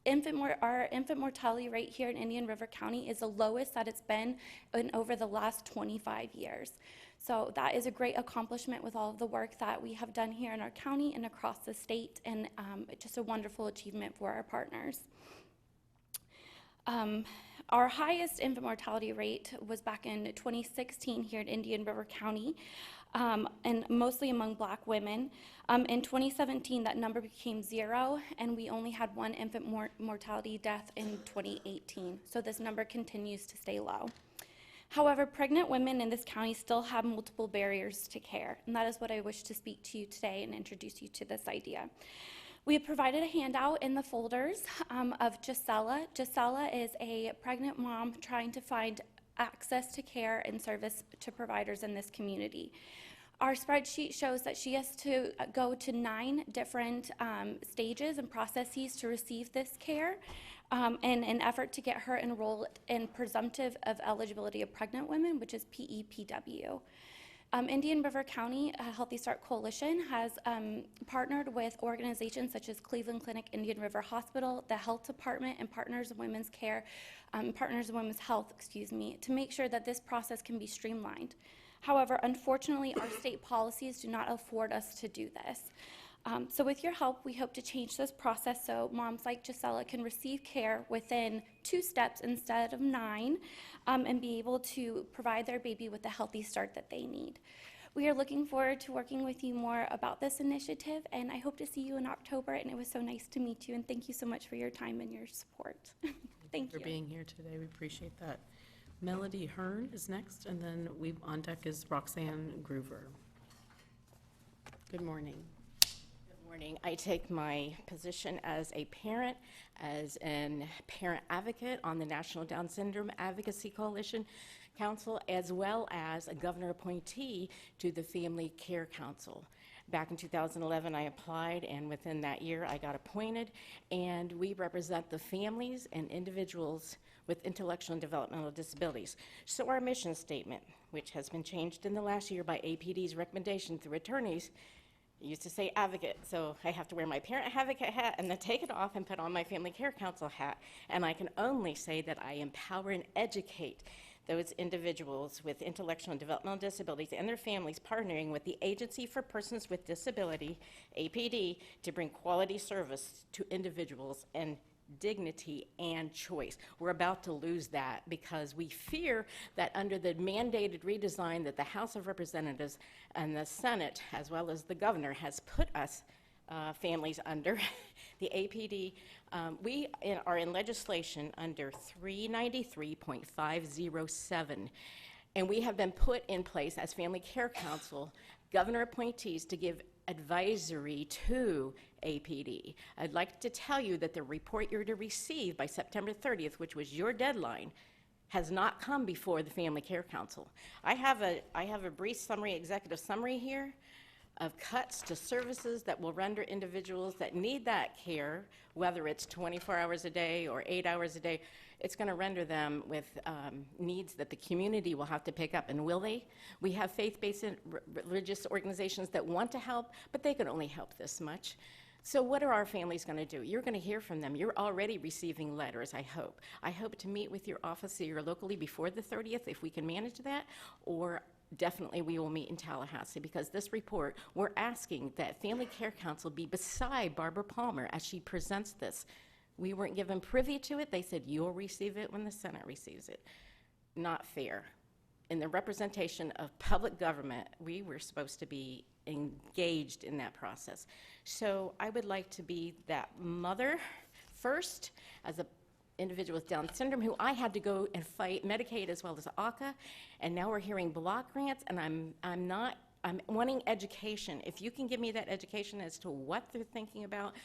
Speaker 16: Our infant mortality rate here in Indian River County is the lowest that it's been in over the last 25 years. So that is a great accomplishment with all of the work that we have done here in our county and across the state, and just a wonderful achievement for our partners. Our highest infant mortality rate was back in 2016 here in Indian River County, and mostly among Black women. In 2017, that number became 0, and we only had 1 infant mortality death in 2018. So this number continues to stay low. However, pregnant women in this county still have multiple barriers to care, and that is what I wish to speak to you today and introduce you to this idea. We have provided a handout in the folders of Gisela. Gisela is a pregnant mom trying to find access to care and service to providers in this community. Our spreadsheet shows that she has to go to 9 different stages and processes to receive this care in an effort to get her enrolled in presumptive of eligibility of pregnant women, which is PEPW. Indian River County Healthy Start Coalition has partnered with organizations such as Cleveland Clinic, Indian River Hospital, the Health Department, and Partners in Women's Care, Partners in Women's Health, to make sure that this process can be streamlined. However, unfortunately, our state policies do not afford us to do this. So with your help, we hope to change this process so moms like Gisela can receive care within 2 steps instead of 9 and be able to provide their baby with the healthy start that they need. We are looking forward to working with you more about this initiative, and I hope to see you in October, and it was so nice to meet you, and thank you so much for your time and your support. Thank you.
Speaker 1: For being here today, we appreciate that. Melody Hearn is next, and then on deck is Roxanne Groover. Good morning.
Speaker 17: Good morning. I take my position as a parent, as an parent advocate on the National Down Syndrome Advocacy Coalition Council, as well as a governor appointee to the Family Care Council. Back in 2011, I applied, and within that year, I got appointed, and we represent the families and individuals with intellectual and developmental disabilities. So our mission statement, which has been changed in the last year by APD's recommendation through attorneys, used to say advocate, so I have to wear my parent advocate hat and then take it off and put on my Family Care Council hat, and I can only say that I empower and educate those individuals with intellectual and developmental disabilities and their families, partnering with the Agency for Persons with Disability, APD, to bring quality service to individuals and dignity and choice. We're about to lose that because we fear that under the mandated redesign that the House of Representatives and the Senate, as well as the governor, has put us families under, the APD, we are in legislation under 393.507, and we have been put in place as Family Care Council, governor appointees to give advisory to APD. I'd like to tell you that the report you're to receive by September 30th, which was your deadline, has not come before the Family Care Council. I have a brief summary, executive summary here of cuts to services that will render individuals that need that care, whether it's 24 hours a day or 8 hours a day, it's going to render them with needs that the community will have to pick up. And will they? We have faith-based religious organizations that want to help, but they can only help this much. So what are our families going to do? You're going to hear from them. You're already receiving letters, I hope. I hope to meet with your office here locally before the 30th, if we can manage that, or definitely we will meet in Tallahassee, because this report, we're asking that Family Care Council be beside Barbara Palmer as she presents this. We weren't given privy to it. They said you'll receive it when the Senate receives it. Not fair. In the representation of public government, we were supposed to be engaged in that process. So I would like to be that mother first, as a individual with Down syndrome who I had to go and fight Medicaid as well as ACA, and now we're hearing block grants, and I'm wanting education. If you can give me that education as to what they're thinking about,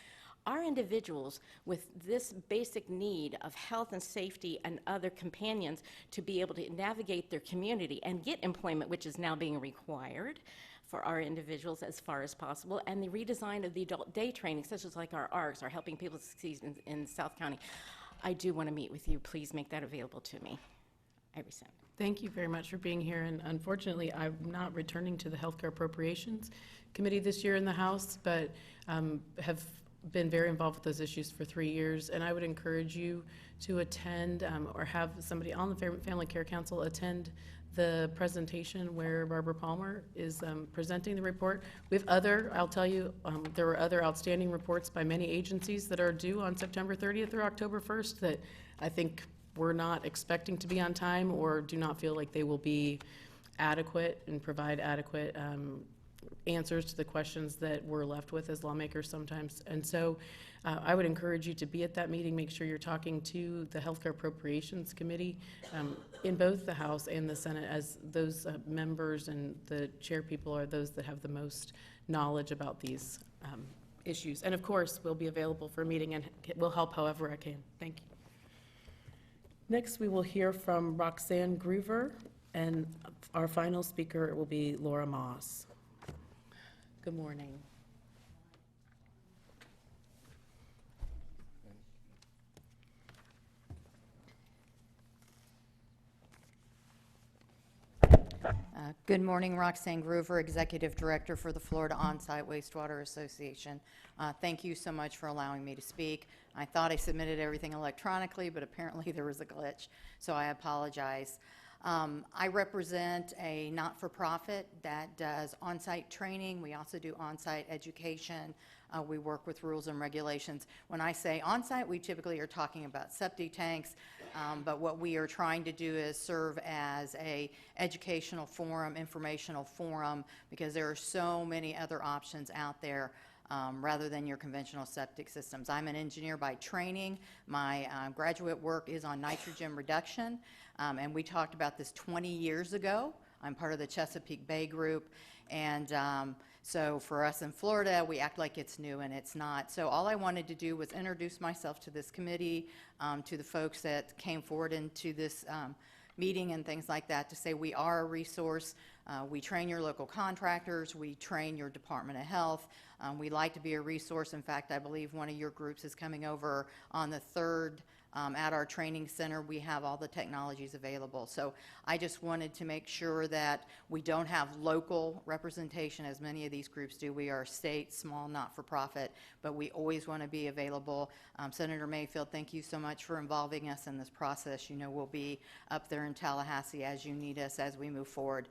Speaker 17: our individuals with this basic need of health and safety and other companions to be able to navigate their community and get employment, which is now being required for our individuals as far as possible, and the redesign of the adult day training, such as like our ARCs, our Helping People Succeed in South County. I do want to meet with you. Please make that available to me. I rescind.
Speaker 1: Thank you very much for being here, and unfortunately, I'm not returning to the Healthcare Appropriations Committee this year in the House, but have been very involved with those issues for 3 years, and I would encourage you to attend or have somebody on the Family Care Council attend the presentation where Barbara Palmer is presenting the report. We have I'll tell you, there were other outstanding reports by many agencies that are due on September 30th or October 1st that I think we're not expecting to be on time or do not feel like they will be adequate and provide adequate answers to the questions that we're left with as lawmakers sometimes. And so I would encourage you to be at that meeting. Make sure you're talking to the Healthcare Appropriations Committee in both the House and the Senate, as those members and the chair people are those that have the most knowledge about these issues. And of course, we'll be available for a meeting and we'll help however I can. Thank you. Next, we will hear from Roxanne Groover, and our final speaker will be Laura Moss. Good morning.
Speaker 18: Good morning, Roxanne Groover, Executive Director for the Florida On-Site Wastewater Association. Thank you so much for allowing me to speak. I thought I submitted everything electronically, but apparently there was a glitch, so I apologize. I represent a not-for-profit that does on-site training. We also do on-site education. We work with rules and regulations. When I say on-site, we typically are talking about septic tanks, but what we are trying to do is serve as a educational forum, informational forum, because there are so many other options out there rather than your conventional septic systems. I'm an engineer by training. My graduate work is on nitrogen reduction, and we talked about this 20 years ago. I'm part of the Chesapeake Bay Group, and so for us in Florida, we act like it's new, and it's not. So all I wanted to do was introduce myself to this committee, to the folks that came forward into this meeting and things like that, to say we are a resource. We train your local contractors. We train your Department of Health. We like to be a resource. In fact, I believe one of your groups is coming over on the 3rd. At our training center, we have all the technologies available. So I just wanted to make sure that we don't have local representation as many of these groups do. We are a state, small, not-for-profit, but we always want to be available. Senator Mayfield, thank you so much for involving us in this process. You know, we'll be up there in Tallahassee as you need us as we move forward.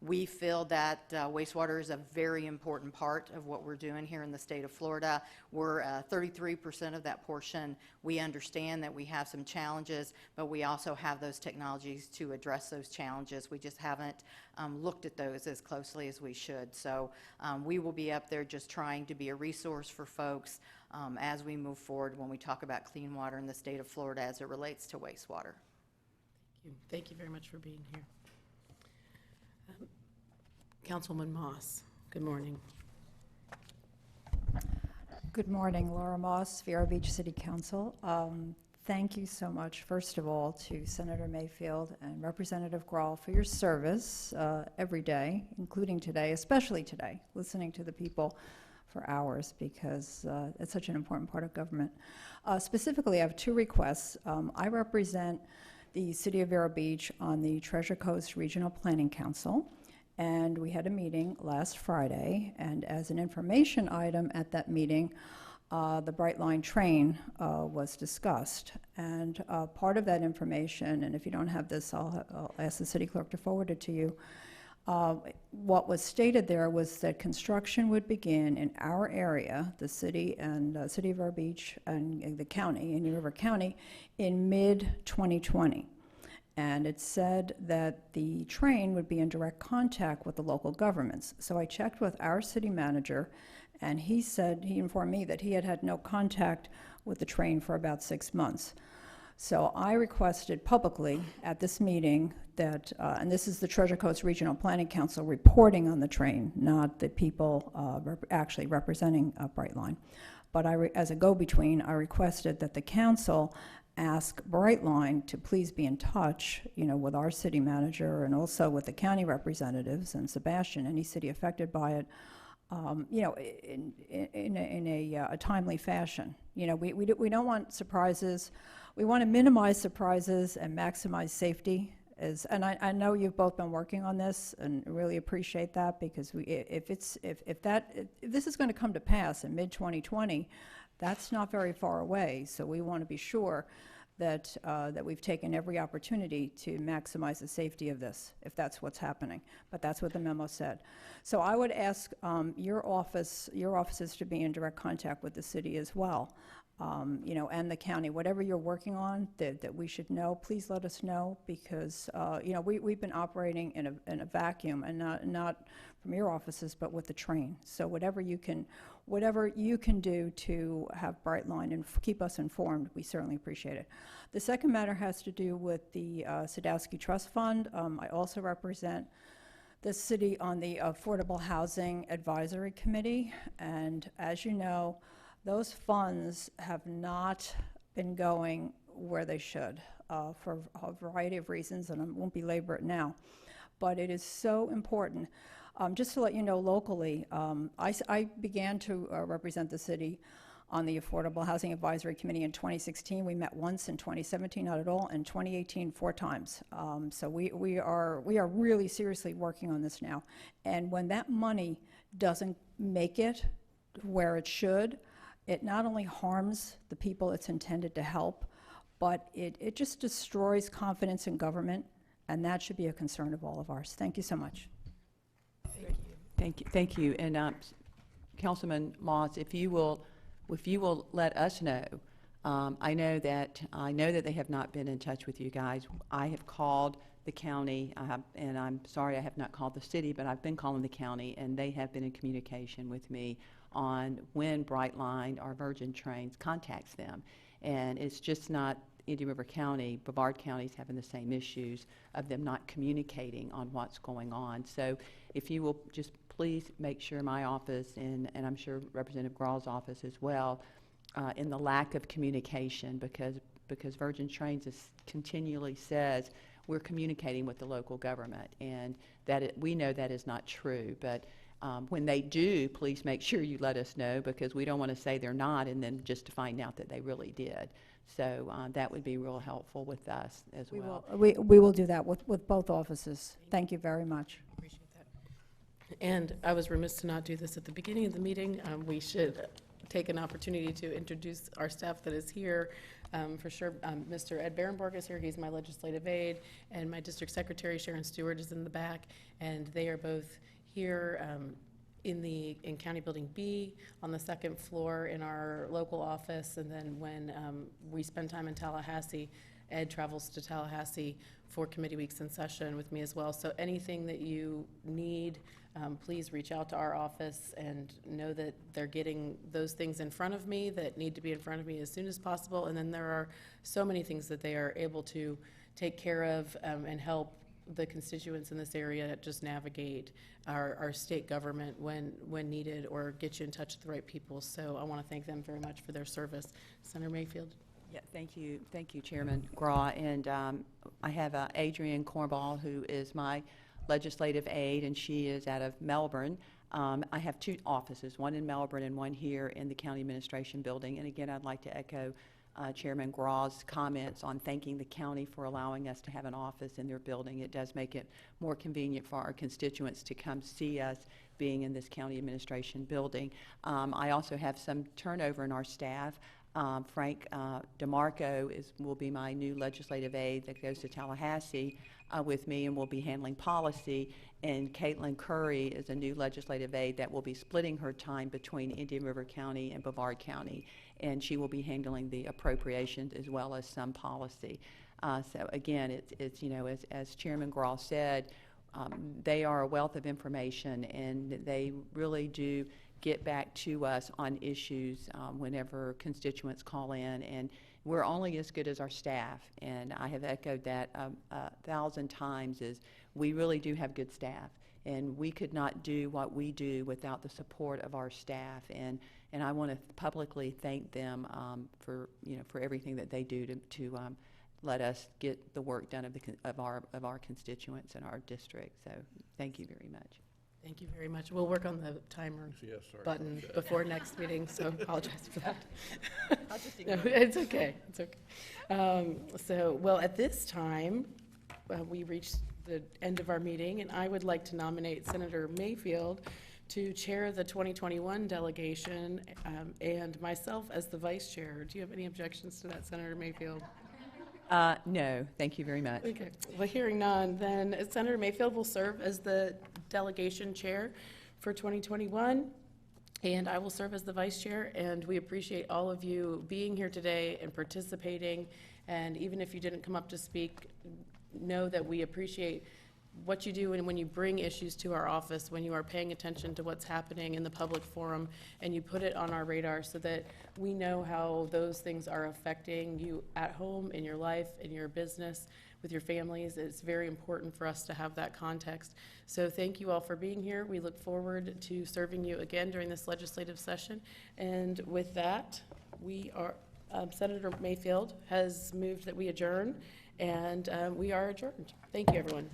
Speaker 18: We feel that wastewater is a very important part of what we're doing here in the state of Florida. We're 33% of that portion. We understand that we have some challenges, but we also have those technologies to address those challenges. We just haven't looked at those as closely as we should. So we will be up there just trying to be a resource for folks as we move forward when we talk about clean water in the state of Florida as it relates to wastewater.
Speaker 1: Thank you very much for being here. Councilwoman Moss, good morning.
Speaker 19: Good morning, Laura Moss, Vero Beach City Council. Thank you so much, first of all, to Senator Mayfield and Representative Grahl for your service every day, including today, especially today, listening to the people for hours because it's such an important part of government. Specifically, I have two requests. I represent the City of Vero Beach on the Treasure Coast Regional Planning Council. And we had a meeting last Friday, and as an information item at that meeting, the Bright Line train was discussed. And part of that information, and if you don't have this, I'll ask the city clerk to forward it to you. What was stated there was that construction would begin in our area, the city and City of Vero Beach and the county, in River County, in mid-2020. And it said that the train would be in direct contact with the local governments. So I checked with our city manager, and he informed me that he had had no contact with the train for about 6 months. So I requested publicly at this meeting that, and this is the Treasure Coast Regional Planning Council reporting on the train, not the people actually representing Brightline. But as a go-between, I requested that the council ask Brightline to please be in touch, with our city manager and also with the county representatives and Sebastian, any city affected by it, in a timely fashion. We don't want surprises. We want to minimize surprises and maximize safety. And I know you've both been working on this and really appreciate that, because if this is going to come to pass in mid-2020, that's not very far away. So we want to be sure that we've taken every opportunity to maximize the safety of this, if that's what's happening. But that's what the memo said. So I would ask your offices to be in direct contact with the city as well, and the county. Whatever you're working on that we should know, please let us know, because we've been operating in a vacuum, and not from your offices, but with the train. So whatever you can do to have Brightline and keep us informed, we certainly appreciate it. The second matter has to do with the Sadowski Trust Fund. I also represent the city on the Affordable Housing Advisory Committee, and as you know, those funds have not been going where they should for a variety of reasons, and I won't belabor it now. but it is so important. Just to let you know, locally, I began to represent the city on the Affordable Housing Advisory Committee in 2016. We met once in 2017, not at all, and 2018, 4 times. So we are really seriously working on this now. And when that money doesn't make it where it should, it not only harms the people it's intended to help, but it just destroys confidence in government, and that should be a concern of all of ours. Thank you so much.
Speaker 3: Thank you. And Councilman Moss, if you will let us know. I know that they have not been in touch with you guys. I have called the county, and I'm sorry I have not called the city, but I've been calling the county, and they have been in communication with me on when Brightline or Virgin Trains contacts them. And it's just not Indian River County, Brevard County is having the same issues of them not communicating on what's going on. So if you will just please make sure my office, and I'm sure Representative Graw's office as well, in the lack of communication, because Virgin Trains continually says we're communicating with the local government, and we know that is not true. But when they do, please make sure you let us know, because we don't want to say they're not and then just to find out that they really did. So that would be real helpful with us as well.
Speaker 19: We will do that with both offices. Thank you very much.
Speaker 1: Appreciate that. And I was remiss to not do this at the beginning of the meeting. We should take an opportunity to introduce our staff that is here. For sure, Mr. Ed Barenborg is here. He's my legislative aide, and my district secretary, Sharon Stewart, is in the back, and they are both here in County Building B on the 2nd floor in our local office. And then when we spend time in Tallahassee, Ed travels to Tallahassee for committee weeks in session with me as well. So anything that you need, please reach out to our office, and know that they're getting those things in front of me that need to be in front of me as soon as possible. And then there are so many things that they are able to take care of and help the constituents in this area just navigate our state government when needed, or get you in touch with the right people. So I want to thank them very much for their service. Senator Mayfield.
Speaker 3: Yeah, thank you, Chairman Graw. And I have Adrienne Cornball, who is my legislative aide, and she is out of Melbourne. I have 2 offices, one in Melbourne and one here in the County Administration Building. And again, I'd like to echo Chairman Graw's comments on thanking the county for allowing us to have an office in their building. It does make it more convenient for our constituents to come see us being in this County Administration Building. I also have some turnover in our staff. Frank DeMarco will be my new legislative aide that goes to Tallahassee with me and will be handling policy. And Caitlin Curry is a new legislative aide that will be splitting her time between Indian River County and Brevard County. And she will be handling the appropriations as well as some policy. So again, it's as Chairman Graw said, they are a wealth of information, and they really do get back to us on issues whenever constituents call in, and we're only as good as our staff. And I have echoed that 1,000 times, is we really do have good staff, and we could not do what we do without the support of our staff. And I want to publicly thank them for everything that they do to let us get the work done of our constituents in our district. So thank you very much.
Speaker 1: Thank you very much. We'll work on the timer button before next meeting, so apologize for that. No, it's okay. It's okay. Well, at this time, we reached the end of our meeting, and I would like to nominate Senator Mayfield to chair the 2021 delegation, and myself as the vice chair. Do you have any objections to that, Senator Mayfield?
Speaker 3: No, thank you very much.
Speaker 1: Okay. Well, hearing none, then Senator Mayfield will serve as the delegation chair for 2021, and I will serve as the vice chair. And we appreciate all of you being here today and participating. And even if you didn't come up to speak, know that we appreciate what you do, and when you bring issues to our office, when you are paying attention to what's happening in the public forum, and you put it on our radar so that we know how those things are affecting you at home, in your life, in your business, with your families. It's very important for us to have that context. So thank you all for being here. We look forward to serving you again during this legislative session. And with that, Senator Mayfield has moved that we adjourn, and we are adjourned. Thank you, everyone.